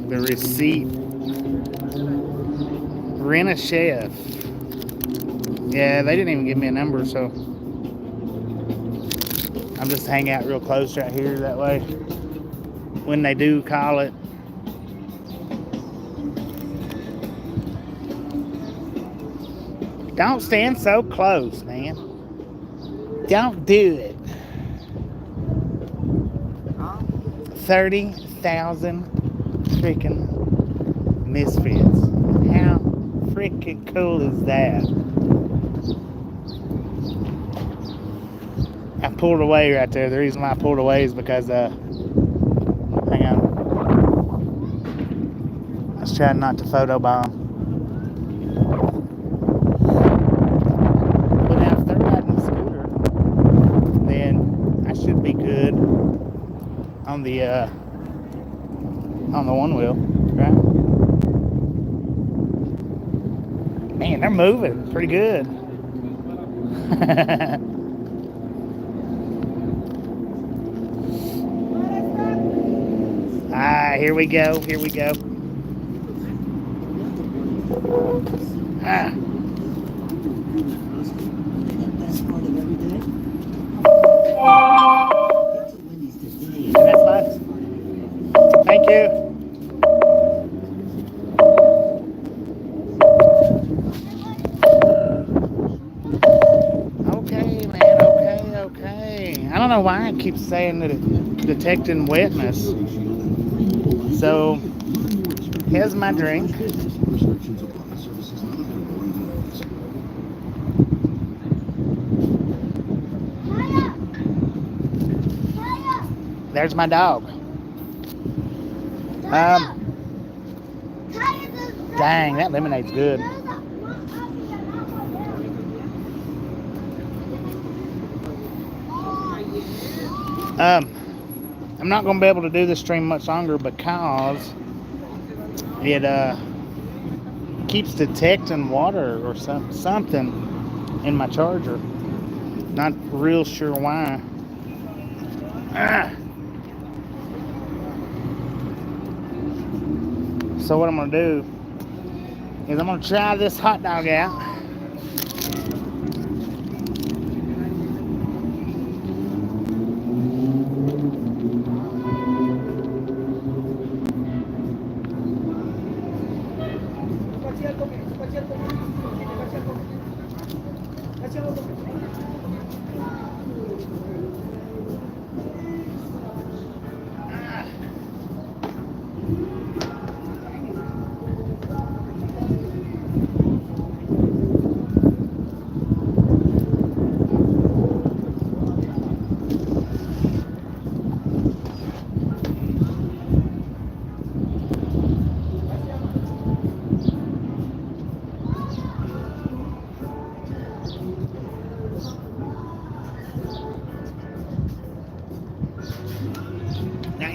The receipt. Rent a chef. Yeah, they didn't even give me a number, so I'm just hanging out real close right here. That way, when they do call it. Don't stand so close, man. Don't do it. 30,000 freaking misfits. How freaking cool is that? I pulled away right there. The reason why I pulled away is because, hang on. I was trying not to photobomb. But now if they're riding a scooter, then I should be good on the one wheel, right? Man, they're moving pretty good. Here we go. Here we go. That's fine. Thank you. Okay, man. Okay. I don't know why I keep saying that it's detecting wetness. So, here's my drink. There's my dog. Dang, that lemonade's good. I'm not going to be able to do this stream much longer because it keeps detecting water or something in my charger. Not real sure why. So what I'm going to do is I'm going to try this hot dog out.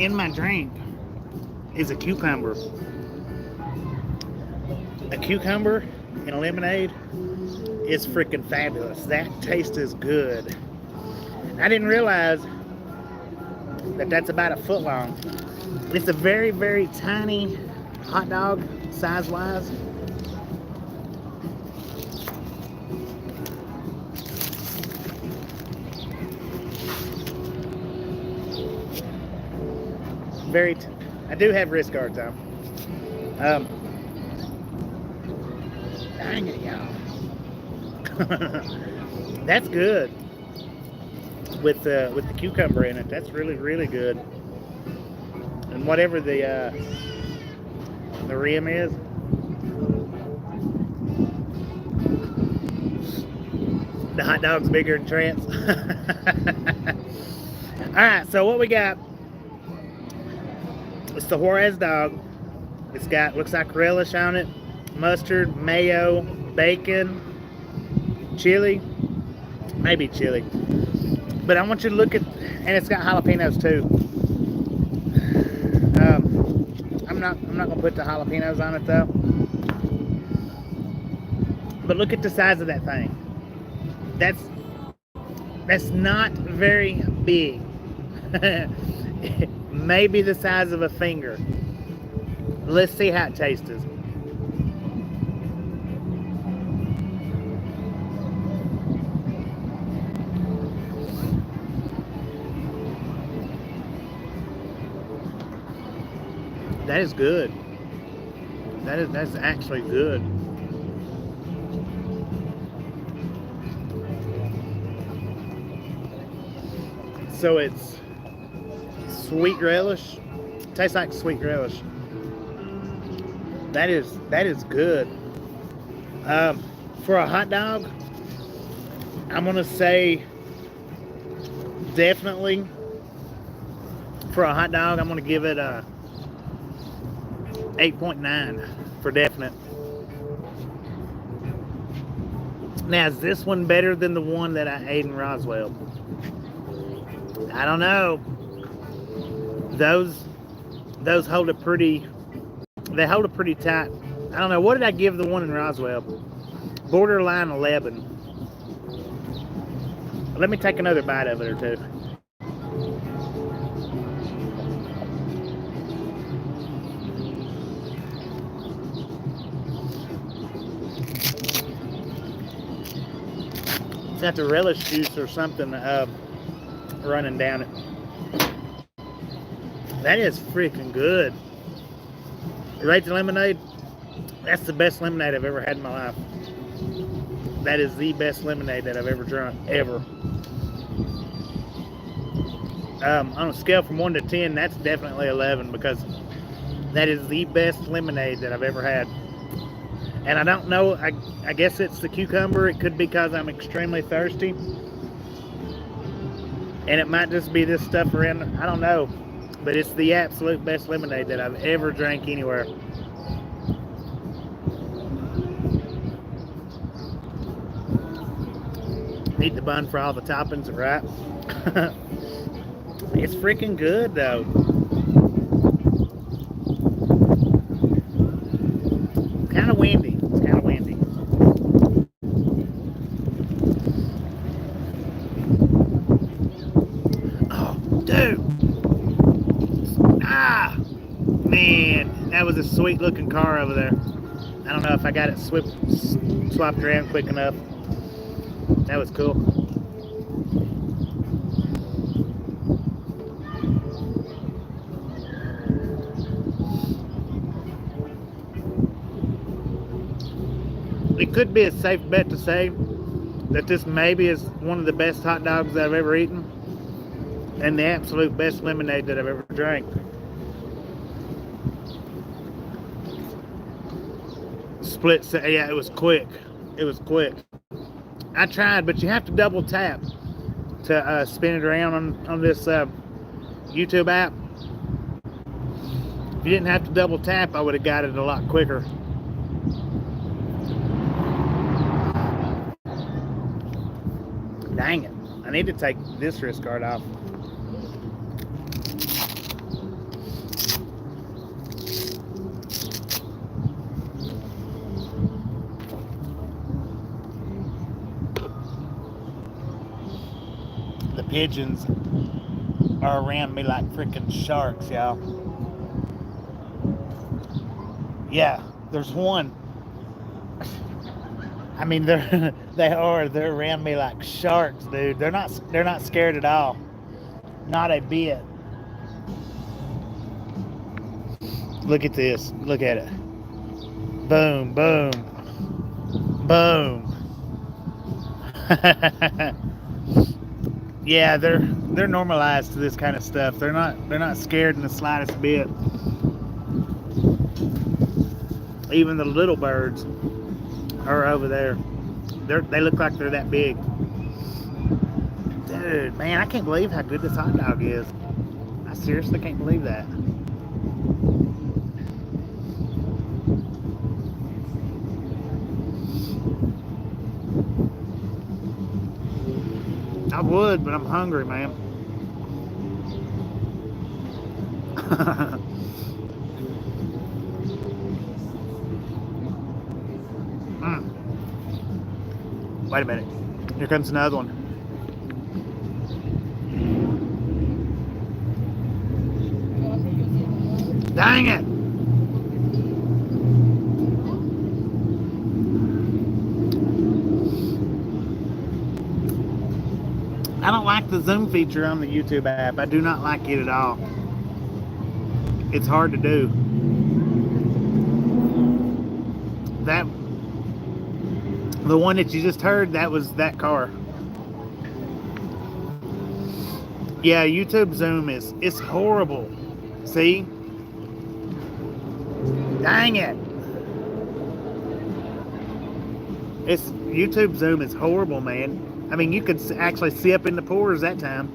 in my drink is a cucumber. A cucumber in a lemonade is freaking fabulous. That taste is good. I didn't realize that that's about a foot long. It's a very, very tiny hot dog size-wise. I do have wrist guards on. Dang it, y'all. That's good. With the cucumber in it. That's really, really good. And whatever the rim is. The hot dog's bigger than Trent's. Alright, so what we got? It's the Juarez dog. It's got, looks like relish on it, mustard, mayo, bacon, chili, maybe chili. But I want you to look at, and it's got jalapenos too. I'm not gonna put the jalapenos on it though. But look at the size of that thing. That's not very big. Maybe the size of a finger. Let's see how it tastes. That is good. That's actually good. So it's sweet relish. Tastes like sweet relish. That is good. For a hot dog, I'm gonna say definitely. For a hot dog, I'm gonna give it a 8.9 for definite. Now, is this one better than the one that I ate in Roswell? I don't know. Those hold it pretty. They hold it pretty tight. I don't know. What did I give the one in Roswell? Borderline 11. Let me take another bite of it or two. It's got the relish juice or something running down it. That is freaking good. You rate the lemonade? That's the best lemonade I've ever had in my life. That is the best lemonade that I've ever drunk, ever. On a scale from 1 to 10, that's definitely 11 because that is the best lemonade that I've ever had. And I don't know, I guess it's the cucumber. It could be because I'm extremely thirsty. And it might just be this stuff around, I don't know. But it's the absolute best lemonade that I've ever drank anywhere. Need the bun for all the toppings, right? It's freaking good though. Kind of windy. It's kind of windy. Oh, dude. Ah, man, that was a sweet looking car over there. I don't know if I got it swapped around quick enough. That was cool. It could be a safe bet to say that this maybe is one of the best hot dogs that I've ever eaten and the absolute best lemonade that I've ever drank. Split, yeah, it was quick. It was quick. I tried, but you have to double tap to spin it around on this YouTube app. If you didn't have to double tap, I would have got it a lot quicker. Dang it. I need to take this wrist guard off. pigeons are around me like freaking sharks, y'all. Yeah, there's one. I mean, they're around me like sharks, dude. They're not scared at all. Not a bit. Look at this. Look at it. Boom, boom, boom. Yeah, they're normalized to this kind of stuff. They're not scared in the slightest bit. Even the little birds are over there. They look like they're that big. Dude, man, I can't believe how good this hot dog is. I seriously can't believe that. I would, but I'm hungry, man. Wait a minute. Here comes another one. Dang it! I don't like the zoom feature on the YouTube app. I do not like it at all. It's hard to do. The one that you just heard, that was that car. Yeah, YouTube zoom it's horrible. See? Dang it. YouTube zoom is horrible, man. I mean, you could actually see up in the pores that time.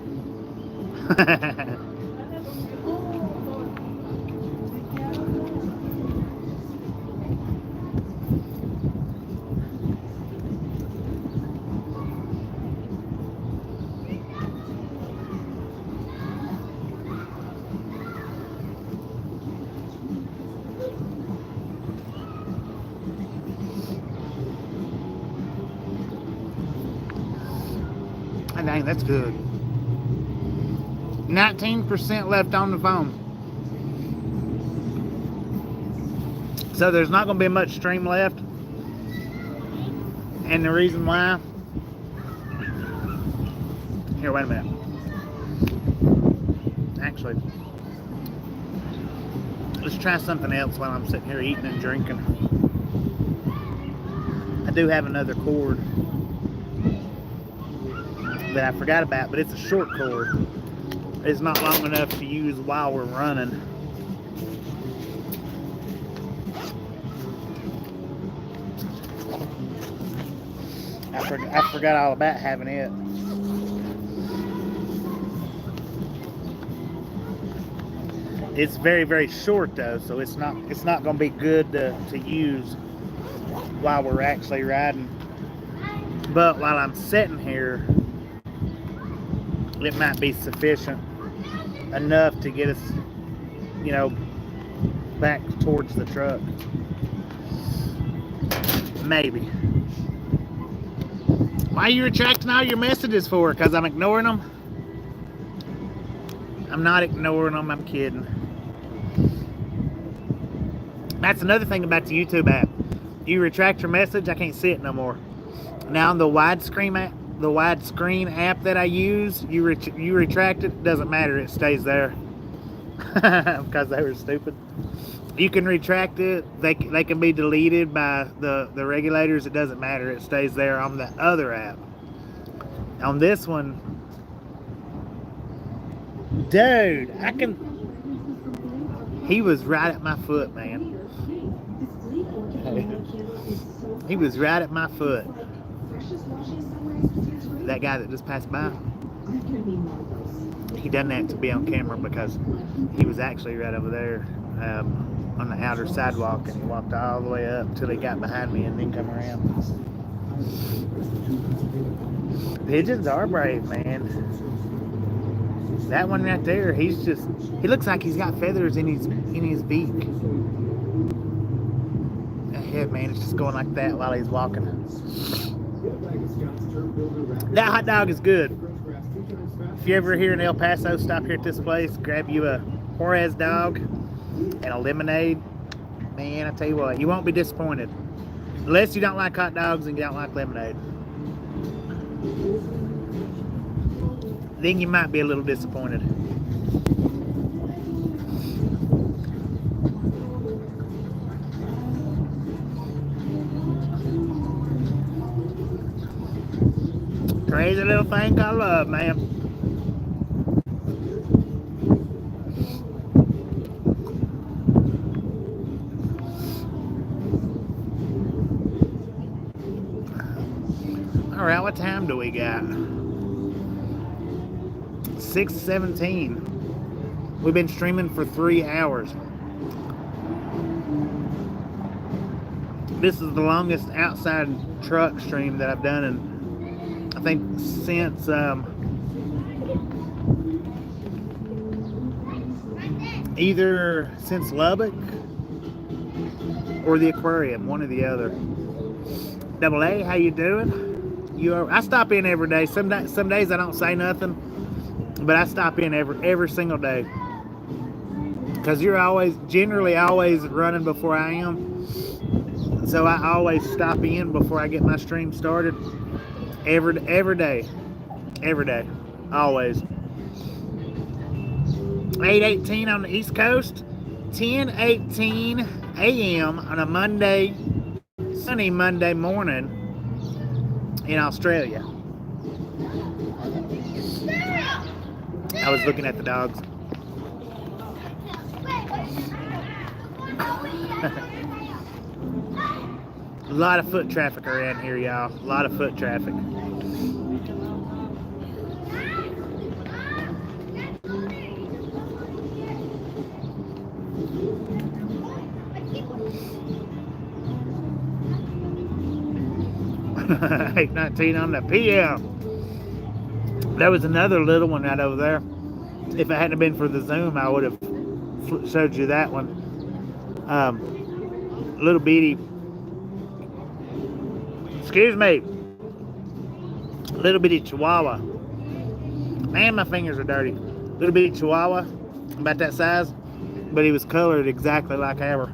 Dang, that's good. 19% left on the phone. So there's not going to be much stream left. And the reason why... Here, wait a minute. Actually, let's try something else while I'm sitting here eating and drinking. I do have another cord that I forgot about, but it's a short cord. It's not long enough to use while we're running. I forgot all about having it. It's very, very short though, so it's not going to be good to use while we're actually riding. But while I'm sitting here, it might be sufficient enough to get us, you know, back towards the truck. Maybe. Why are you retracting all your messages for? Because I'm ignoring them? I'm not ignoring them, I'm kidding. That's another thing about the YouTube app. You retract your message, I can't see it no more. Now on the widescreen app that I use, you retract it, doesn't matter, it stays there. Because they were stupid. You can retract it, they can be deleted by the regulators, it doesn't matter, it stays there on the other app. On this one, dude, he was right at my foot, man. He was right at my foot. That guy that just passed by, he done that to be on camera because he was actually right over there on the outer sidewalk, and he walked all the way up till he got behind me and then come around. Pigeons are brave, man. That one right there, he looks like he's got feathers in his beak. Yeah, man, it's just going like that while he's walking. That hot dog is good. if you're ever here in El Paso, stop here at this place, grab you a Juarez dog and a lemonade. Man, I tell you what, you won't be disappointed. Unless you don't like hot dogs and you don't like lemonade. Then you might be a little disappointed. Crazy little thing I love, man. All right, what time do we got? 6:17. We've been streaming for 3 hours. This is the longest outside truck stream that I've done in, I think, since either since Lubbock or the aquarium, one or the other. Double A, how you doing? I stop in every day. Some days I don't say nothing, but I stop in every single day because you're generally always running before I am. So I always stop in before I get my stream started. Every day, always. 8:18 on the East Coast, 10:18 a.m. on a sunny Monday morning in Australia. I was looking at the dogs. A lot of foot traffic around here, y'all. A lot of foot traffic. $8:19 on the PM. There was another little one right over there. If it hadn't been for the Zoom, I would have showed you that one. Little bitty. Excuse me. Little bitty Chihuahua. Man, my fingers are dirty. Little bitty Chihuahua, about that size, but he was colored exactly like ever.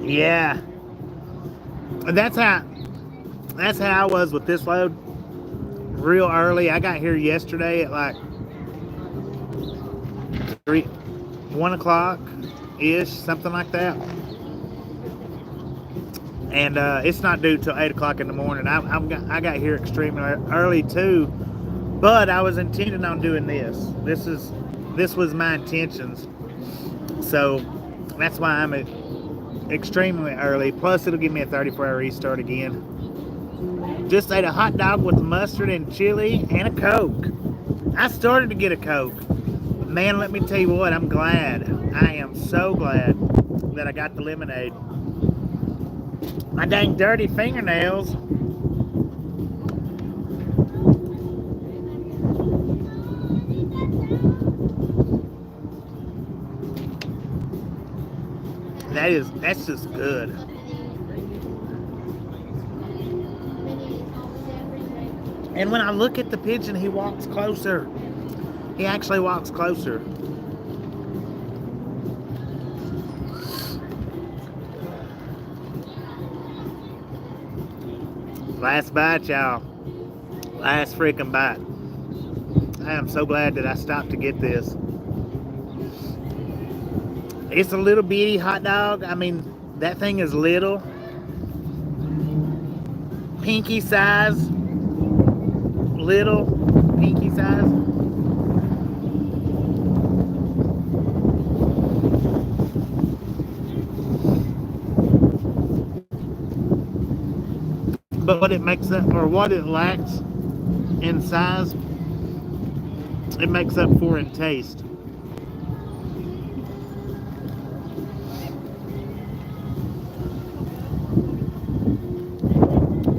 Yeah, that's how I was with this load. Real early. I got here yesterday at like 1 o'clock ish, something like that. And it's not due till 8 o'clock in the morning. I got here extremely early too, but I was intending on doing this. This was my intentions. So that's why I'm extremely early. Plus, it'll give me a 34-hour restart again. Just ate a hot dog with mustard and chili and a Coke. I started to get a Coke. But man, let me tell you what, I'm glad. I am so glad that I got the lemonade. My dang dirty fingernails. That's just good. And when I look at the pigeon, he walks closer. He actually walks closer. Last bite, y'all. Last freaking bite. I am so glad that I stopped to get this. It's a little bitty hot dog. I mean, that thing is little. Pinky size. Little. Pinky size. But what it makes up, or what it lacks in size, it makes up for in taste.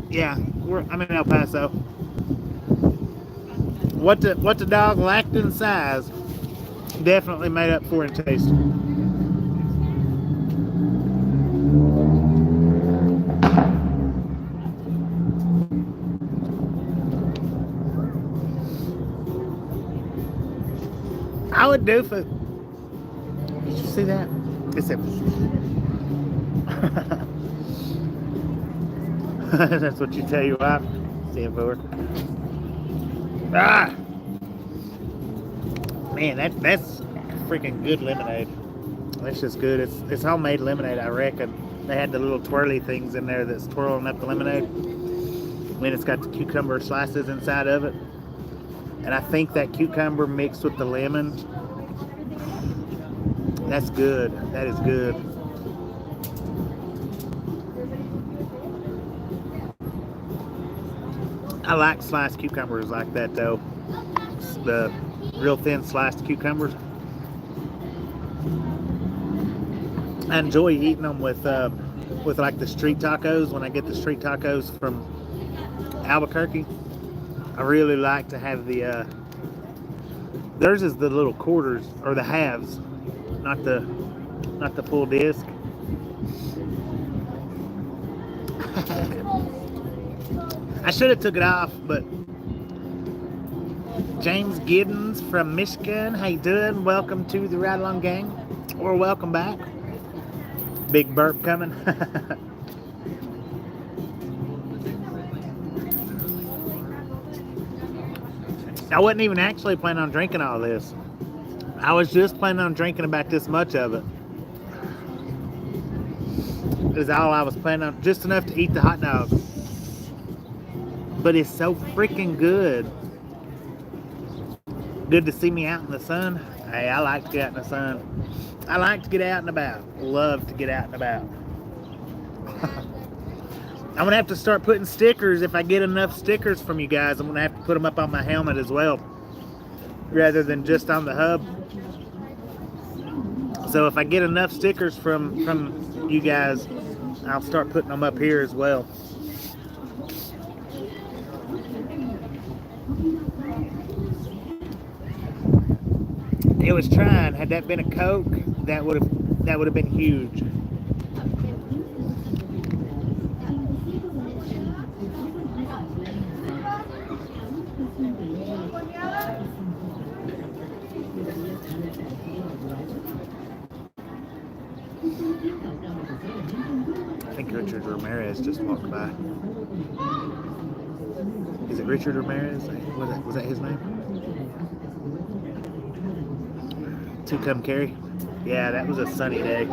Yeah, I'm in El Paso. what the dog lacked in size definitely made up for in taste. I would do for. Did you see that? It's a. That's what you tell your wife. Stand for. Ah, man, that's freaking good lemonade. That's just good. It's homemade lemonade, I reckon. They had the little twirly things in there that's twirling up the lemonade. Then it's got the cucumber slices inside of it. And I think that cucumber mixed with the lemon, that's good. That is good. I like sliced cucumbers like that though. The real thin sliced cucumbers. I enjoy eating them with like the street tacos. When I get the street tacos from Albuquerque, I really like to have the theirs is the little quarters or the halves, not the full disc. I should have took it off, but James Giddens from Michigan, how you doing? Welcome to the Ride Along Gang, or welcome back. Big burp coming. I wasn't even actually planning on drinking all this. I was just planning on drinking about this much of it. Is all I was planning on, just enough to eat the hot dog. But it's so freaking good. Good to see me out in the sun. Hey, I like to get out in the sun. I like to get out and about. Love to get out and about. I'm gonna have to start putting stickers. If I get enough stickers from you guys, I'm gonna have to put them up on my helmet as well, rather than just on the hub. So if I get enough stickers from you guys, I'll start putting them up here as well. It was trying. Had that been a Coke, that would have been huge. I think Richard Ramirez just walked by. Is it Richard Ramirez? Was that his name? To come carry? Yeah, that was a sunny day.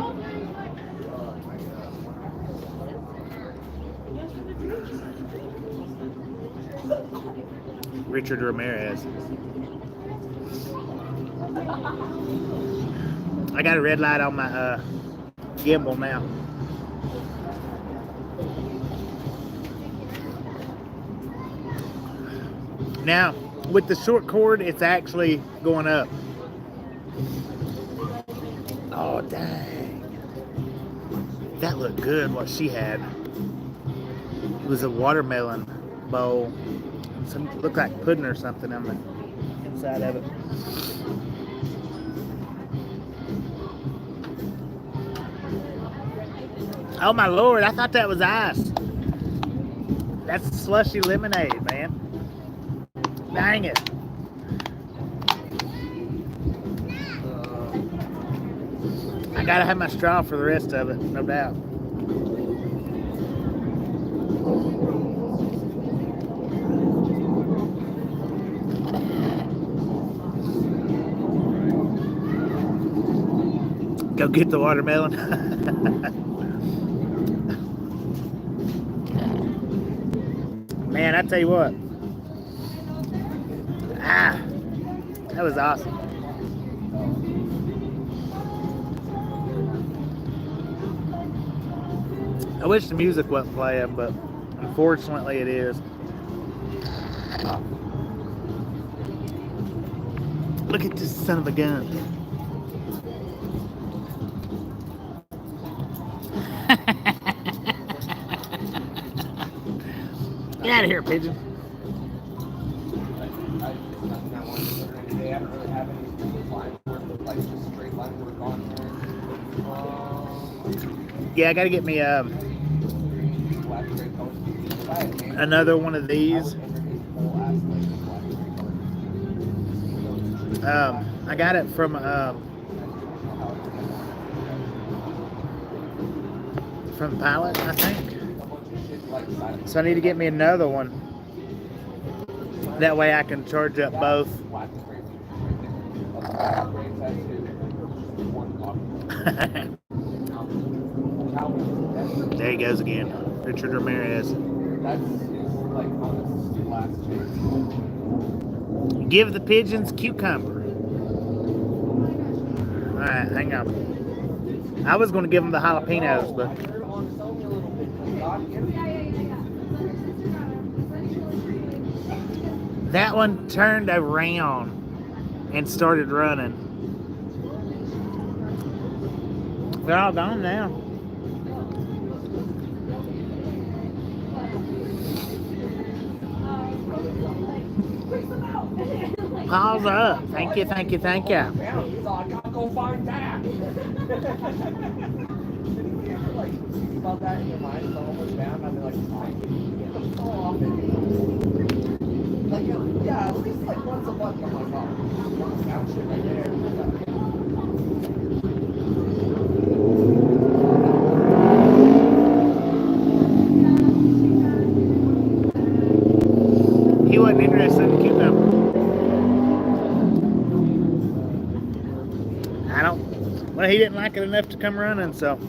Richard Ramirez. I got a red light on my gimbal now. Now, with the short cord, it's actually going up. Oh, dang. That looked good, what she had. It was a watermelon bowl. Some looked like pudding or something on the inside of it. Oh, my Lord. I thought that was ice. That's slushy lemonade, man. Dang it. I gotta have my straw for the rest of it, no doubt. Go get the watermelon. Man, I tell you what. That was awesome. I wish the music wasn't playing, but unfortunately it is. Look at this son of a gun. Get out of here, pigeon. Yeah, I gotta get me another one of these. I got it from Pilot, I think. So I need to get me another one. That way I can charge up both. There he goes again. Richard Ramirez. Give the pigeons cucumber. Alright, hang on. I was going to give them the jalapenos, but... That one turned around and started running. They're all gone now. Paws up. Thank you, thank you, thank you. I gotta go find that. About that in your mind, it's almost down. I'd be like, so often. Like, yeah, at least like once a month. I'm like, oh, that shit right there. He wasn't interested in cucumber. Well, he didn't like it enough to come running, so.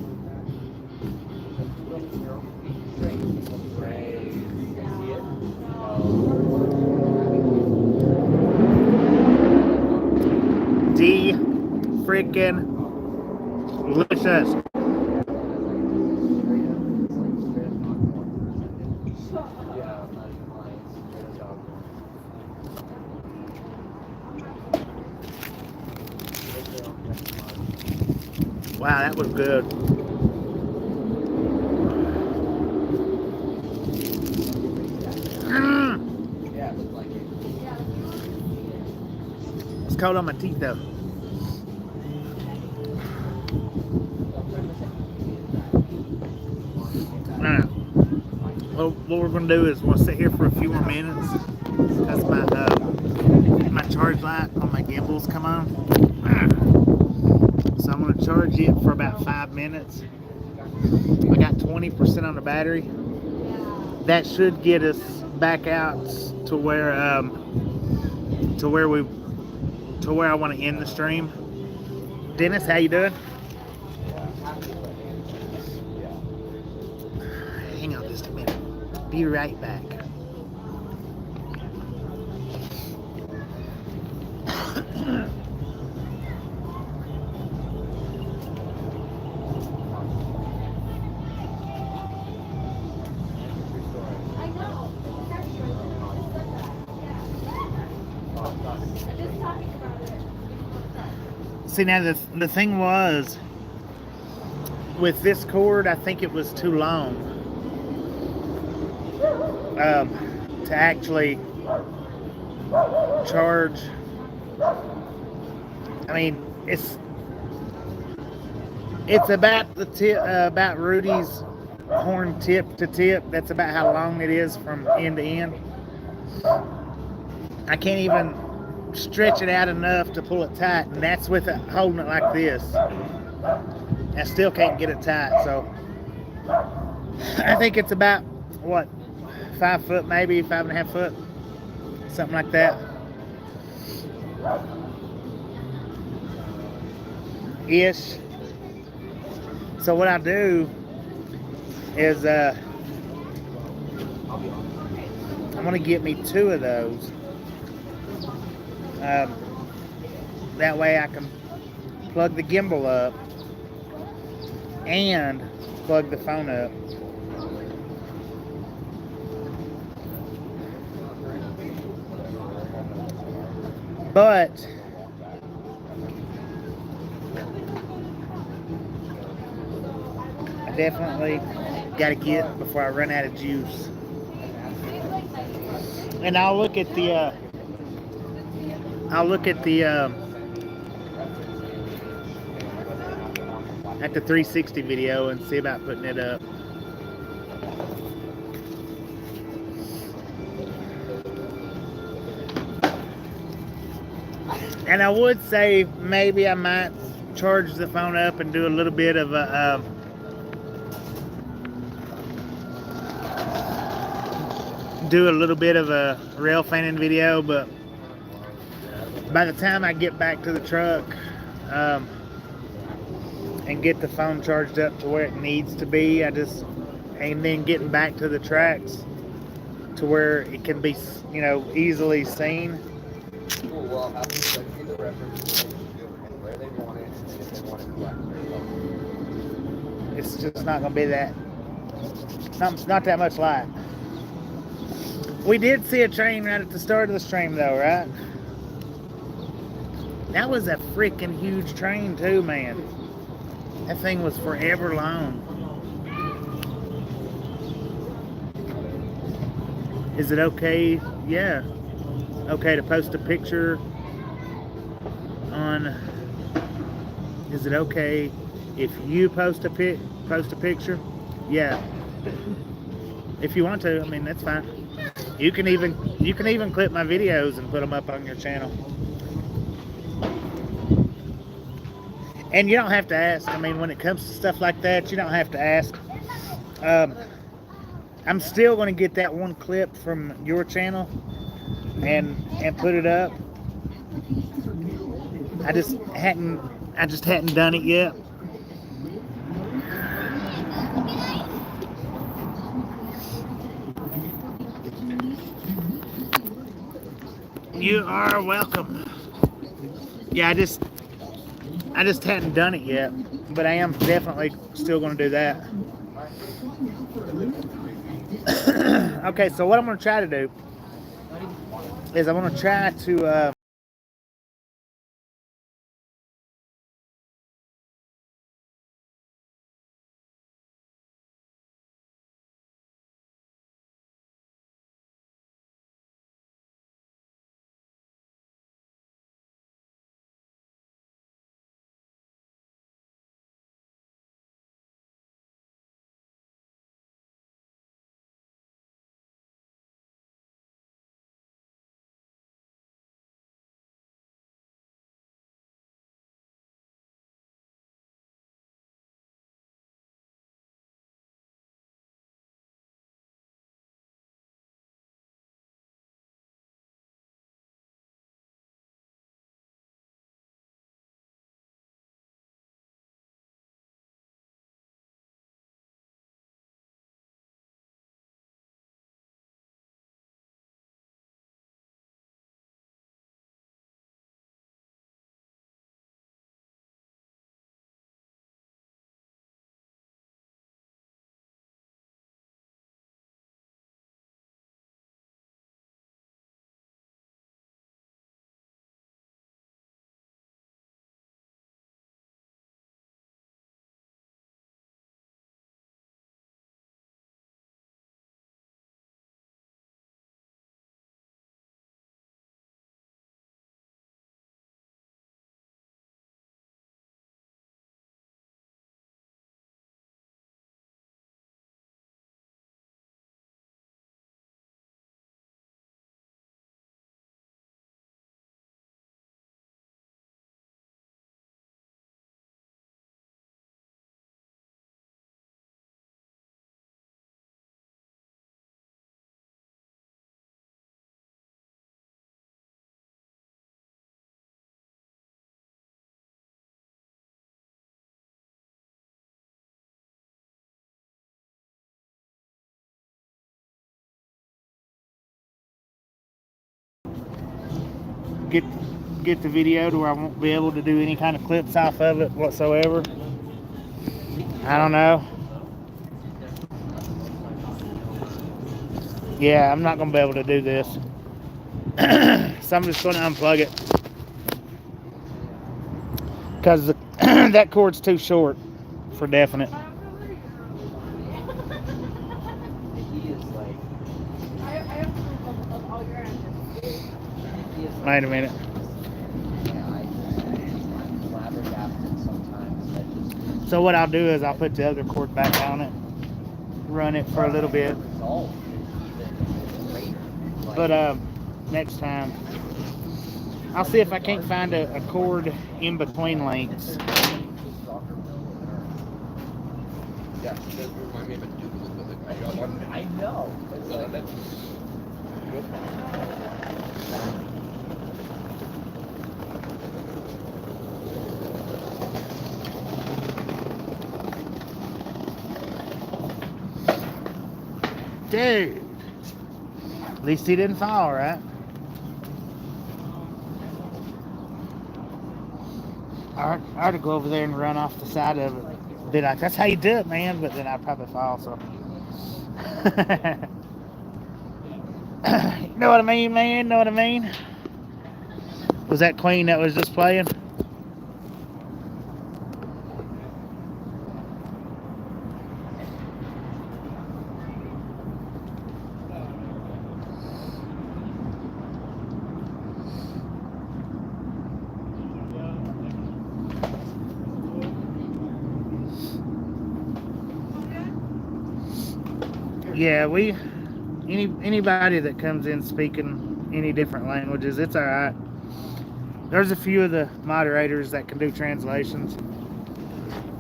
Freaking delicious. Wow, that was good. It's cold on my teeth though. Alright. Well, what we're going to do is we'll sit here for a few more minutes because my charge light on my gimbal's come on. So I'm going to charge it for about 5 minutes. I got 20% on the battery. That should get us back out to where I want to end the stream. Dennis, how you doing? Hang on just a minute. Be right back. See, now the thing was, with this cord, I think it was too long to actually charge. I mean, it's about the tip, about Rudy's horn tip to tip. That's about how long it is from end to end. I can't even stretch it out enough to pull it tight, and that's with it holding it like this. I still can't get it tight, so I think it's about what, 5 foot, maybe 5.5 foot, something like that. Ish. So what I do is I'm gonna get me 2 of those. That way I can plug the gimbal up and plug the phone up. But I definitely got to get before I run out of juice. And I'll look at the at the 360 video and see about putting it up. And I would say maybe I might charge the phone up and do a little bit of a rail fanning video, but by the time I get back to the truck and get the phone charged up to where it needs to be, and then getting back to the tracks to where it can be, you know, easily seen. People will have to see the reference and where they want it, and if they want it correctly. It's just not going to be that, not that much light. We did see a train right at the start of the stream though, right? That was a freaking huge train too, man. That thing was forever long. Is it okay? Yeah. Okay to post a picture on... Is it okay if you post a picture? Yeah. If you want to, I mean, that's fine. You can even clip my videos and put them up on your channel. And you don't have to ask. I mean, when it comes to stuff like that, you don't have to ask. I'm still going to get that one clip from your channel and put it up. I just hadn't done it yet. You are welcome. Yeah, I just hadn't done it yet, but I am definitely still going to do that. Okay, so what I'm going to try to do is I'm going to try to get the video to where I won't be able to do any kind of clips off of it whatsoever. I don't know. Yeah, I'm not going to be able to do this. So I'm just going to unplug it. Because that cord's too short for definite. Wait a minute. So what I'll do is I'll put the other cord back on it, run it for a little bit. But next time, I'll see if I can't find a cord in between links. Yeah, it does remind me of a dude with a gun. I know. That's good. Dude, at least he didn't fall, right? I ought to go over there and run off the side of it. Be like, that's how you do it, man. But then I'd probably fall, so. Know what I mean, man? Know what I mean? Was that Queen that was just playing? Yeah, anybody that comes in speaking any different languages, it's all right. There's a few of the moderators that can do translations.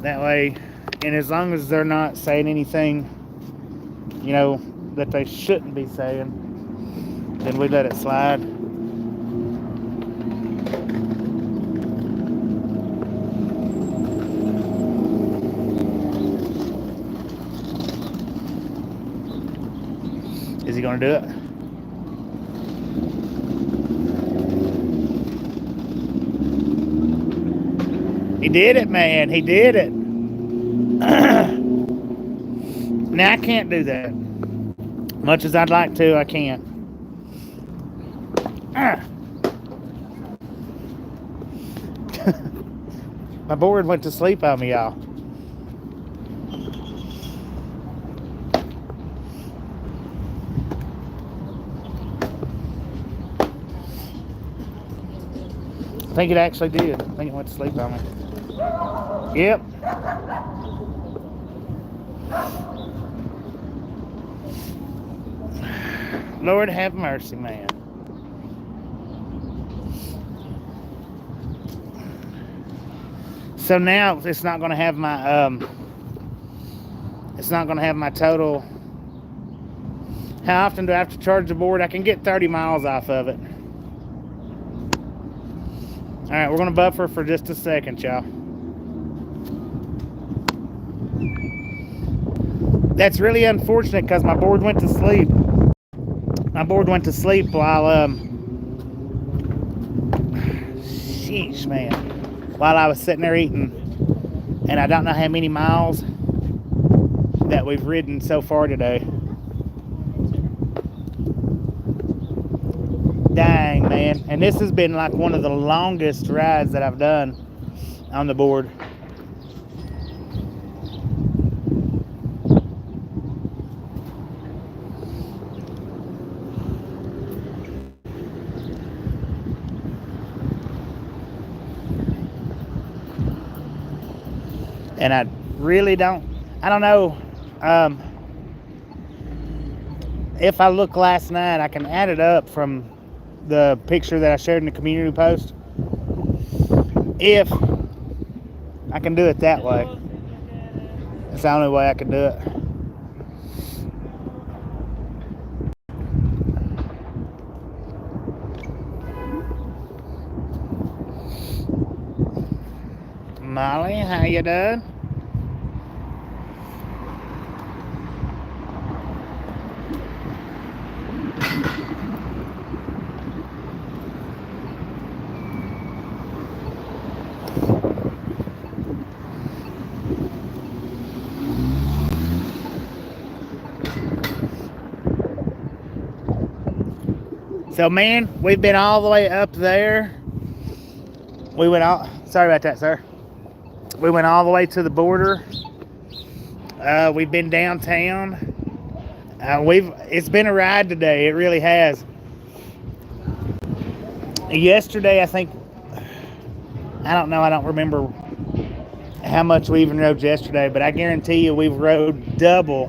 That way, and as long as they're not saying anything, you know, that they shouldn't be saying, then we let it slide. Is he going to do it? He did it, man. He did it. Now, I can't do that. Much as I'd like to, I can't. My board went to sleep on me, y'all. I think it actually did. I think it went to sleep on me. Yep. Lord have mercy, man. So now it's not going to have my total. How often do I have to charge the board? I can get 30 miles off of it. All right, we're going to buffer for just a second, y'all. That's really unfortunate because my board went to sleep. My board went to sleep while, sheesh, man, while I was sitting there eating. And I don't know how many miles that we've ridden so far today. Dang, man. And this has been like one of the longest rides that I've done on the board. And I really don't know. If I look last night, I can add it up from the picture that I shared in the community post. If I can do it that way. It's the only way I can do it. Molly, how you doing? So, man, we've been all the way up there. We went all, sorry about that, sir. We went all the way to the border. We've been downtown. It's been a ride today. It really has. Yesterday, I think, I don't know. I don't remember how much we even rode yesterday, but I guarantee you we've rode double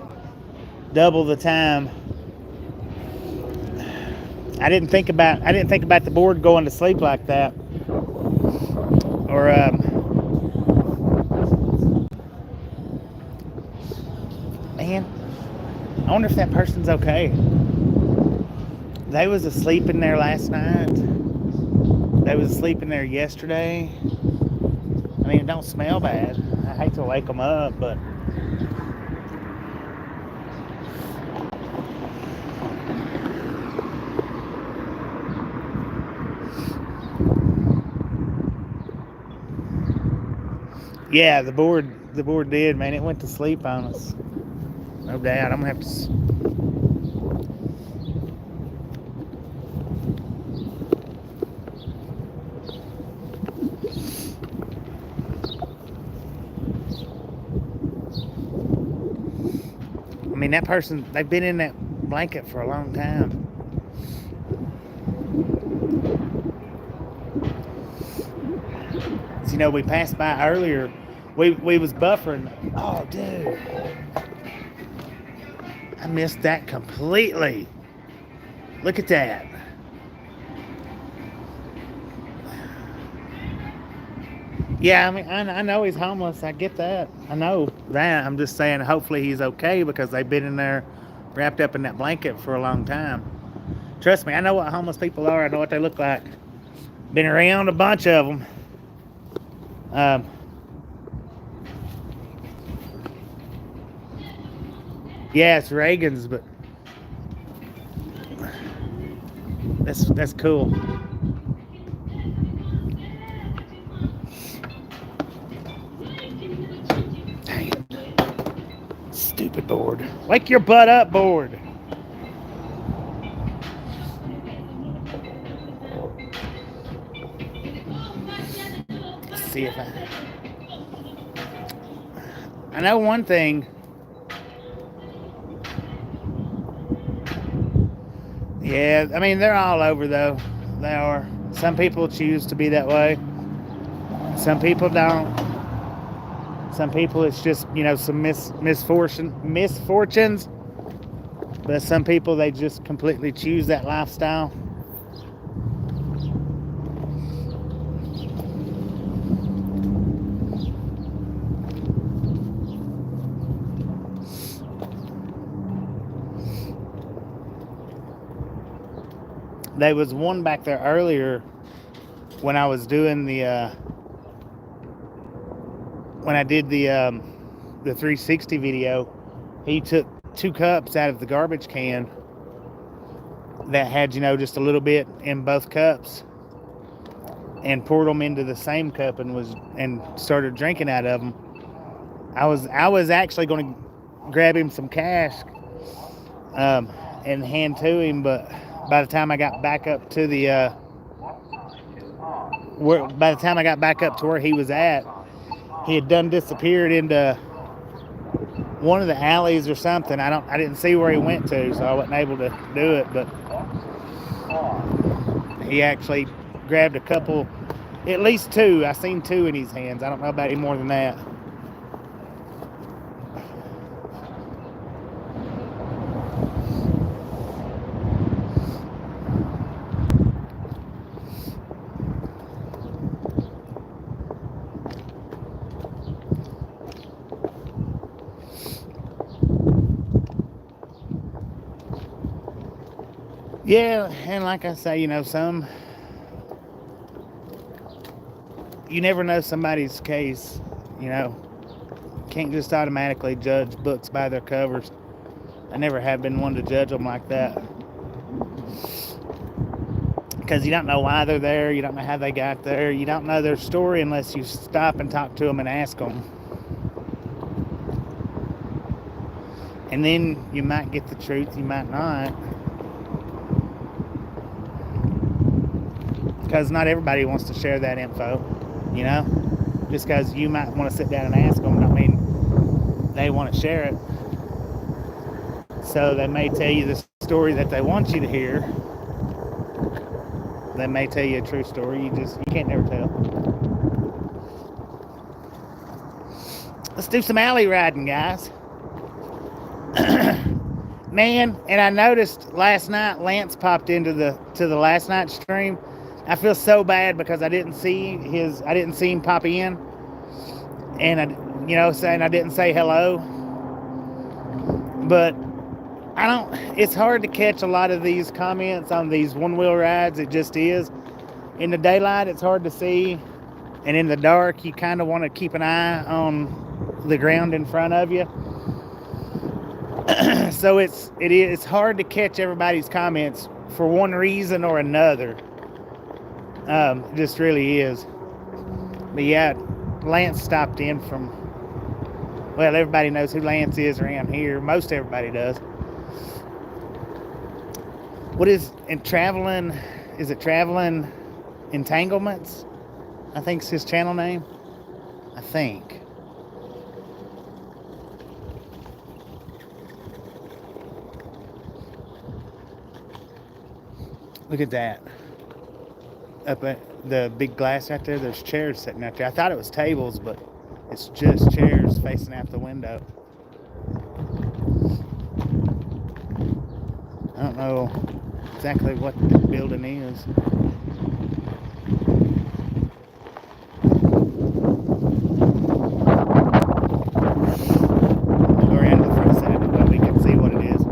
the time. I didn't think about the board going to sleep like that. Or man, I wonder if that person's okay. They was asleep in there last night. They was asleep in there yesterday. I mean, it don't smell bad. I hate to wake them up, but yeah, the board did, man. It went to sleep on us. No doubt. I'm gonna have to. I mean, that person, they've been in that blanket for a long time. So, you know, we passed by earlier. We was buffering. Oh, dude. I missed that completely. Look at that. Yeah, I mean, I know he's homeless. I get that. I know that. I'm just saying, hopefully he's okay because they've been in there wrapped up in that blanket for a long time. Trust me, I know what homeless people are. I know what they look like. Been around a bunch of them. Yeah, it's Reagan's, but that's cool. Dang it. Stupid board. Wake your butt up, board. Let's see if I know one thing. Yeah, I mean, they're all over, though. They are. Some people choose to be that way. Some people don't. Some people, it's just, you know, some misfortunes. But some people, they just completely choose that lifestyle. There was one back there earlier when I was doing when I did the 360 video. He took 2 cups out of the garbage can that had, you know, just a little bit in both cups, and poured them into the same cup and started drinking out of them. I was actually going to grab him some cash and hand to him, but by the time I got back up to where he was at, he had done disappeared into one of the alleys or something. I didn't see where he went to, so I wasn't able to do it, but he actually grabbed a couple, at least 2. I seen 2 in his hands. I don't know about any more than that. Yeah, and like I say, you know, you never know somebody's case, you know. Can't just automatically judge books by their covers. I never have been one to judge them like that. Because you don't know why they're there, you don't know how they got there, you don't know their story unless you stop and talk to them and ask them. And then you might get the truth, you might not. Because not everybody wants to share that info, you know. Just because you might want to sit down and ask them, don't mean they want to share it. So they may tell you the story that they want you to hear. They may tell you a true story. You can't never tell. Let's do some alley riding, guys. Man, and I noticed last night Lance popped into the last night's stream. I feel so bad because I didn't see him pop in, and saying I didn't say hello. But it's hard to catch a lot of these comments on these one-wheel rides. It just is. In the daylight, it's hard to see, and in the dark, you kind of want to keep an eye on the ground in front of you. So it's hard to catch everybody's comments for one reason or another. It just really is. But yeah, Lance stopped in from, well, everybody knows who Lance is around here. Most everybody does. What is Traveling Entanglements? I think it's his channel name. I think. Look at that. Up at the big glass right there, there's chairs sitting out there. I thought it was tables, but it's just chairs facing out the window. I don't know exactly what the building is. Go around to the front side so we can see what it is.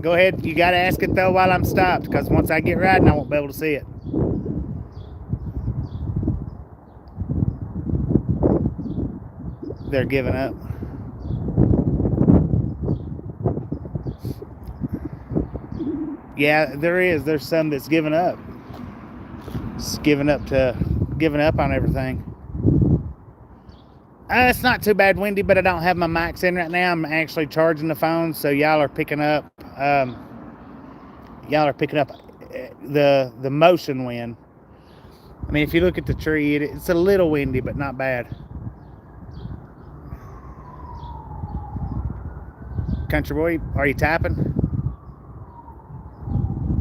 Go ahead. You got to ask it though while I'm stopped, because once I get riding, I won't be able to see it. They're giving up. Yeah, there is. There's some that's giving up. It's giving up on everything. It's not too bad windy, but I don't have my mics in right now. I'm actually charging the phone, so y'all are picking up. The motion wind. I mean, if you look at the tree, it's a little windy, but not bad. Country boy, are you tapping?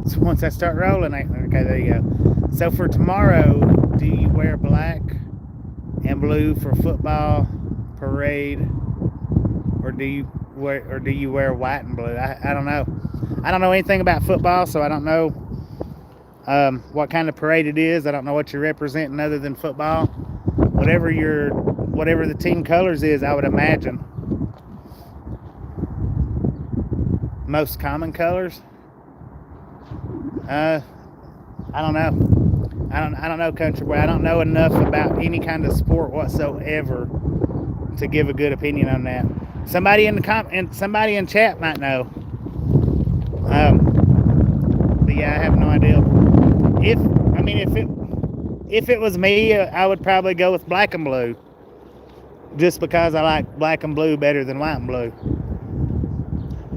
So once I start rolling, okay, there you go. So for tomorrow, do you wear black and blue for football parade, or do you wear white and blue? I don't know. I don't know anything about football, so I don't know what kind of parade it is. I don't know what you're representing other than football. Whatever the team colors is, I would imagine. Most common colors. I don't know. I don't know, country boy. I don't know enough about any kind of sport whatsoever to give a good opinion on that. Somebody somebody in chat might know. But yeah, I have no idea. If it was me, I would probably go with black and blue, just because I like black and blue better than white and blue.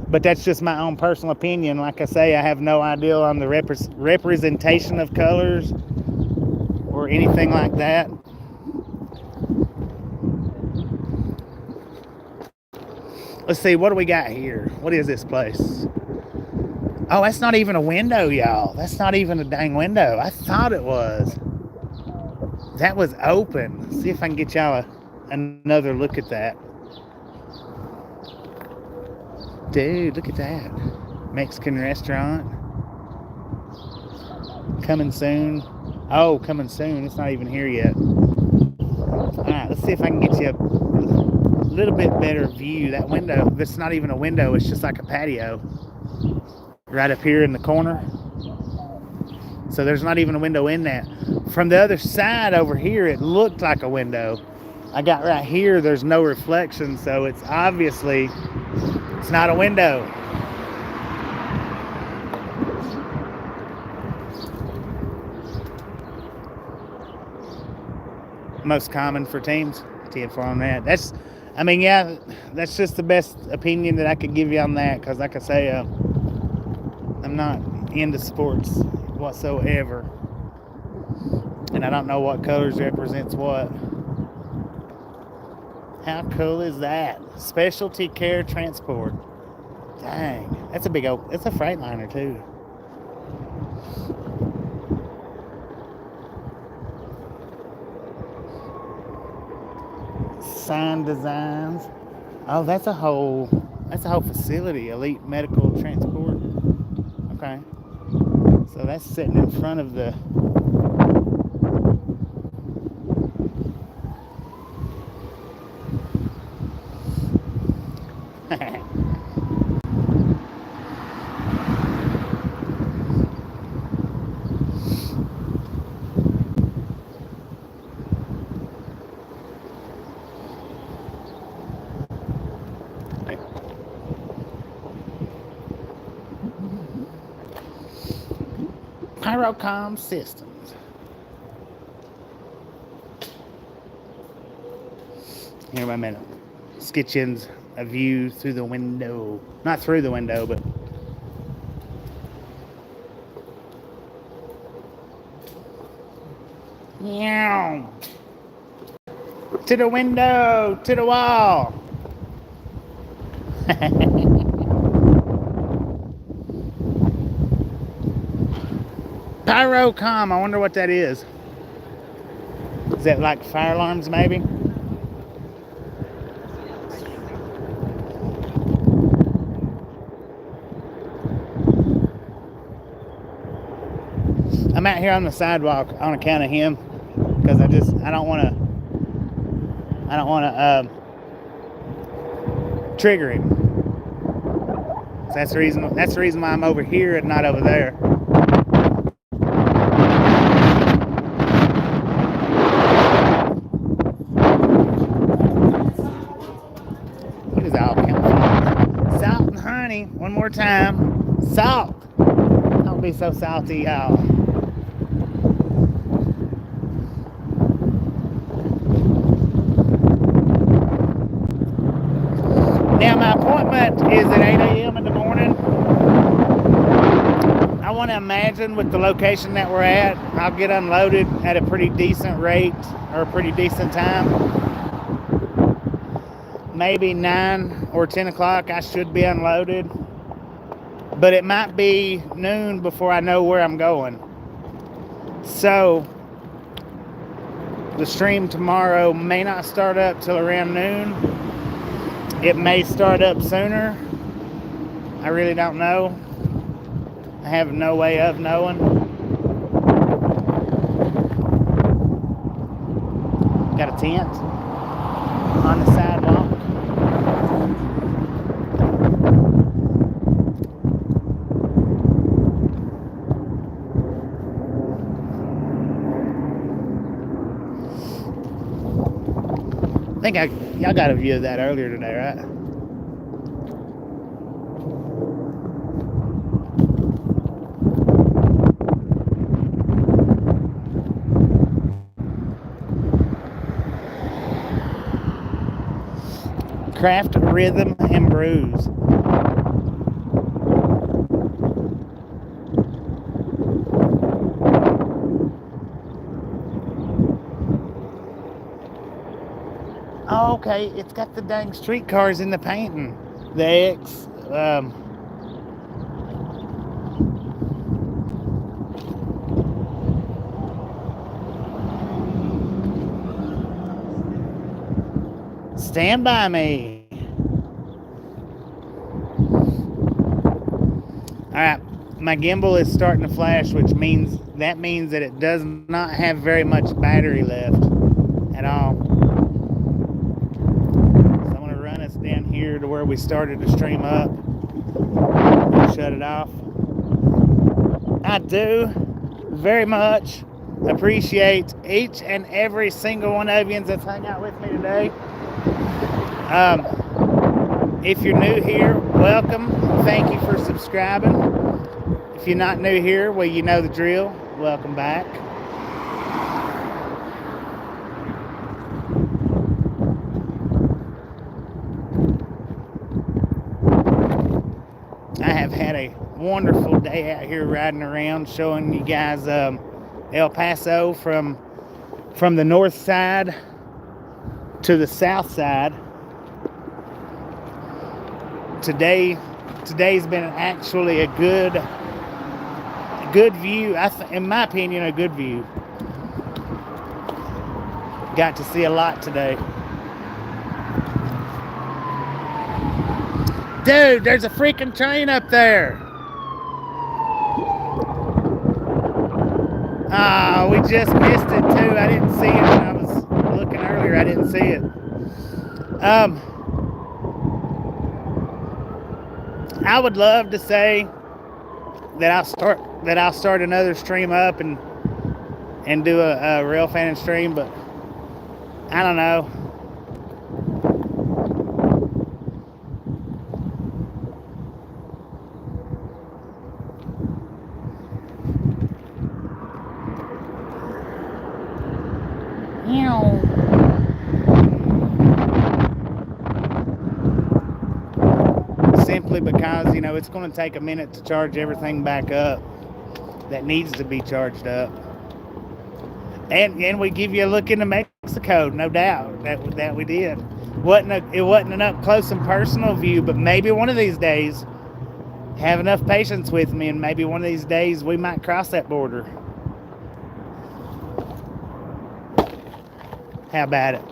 But that's just my own personal opinion. Like I say, I have no idea on the representation of colors or anything like that. Let's see, what do we got here? What is this place? Oh, that's not even a window, y'all. That's not even a dang window. I thought it was. That was open. Let's see if I can get y'all another look at that. Dude, look at that. Mexican restaurant. Coming soon. Oh, coming soon. It's not even here yet. Alright, let's see if I can get you a little bit better view. That window, that's not even a window. It's just like a patio. Right up here in the corner. So there's not even a window in that. From the other side over here, it looked like a window. I got right here, there's no reflection, so it's obviously, it's not a window. Most common for teams. 10-4 on that. That's just the best opinion that I could give you on that, because like I say, I'm not into sports whatsoever, and I don't know what colors represents what. How cool is that? Specialty care transport. Dang, that's a big old, it's a Freightliner too. Sign designs. Oh, that's a whole facility. Elite medical transport. Okay. So that's sitting in front of the Pyrocom Systems. Here in a minute. Sketchins a view through the window. Not through the window, but meow. To the window, to the wall. Pyrocom, I wonder what that is. Is that like fire alarms maybe? I'm out here on the sidewalk on account of him because I don't want to trigger him. So that's the reason why I'm over here and not over there. What is all camouflage? Salt and honey. One more time. Salt. Don't be so salty, y'all. Now my appointment is at 8 a.m. in the morning. I want to imagine with the location that we're at, I'll get unloaded at a pretty decent rate or a pretty decent time. Maybe 9 or 10 o'clock I should be unloaded. But it might be noon before I know where I'm going. So the stream tomorrow may not start up till around noon. It may start up sooner. I really don't know. I have no way of knowing. Got a tent on the sidewalk. I think y'all got a view of that earlier today, right? Craft Rhythm and Brews. Oh, okay, it's got the dang streetcars in the painting. The X, stand by me. Alright, my gimbal is starting to flash, which means that it does not have very much battery left at all. So I'm going to run us down here to where we started to stream up and shut it off. I do very much appreciate each and every single one of you that's hung out with me today. If you're new here, welcome. Thank you for subscribing. If you're not new here, well, you know the drill. Welcome back. I have had a wonderful day out here riding around, showing you guys El Paso from the north side. to the south side. Today's been actually a good view. In my opinion, a good view. Got to see a lot today. Dude, there's a freaking train up there. Ah, we just missed it too. I didn't see it when I was looking earlier. I didn't see it. I would love to say that I'll start another stream up and do a rail fanning stream, but I don't know. Simply because, you know, it's going to take a minute to charge everything back up that needs to be charged up. And we give you a look into Mexico, no doubt that we did. It wasn't an up close and personal view, but maybe one of these days, have enough patience with me, and maybe one of these days we might cross that border. How about it?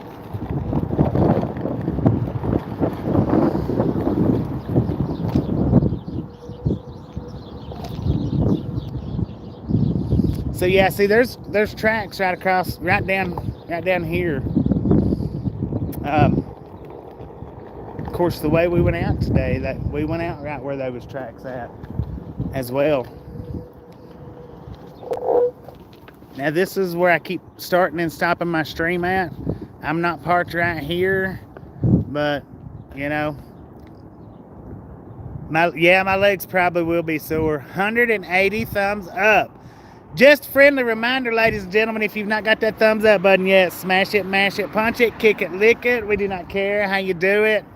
So yeah, see, there's tracks right down here. Of course, the way we went out today, that we went out right where those tracks at as well. Now this is where I keep starting and stopping my stream at. I'm not parked right here, but you know, my legs probably will be sore. 180 thumbs up. Just a friendly reminder, ladies and gentlemen, if you've not got that thumbs up button yet, smash it, mash it, punch it, kick it, lick it. We do not care how you do it.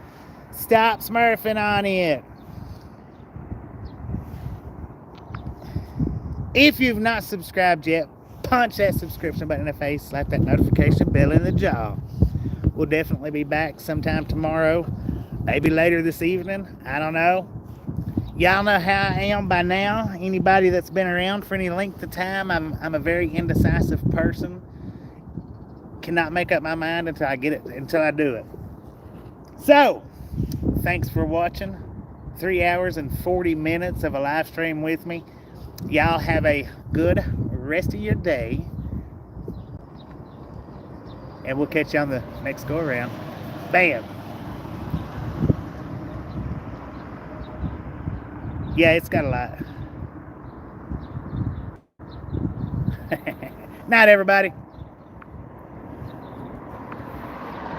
Stop smurfing on it. If you've not subscribed yet, punch that subscription button in the face, slap that notification bell in the jaw. We'll definitely be back sometime tomorrow, maybe later this evening. I don't know. Y'all know how I am by now. Anybody that's been around for any length of time, I'm a very indecisive person. Cannot make up my mind until I do it. So, thanks for watching. 3 hours and 40 minutes of a live stream with me. Y'all have a good rest of your day. And we'll catch you on the next go around. Bam. Yeah, it's got a lot. Night, everybody.